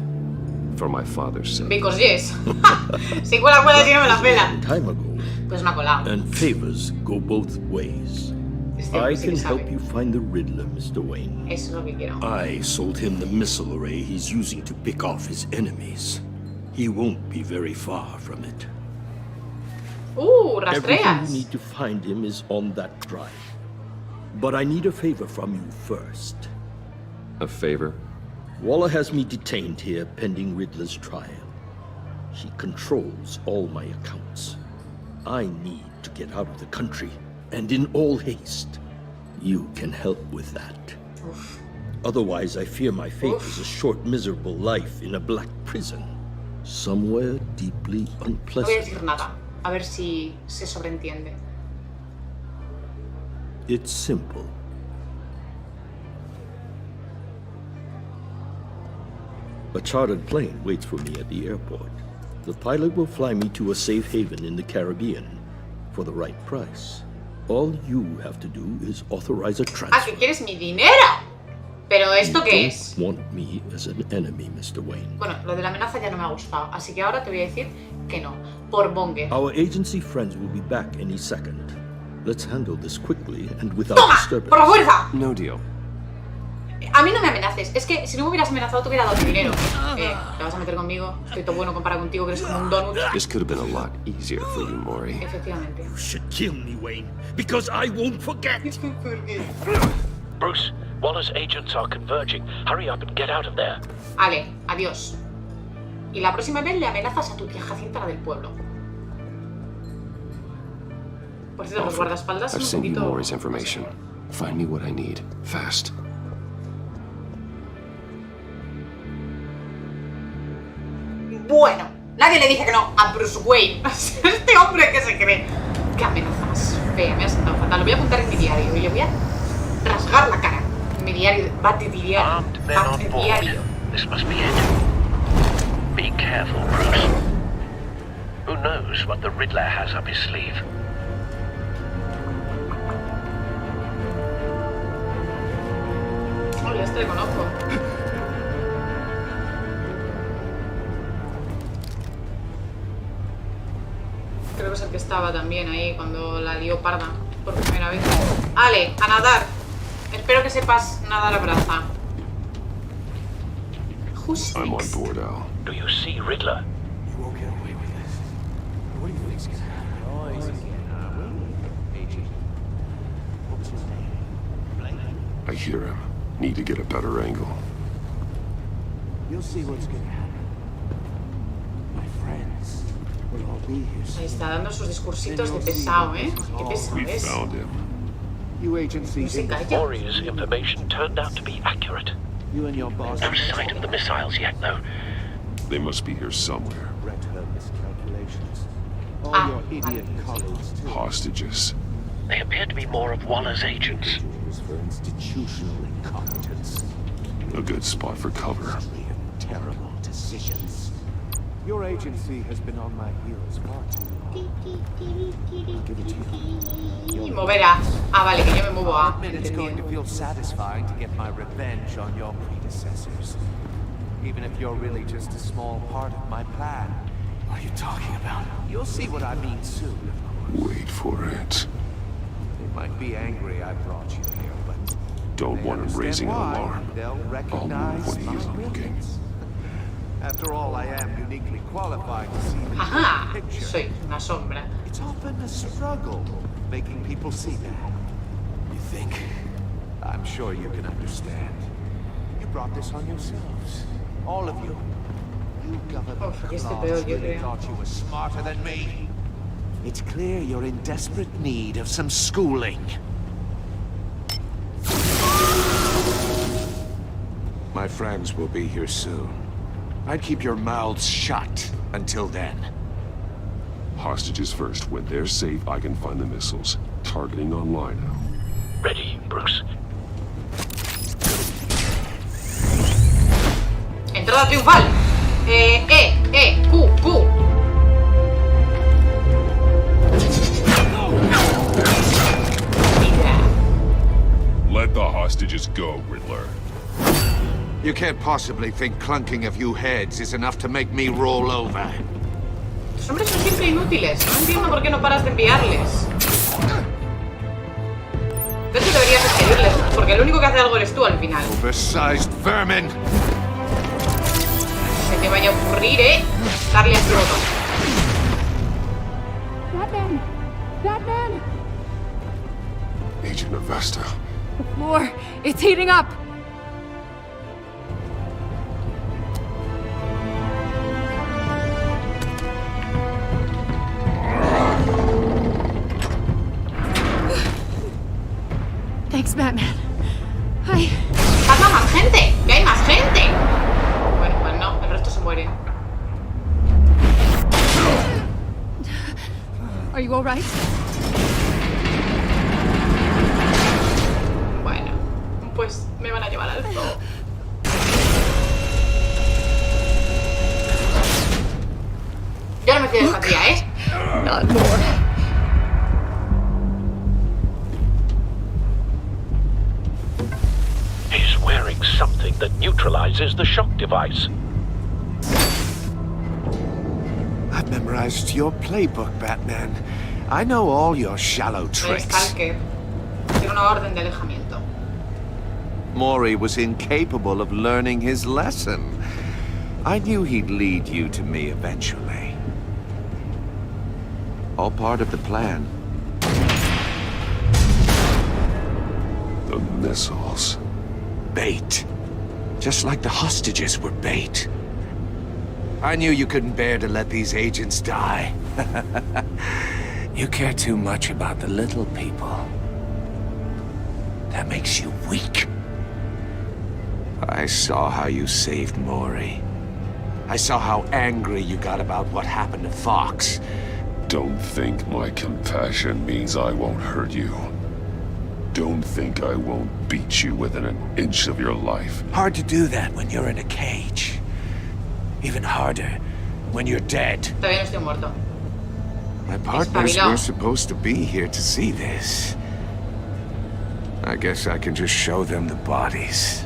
for my father's sake. Because yes. Si cuela cuela, si no me la pela. Time ago. Pues una colada. And favors go both ways. I can help you find the Riddler, Mr. Wayne. Eso es lo que quiero. I sold him the missile array he's using to pick off his enemies. He won't be very far from it. Everything Rastreas. you need to find him is on that drive. But I need a favor from you first. A favor? Waller has me detained here pending Riddler's trial. She controls all my accounts. I need to get out of the country, and in all haste. You can help with that. Oof. Otherwise, I fear my fate is a short, miserable life in a black prison. Somewhere deeply No voy a unpleasant. decir nada. A ver si se sobreentiende. It's simple. A chartered plane waits for me at the airport. The pilot will fly me to a safe haven in the Caribbean for the right price. All you have to do is authorize a transfer. Ah, que quieres mi dinero. Pero ¿esto qué You es? don't want me as an enemy, Mr. Wayne. Bueno, lo de la amenaza ya no me ha gustado, así que ahora te voy a decir que no. Por Bonger. Our agency friends will be back any second. Let's handle this quickly and without ¡Toma! disturbance. ¡Por la fuerza! No deal. A mí no me amenaces. Es que si no me hubieras amenazado te hubiera dado mi dinero. ¿Te vas a meter conmigo? Estoy todo bueno comparado contigo, que eres como un donut. This could have been a lot easier for you, Maury. Efectivamente. You should kill me, Wayne, because I won't forget. Bruce, Waller's agents are converging. Hurry up and get out of there. Ale, adiós. Y la próxima vez le amenazas a tu tía Jacinta, la del pueblo. Por cierto, los guardaespaldas son I've un sent you poquito... Maury's information. Find me what I need. Fast. Bueno, nadie le dice que no a Bruce Wayne. Este hombre que se cree. Qué amenaza más fea, me ha sentado fatal. Lo voy a apuntar en mi diario y le voy a rasgar la cara. En mi diario, batidiario. Batidiario. This must be it. Be careful, Bruce. Who knows what the Riddler has up his sleeve? Oye, este le conozco. Creo que es el que estaba también ahí cuando la lió parda por primera vez. Ale, a nadar. Espero que sepas nadar a braza. Who's I'm on next? board, Al. Do you see Riddler? You won't get away with this. What do you think's gonna happen? I hear him. Need to get a better angle. You'll see what's gonna happen. My friends will all be here Ahí soon. está dando sus discursitos de pesado, ¿eh? Qué pesado We es. found him. You agency, No se calla. Warrior's information turned out to be accurate. you and your boss No sight of the missiles yet, though. They must be here somewhere. regret her miscalculations. All Ah, your idiot colleagues too. Hostages. They appear to be more of Waller's agents. Individuals for institutional incompetence. A good spot for cover. And terrible decisions. Your agency has been on my heels far too long. I'll give it to you. Y mover a... Ah, vale, que yo me muevo a... I'll admit it's going to feel satisfying to get my revenge on your predecessors. Even if you're really just a small part of my plan. What are you talking about? You'll see what I mean soon, of course. Wait for it. They might be angry I brought you here, but... Don't want him raising an alarm. They'll I'll move recognize when he my isn't looking. brilliance. After all, I am uniquely qualified to see the Ajá, picture. soy una sombra. It's often a struggle making people see that. You think? I'm sure you can understand. You brought this on yourselves. All of you. You government claws really thought you were smarter than me. It's clear you're in desperate need of some schooling. My friends will be here soon. I'd keep your mouths shut until then. Hostages first. When they're safe, I can find the missiles. Targeting online now. Ready, Bruce. Entrada triunfal. Q. Let the hostages go, Riddler. You can't possibly think clunking a few heads is enough to make me roll over. Los hombres son siempre inútiles. No entiendo por qué no paras de enviarles. De hecho deberías escribirles, porque el único que hace algo eres tú al final. Oversized vermin. Se te vaya a ocurrir, darle a este botón. Batman! Agent Avesta. The floor, it's heating up! Thanks, Batman. ¡Falta más gente! ¡Que hay más gente! Bueno, pues no, el resto se mueren. Are you all right? Bueno, pues me van a llevar al zoo. Yo no me quedo esta tía, Not more. He's wearing something that neutralizes the shock device. I've memorized your playbook, Batman. I know all your shallow tricks. Stalker. Tiene una orden de alejamiento. Maury was incapable of learning his lesson. I knew he'd lead you to me eventually. All part of the plan. The missiles. Bait. Just like the hostages were bait. I knew you couldn't bear to let these agents die. You care too much about the little people. That makes you weak. I saw how you saved Maury. I saw how angry you got about what happened to Fox. Don't think my compassion means I won't hurt you. Don't think I won't beat you within an inch of your life. Hard to do that when you're in a cage. Even harder when you're dead. Todavía no estoy muerto. My partners were supposed to be here to see this. I guess I can just show them the bodies.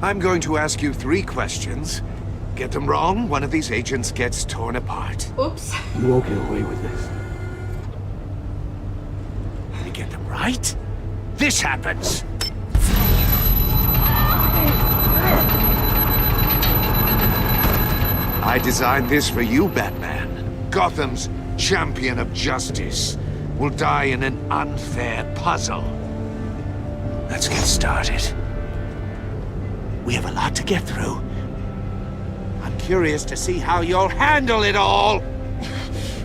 I'm going to ask you 3 questions. Get them wrong, one of these agents gets torn apart. Oops. You won't get away with this. You get them right, this happens. I designed this for you, Batman. Gotham's champion of justice will die in an unfair puzzle. Let's get started. We have a lot to get through. I'm curious to see how you'll handle it all.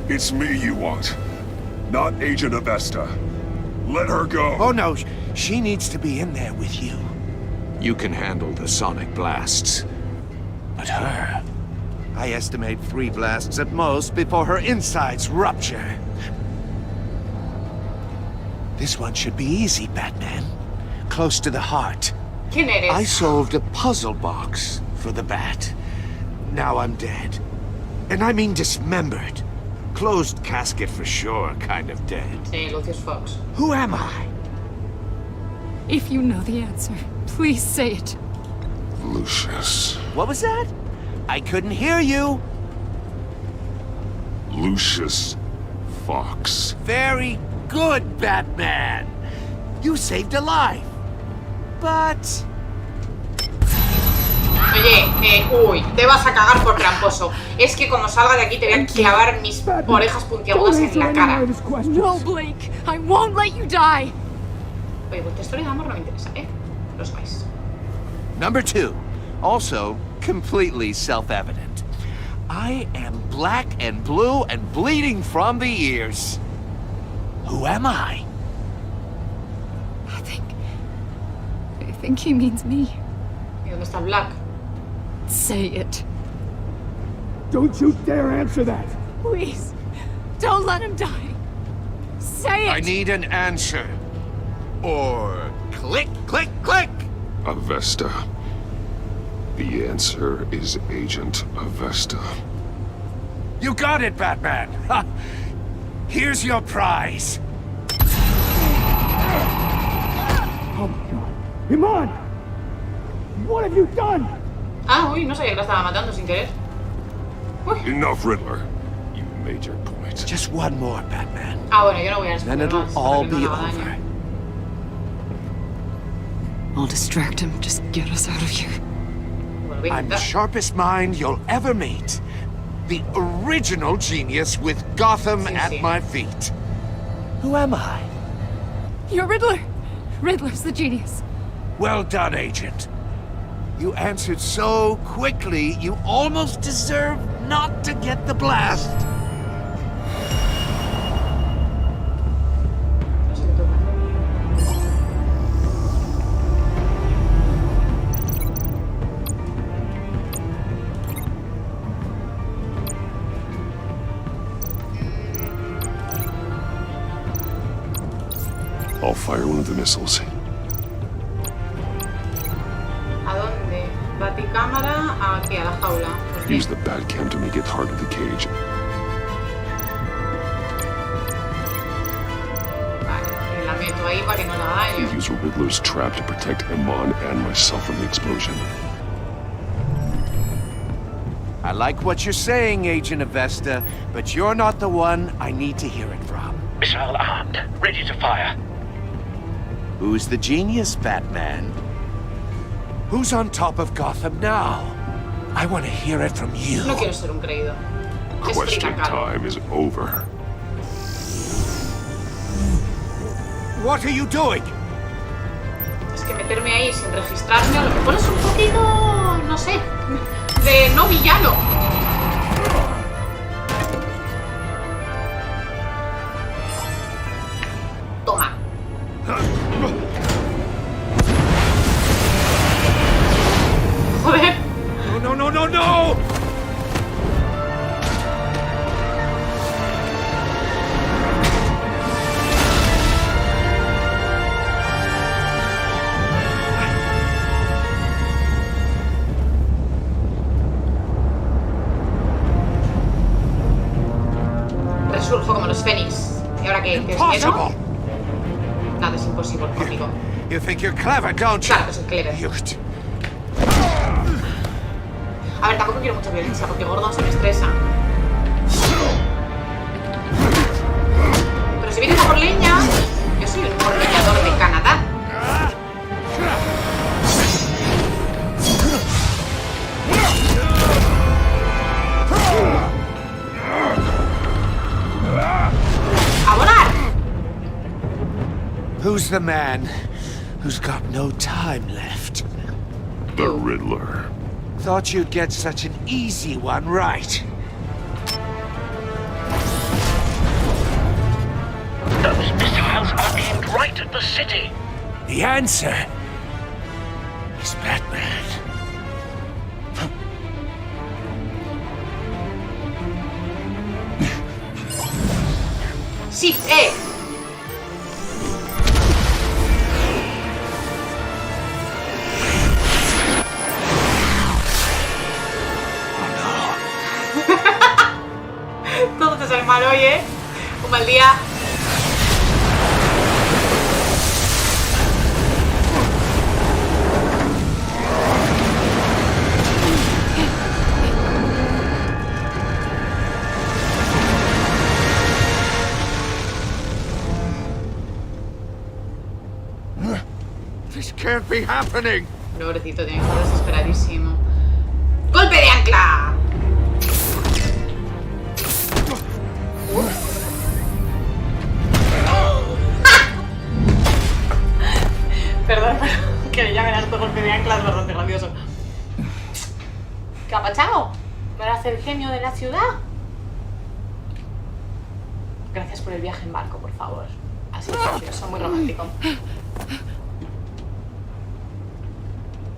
It's me you want, not Agent Avesta. Let her go. Oh no, she needs to be in there with you. You can handle the sonic blasts. But her, I estimate 3 blasts at most before her insides rupture. This one should be easy, Batman. Close to the heart. ¿Quién eres? I solved a puzzle box for the Bat. Now I'm dead. And I mean dismembered. Closed casket for sure, kind of dead. Sí, Lucius Fox. Who am I? If you know the answer, please say it. Lucius. What was that? I couldn't hear you. Lucius Fox. Very good, Batman. You saved a life. But... Oye, uy, te vas a cagar por tramposo. Es que como salga de aquí te voy a clavar mis orejas puntiagudas en la cara. No, Blake, I won't let you die. Oye, pues tu historia de amor no me interesa, Lo sabéis. Number 2, also completely self-evident. I am black and blue and bleeding from the ears. Who am I? I think he means me. ¿Y dónde está Black? Say it. Don't you dare answer that! Please, don't let him die. Say it! I need an answer. Or click, click, click! Avesta. The answer is Agent Avesta. You got it, Batman! Ha. Here's your prize. Oh my god. Iman! What have you done? Ah, uy, no sabía que la estaba matando sin querer. Enough, Riddler. You made your point. Just one more, Batman. Ah, bueno, yo no voy a Then responder it'll más, all porque no be me haga daño. over. I'll distract him. Just get us out of here. Bueno, I'm the sharpest mind you'll ever meet. The original genius with Gotham at my feet. Who am I? You're Riddler. Riddler's the genius. Well done, Agent. You answered so quickly, you almost deserve not to get the blast. I'll fire one of the missiles. ¿A dónde? Baticámara, aquí, a la jaula. Pues Use the Batcam to make it hard to the cage. vale, y la meto ahí para que no le haga daño. Use Riddler's trap to protect Iman and myself from the explosion. I like what you're saying, Agent Avesta, but you're not the one I need to hear it from. Missile armed, ready to fire. Who's the genius, Batman? Who's on top of Gotham now? I want to hear it from you. No quiero ser un creído. Question Explica, Carlos. time is over. What are you doing? Es que meterme ahí sin registrarme a lo mejor es un poquito, no sé, de no villano. Toma. Joder. No, no, no, no, no! Resurjo como los fénix. ¿Y ahora qué? ¿Qué es miedo? Nada es imposible conmigo. You think you're clever, don't you? Claro que soy clever. A ver, tampoco quiero mucha violencia porque Gordon se me estresa. Pero si vienes a por leña, yo soy el mejor leñador de Canadá. ¡A volar! Who's the man who's got no time left? The Riddler. Thought you'd get such an easy one right. Those missiles are aimed right at the city. The answer is Batman. Sí, Todo te sale mal hoy, un mal día. can't be happening. Pobrecito, tiene que estar desesperadísimo. ¡Golpe de ancla! Perdón, pero que le llamen a esto golpe de ancla es bastante gracioso. ¿Qué ha pasado? ¿No eras el genio de la ciudad? Gracias por el viaje en barco, por favor. Así precioso, muy romántico.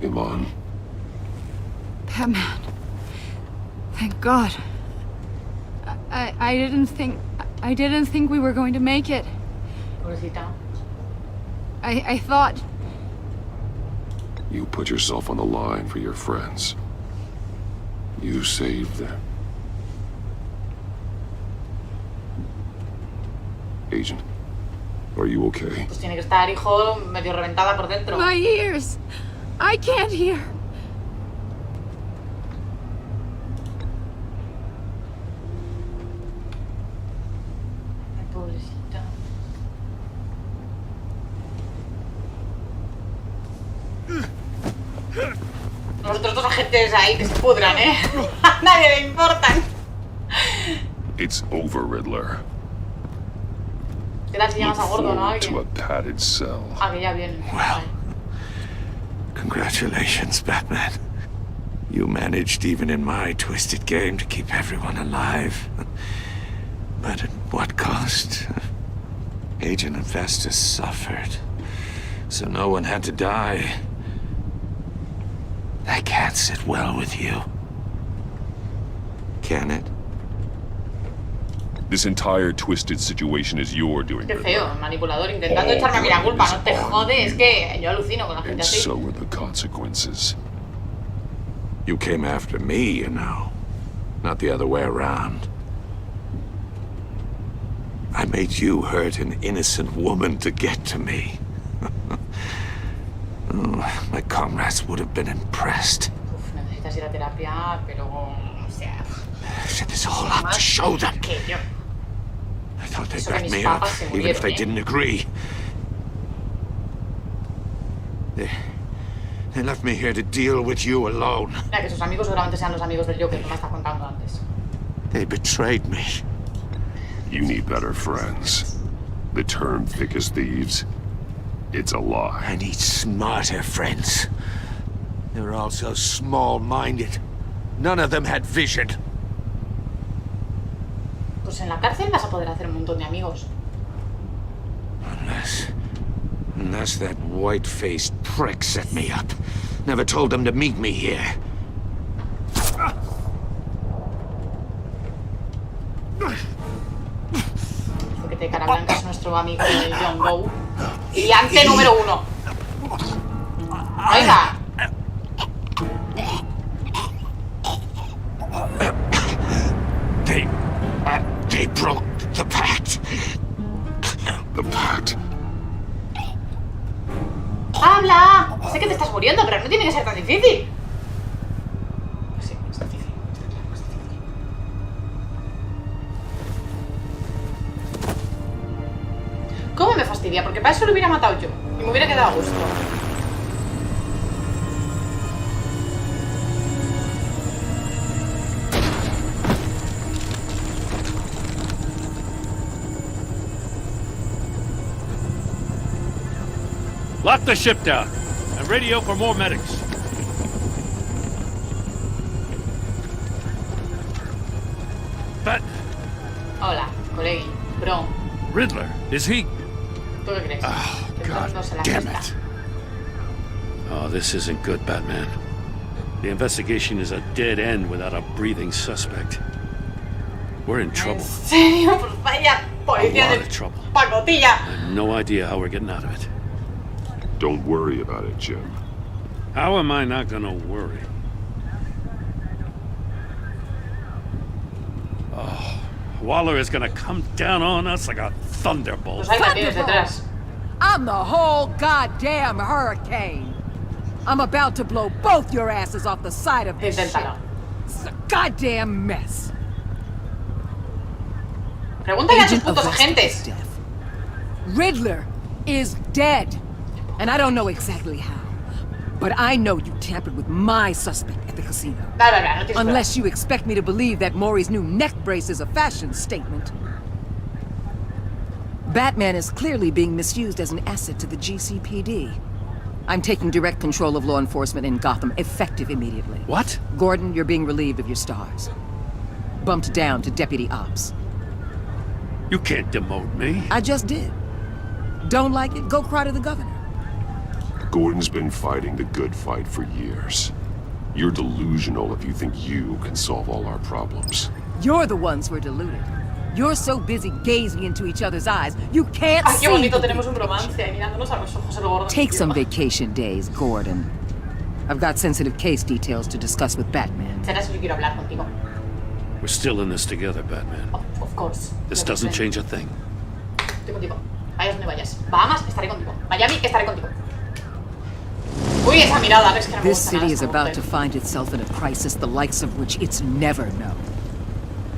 Iman. Batman. Thank God. I didn't think we were going to make it. Pobrecita. I thought... You put yourself on the line for your friends. You saved them. Agent, are you okay? Pues tiene que estar, hijo, medio reventada por dentro. My ears! I can't hear! Ay, pobrecita. Los otros dos agentes ahí que se pudran, ¿eh? A nadie le importan. It's over, Riddler. ¿Qué tal si llamas a gordo, no? To a padded cell. Ah, que ya viene. Well, congratulations, Batman. You managed, even in my twisted game, to keep everyone alive. But at what cost? Agent Infestus suffered, so no one had to die. That can't sit well with you. Can it? This entire twisted situation is your doing. Qué feo, manipulador, intentando echarme a mí la culpa, no te jode, es que yo alucino con la gente And así. so are the consequences. You came after me, you know, not the other way around. I made you hurt an innocent woman to get to me. Oh, my comrades would have been impressed. Uf, necesitas ir a terapia, pero... o sea... Set this all up to show them. I thought they'd back me up, even if they didn't agree. They left me here to deal with you alone. Mira, que sus amigos seguramente sean los amigos del Joker, que me está contando antes. They betrayed me. You need better friends. The term thick as thieves, it's a lie. I need smarter friends. They were all so small-minded. None of them had vision. Pues en la cárcel vas a poder hacer un montón de amigos. Unless that white-faced prick set me up. Never told them to meet me here. Porque te cara blanca es nuestro amigo el John Doe. Gigante número 1. Venga. They broke the pact. The pact? ¡Habla! Sé que te estás muriendo, pero no tiene que ser tan difícil. Pues sí, es difícil. ¿Cómo me fastidia? Porque para eso lo hubiera matado yo. Y me hubiera quedado a gusto. Lock the ship down and radio for more medics. But... Hola, colegui, bro. Riddler, is he? ¿Tú qué crees? Oh, God damn it. Oh, this isn't good, Batman. The investigation is a dead end without a breathing suspect. We're in trouble. ¿En serio? Pues vaya policía de pacotilla. I have no idea how we're getting out of it. Don't worry about it, Jim. How am I not gonna worry? Oh, Waller is gonna come down on us like a thunderbolt. I'm the whole goddamn hurricane. I'm about to blow both your asses off the side of this ship. It's a goddamn mess. Pregúntale a tus putos agentes. Riddler is dead. And I don't know exactly how. But I know you tampered with my suspect at the casino. No tienes Unless you expect me to believe that Maury's new neck brace is a fashion statement. Batman is clearly being misused as an asset to the GCPD. I'm taking direct control of law enforcement in Gotham, effective immediately. What? Gordon, you're being relieved of your stars. Bumped down to Deputy Ops. You can't demote me. I just did. Don't like it? Go cry to the governor. Gordon's been fighting the good fight for years. You're delusional if you think you can solve all our problems. You're the ones who are deluded. You're so busy gazing into each other's eyes, you can't Ay, see. qué bonito, tenemos un romance ahí mirándonos a los ojos el gordo. Take some vacation days, Gordon. I've got sensitive case details to discuss with Batman. Será si yo quiero hablar contigo. We're still in this together, Batman. Of course. This doesn't change a thing. Estoy contigo. Vayas donde vayas. Bahamas, estaré contigo. Miami, estaré contigo. Uy, esa mirada, ves que no me This gusta nada city is esta about mujer. to find itself in a crisis the likes of which it's never known.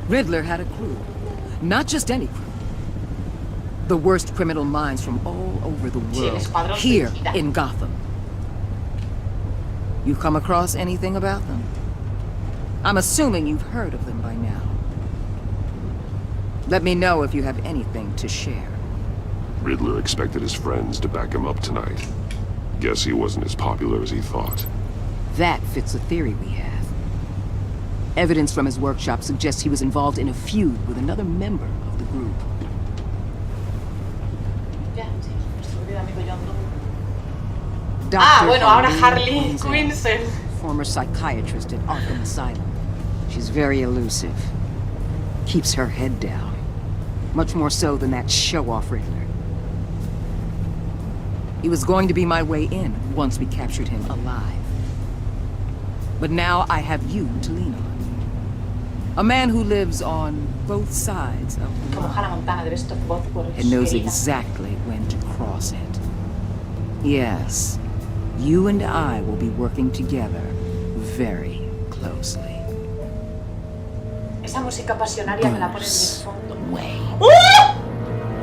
Riddler had a crew. Not just any crew. The worst criminal minds from all over the world, here in Gotham. You come across anything about them? I'm assuming you've heard of them by now. Let me know if you have anything to share. Riddler expected his friends to back him up tonight. Guess he wasn't as popular as he thought. That fits a theory we have. Evidence from his workshop suggests he was involved in a feud with another member of the group. Bueno, ahora Harley Quinzel. Former psychiatrist at Arkham Asylum. She's very elusive. Keeps her head down. Much more so than that show-off Riddler. He was going to be my way in once we captured him alive. But now I have you to lean on. A man who lives on both sides of the line and knows exactly when to cross it. Yes, you and I will be working together very closely. Esa música pasionaria me la pones de fondo.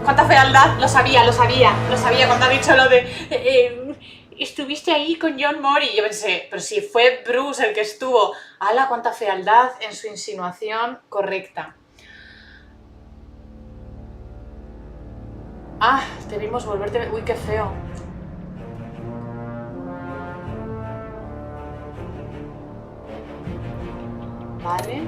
¡Cuánta fealdad! Lo sabía cuando ha dicho lo de... estuviste ahí con John Mori. Yo pensé, pero si fue Bruce el que estuvo. ¡Hala, cuánta fealdad en su insinuación correcta! Ah, debimos volverte... Uy, qué feo. Vale.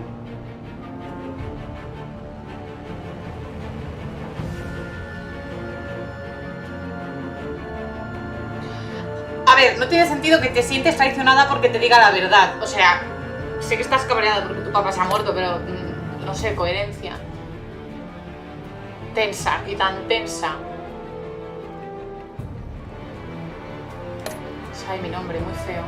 A ver, no tiene sentido que te sientes traicionada porque te diga la verdad. O sea, sé que estás cabreada porque tu papá se ha muerto, pero no sé, coherencia. Tensa, y tan tensa. Sabe mi nombre, muy feo.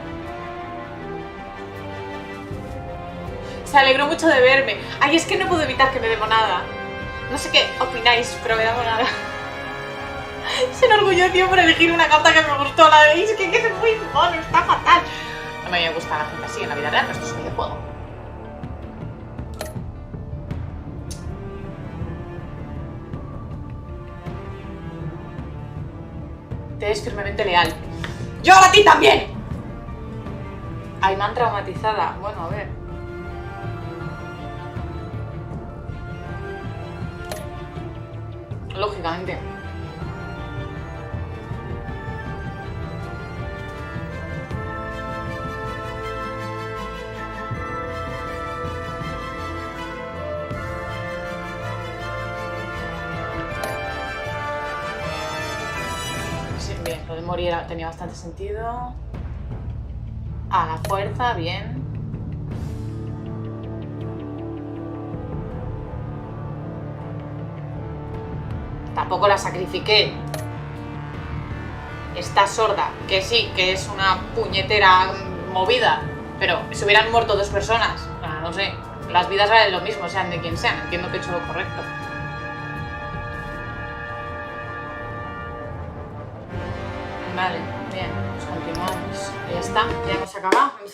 Se alegró mucho de verme. Ay, es que no puedo evitar que me dé monada. No sé qué opináis, pero me da monada. Se enorgulleció por elegir una carta que me gustó. La veis que es muy mono, está fatal. No me gusta la gente así en la vida real, pero esto es un videojuego. Te es firmemente leal. ¡Yo a ti también! Ay, me han traumatizada. Bueno, a ver. Lógicamente. Sí, bien, lo de morir tenía bastante sentido. A la fuerza, bien. Tampoco la sacrifiqué. Está sorda, que sí, que es una puñetera movida, pero si hubieran muerto dos personas, no sé, las vidas valen lo mismo, sean de quien sean, entiendo que he hecho lo correcto. Vale, bien, pues continuamos. Ya está, ya hemos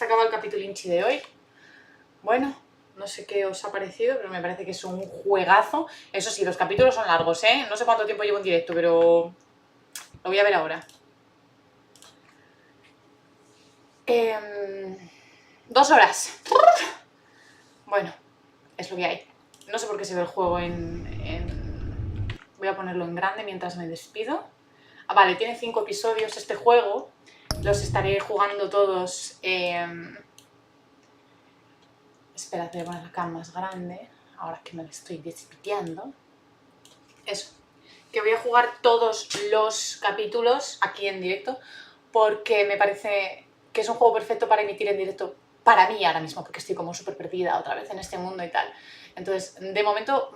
acabado el capítulo inchi de hoy. Bueno, no sé qué os ha parecido, pero me parece que es un juegazo. Eso sí, los capítulos son largos, ¿eh? No sé cuánto tiempo llevo en directo, pero lo voy a ver ahora. 2 horas. Bueno, es lo que hay. No sé por qué se ve el juego Voy a ponerlo en grande mientras me despido. Ah, vale, tiene 5 episodios este juego. Los estaré jugando todos... Espera, voy a poner la cámara más grande. Ahora que me lo estoy despidiendo. Eso. Que voy a jugar todos los capítulos aquí en directo. Porque me parece que es un juego perfecto para emitir en directo. Para mí ahora mismo, porque estoy como súper perdida otra vez en este mundo y tal. Entonces, de momento...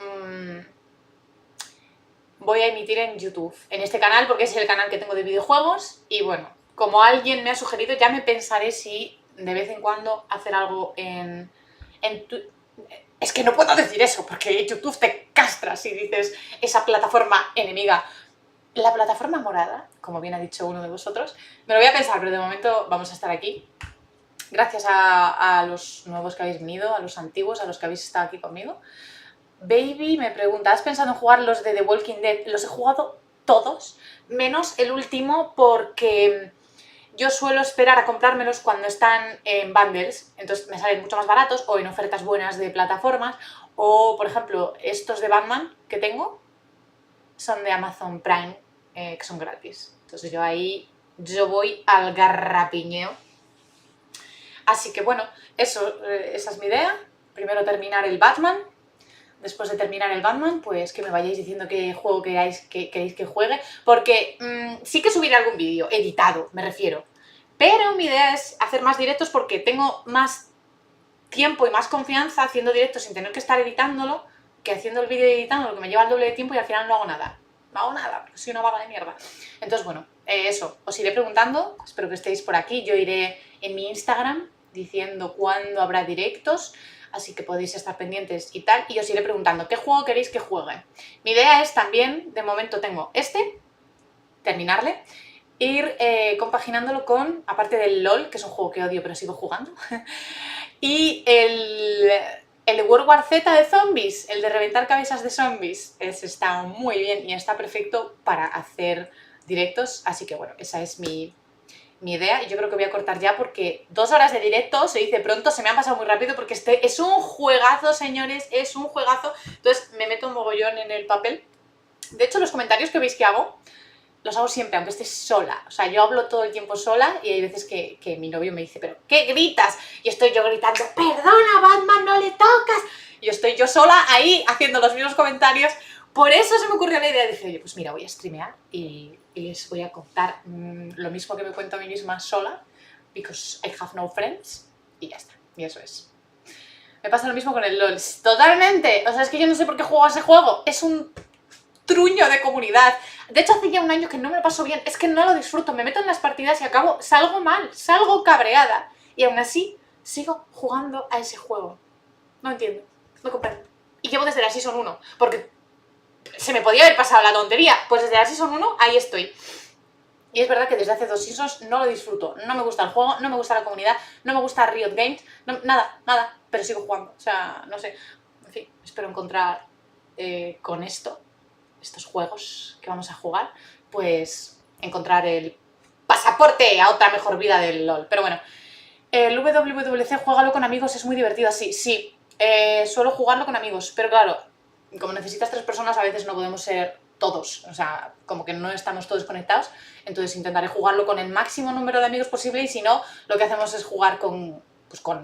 voy a emitir en YouTube, en este canal, porque es el canal que tengo de videojuegos. Y bueno, como alguien me ha sugerido, ya me pensaré si de vez en cuando hacer algo en es que no puedo decir eso, porque YouTube te castra si dices esa plataforma enemiga. La plataforma morada, como bien ha dicho uno de vosotros, me lo voy a pensar, pero de momento vamos a estar aquí. Gracias a los nuevos que habéis venido, a los antiguos, a los que habéis estado aquí conmigo. Baby me pregunta, ¿has pensado en jugar los de The Walking Dead? Los he jugado todos, menos el último, porque yo suelo esperar a comprármelos cuando están en bundles, entonces me salen mucho más baratos o en ofertas buenas de plataformas, o por ejemplo estos de Batman que tengo son de Amazon Prime, que son gratis, entonces yo voy al garrapiñeo. Así que bueno, eso, esa es mi idea. Primero terminar el Batman. Después de terminar el Batman, pues que me vayáis diciendo qué juego queréis que juegue. Porque sí que subiré algún vídeo, editado, me refiero. Pero mi idea es hacer más directos porque tengo más tiempo y más confianza haciendo directos sin tener que estar editándolo, que haciendo el vídeo y editándolo, que me lleva el doble de tiempo y al final no hago nada. No hago nada, porque soy una vaga de mierda. Entonces, bueno, eso. Os iré preguntando, espero que estéis por aquí. Yo iré en mi Instagram diciendo cuándo habrá directos. Así que podéis estar pendientes y tal, y os iré preguntando qué juego queréis que juegue. Mi idea es también, de momento tengo terminarle, ir compaginándolo con, aparte del LOL, que es un juego que odio pero sigo jugando, y el de World War Z de zombies, el de reventar cabezas de zombies, ese está muy bien y está perfecto para hacer directos, así que bueno, esa es mi idea, y yo creo que voy a cortar ya porque 2 horas de directo, se dice pronto, se me han pasado muy rápido porque este es un juegazo, señores, es un juegazo. Entonces me meto un mogollón en el papel. De hecho, los comentarios que veis que hago, los hago siempre, aunque esté sola. O sea, yo hablo todo el tiempo sola y hay veces que mi novio me dice, ¿pero qué gritas? Y estoy yo gritando, perdona, Batman, no le tocas. Y estoy yo sola ahí haciendo los mismos comentarios. Por eso se me ocurrió la idea, dije, oye, pues mira, voy a streamear y les voy a contar lo mismo que me cuento a mí misma sola, because I have no friends, y ya está, y eso es. Me pasa lo mismo con el LOL, totalmente, o sea, es que yo no sé por qué juego a ese juego, es un truño de comunidad. De hecho, hace ya un año que no me lo paso bien, es que no lo disfruto, me meto en las partidas y acabo, salgo mal, salgo cabreada, y aún así sigo jugando a ese juego. No entiendo, no comprendo. Y llevo desde la Season 1, porque se me podía haber pasado la tontería, pues desde la Season 1 ahí estoy. Y es verdad que desde hace 2 Seasons no lo disfruto, no me gusta el juego, no me gusta la comunidad, no me gusta Riot Games, no, nada, pero sigo jugando, o sea, no sé, en fin, espero encontrar con estos juegos que vamos a jugar, pues encontrar el pasaporte a otra mejor vida del LOL. Pero bueno, el WWC, juégalo con amigos, es muy divertido así, sí, suelo jugarlo con amigos, pero claro, como necesitas 3 personas, a veces no podemos ser todos, o sea, como que no estamos todos conectados, entonces intentaré jugarlo con el máximo número de amigos posible, y si no, lo que hacemos es jugar con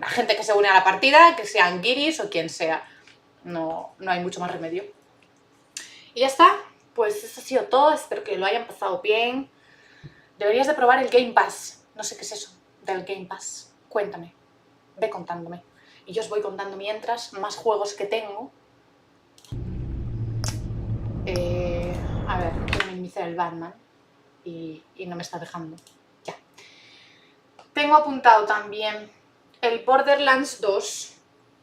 la gente que se une a la partida, que sean guiris o quien sea, no hay mucho más remedio. Y ya está, pues eso ha sido todo, espero que lo hayan pasado bien. Deberías de probar el Game Pass, no sé qué es eso del Game Pass, cuéntame, ve contándome, y yo os voy contando mientras más juegos que tengo. A ver, quiero minimizar el Batman y no me está dejando. Ya. Tengo apuntado también el Borderlands 2,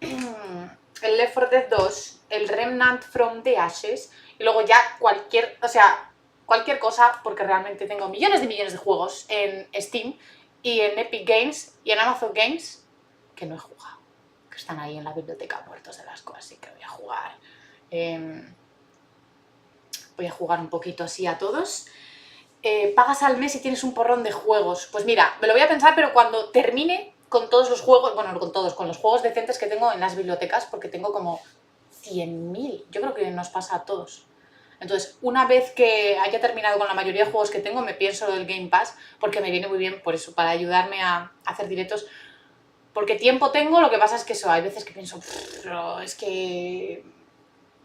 el Left 4 Dead 2, el Remnant from the Ashes, y luego ya cualquier cosa, porque realmente tengo millones de juegos en Steam y en Epic Games y en Amazon Games que no he jugado, que están ahí en la biblioteca muertos de las cosas, así que voy a jugar. Voy a jugar un poquito así a todos. pagas al mes y tienes un porrón de juegos. Pues mira, me lo voy a pensar, pero cuando termine con todos los juegos, bueno, no con todos, con los juegos decentes que tengo en las bibliotecas, porque tengo como 100.000, yo creo que nos pasa a todos. Entonces, una vez que haya terminado con la mayoría de juegos que tengo, me pienso el Game Pass, porque me viene muy bien por eso, para ayudarme a hacer directos. Porque tiempo tengo, lo que pasa es que eso, hay veces que pienso, pero es que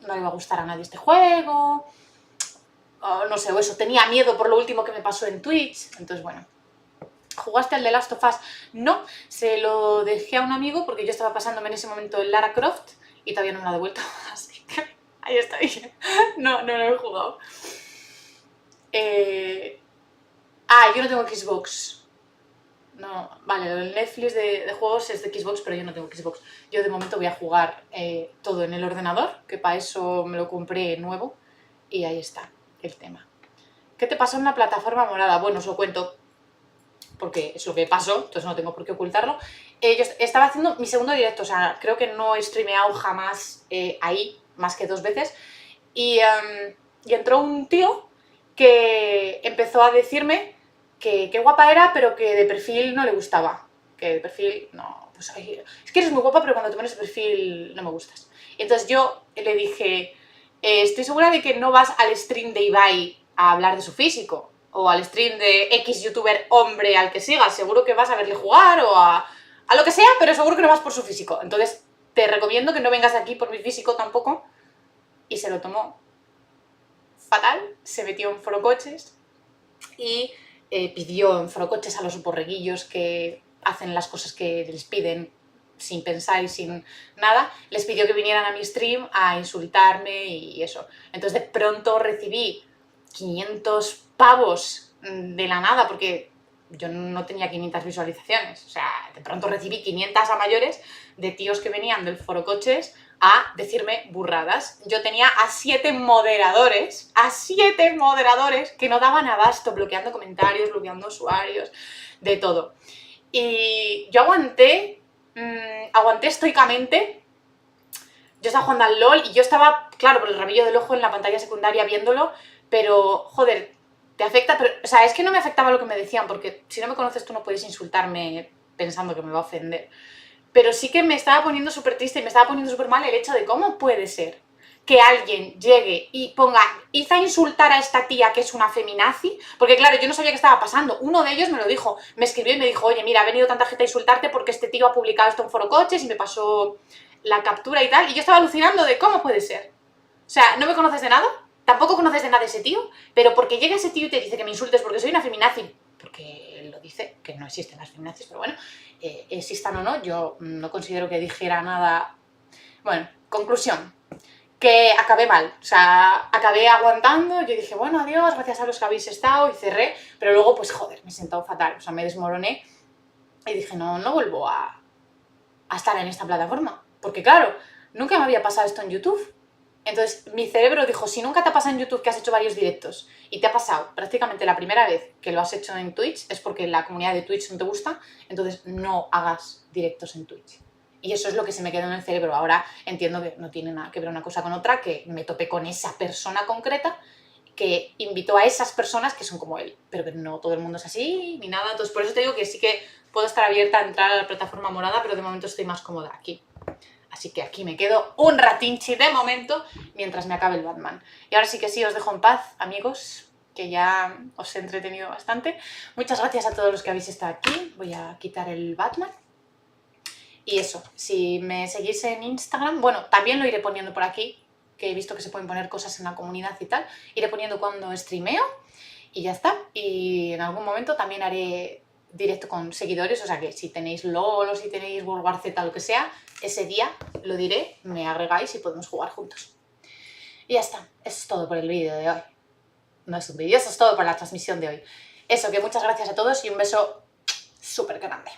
no le va a gustar a nadie este juego, o no sé, o eso, tenía miedo por lo último que me pasó en Twitch, entonces bueno. ¿Jugaste al The Last of Us? No, se lo dejé a un amigo porque yo estaba pasándome en ese momento el Lara Croft y todavía no me lo ha devuelto, así que ahí estoy. No lo he jugado. Yo no tengo Xbox. No, vale, el Netflix de juegos es de Xbox, pero yo no tengo Xbox. Yo de momento voy a jugar todo en el ordenador, que para eso me lo compré nuevo, y ahí está el tema. ¿Qué te pasó en la plataforma morada? Bueno, os lo cuento, porque es lo que pasó, entonces no tengo por qué ocultarlo. Yo estaba haciendo mi segundo directo, o sea, creo que no he streameado jamás ahí, más que 2 veces, y entró un tío que empezó a decirme que qué guapa era, pero que de perfil no le gustaba, que de perfil no, pues es que eres muy guapa, pero cuando te pones de perfil no me gustas. Y entonces yo le dije, estoy segura de que no vas al stream de Ibai a hablar de su físico, o al stream de X youtuber hombre al que sigas, seguro que vas a verle jugar o a lo que sea, pero seguro que no vas por su físico. Entonces te recomiendo que no vengas aquí por mi físico tampoco. Y se lo tomó fatal, se metió en forocoches y pidió en forocoches a los borreguillos que hacen las cosas que les piden sin pensar y sin nada, les pidió que vinieran a mi stream a insultarme y eso. Entonces de pronto recibí 500 pavos de la nada, porque yo no tenía 500 visualizaciones, o sea, de pronto recibí 500 a mayores de tíos que venían del forocoches a decirme burradas. Yo tenía a 7 moderadores que no daban abasto, bloqueando comentarios, bloqueando usuarios, de todo. Y yo aguanté estoicamente. Yo estaba jugando al LOL y yo estaba, claro, por el rabillo del ojo en la pantalla secundaria viéndolo, pero, joder, te afecta, pero, o sea, es que no me afectaba lo que me decían, porque si no me conoces tú no puedes insultarme pensando que me va a ofender. Pero sí que me estaba poniendo súper triste y me estaba poniendo súper mal el hecho de cómo puede ser que alguien llegue y ponga, hizo a insultar a esta tía que es una feminazi, porque claro, yo no sabía qué estaba pasando. Uno de ellos me lo dijo, me escribió y me dijo, oye, mira, ha venido tanta gente a insultarte porque este tío ha publicado esto en forocoches y me pasó la captura y tal, y yo estaba alucinando de cómo puede ser. O sea, no me conoces de nada, tampoco conoces de nada a ese tío, pero porque llega ese tío y te dice que me insultes porque soy una feminazi, porque él lo dice, que no existen las feminazis, pero bueno, existan o no, yo no considero que dijera nada. Bueno, conclusión, que acabé mal, o sea, acabé aguantando, yo dije, bueno, adiós, gracias a los que habéis estado, y cerré, pero luego, pues joder, me he sentado fatal, o sea, me desmoroné y dije, no vuelvo a estar en esta plataforma, porque claro, nunca me había pasado esto en YouTube. Entonces mi cerebro dijo, si nunca te ha pasado en YouTube que has hecho varios directos y te ha pasado prácticamente la primera vez que lo has hecho en Twitch, es porque la comunidad de Twitch no te gusta, entonces no hagas directos en Twitch. Y eso es lo que se me quedó en el cerebro. Ahora entiendo que no tiene nada que ver una cosa con otra, que me topé con esa persona concreta que invitó a esas personas que son como él, pero que no todo el mundo es así ni nada. Entonces por eso te digo que sí que puedo estar abierta a entrar a la plataforma morada, pero de momento estoy más cómoda aquí. Así que aquí me quedo un ratinchi de momento mientras me acabe el Batman. Y ahora sí que sí, os dejo en paz, amigos, que ya os he entretenido bastante. Muchas gracias a todos los que habéis estado aquí. Voy a quitar el Batman. Y eso, si me seguís en Instagram, bueno, también lo iré poniendo por aquí, que he visto que se pueden poner cosas en la comunidad y tal. Iré poniendo cuando streameo y ya está. Y en algún momento también haré directo con seguidores, o sea que si tenéis LOL o si tenéis World War Z, lo que sea, ese día lo diré, me agregáis y podemos jugar juntos. Y ya está, eso es todo por el vídeo de hoy. No es un vídeo, eso es todo por la transmisión de hoy. Eso, que muchas gracias a todos y un beso súper grande.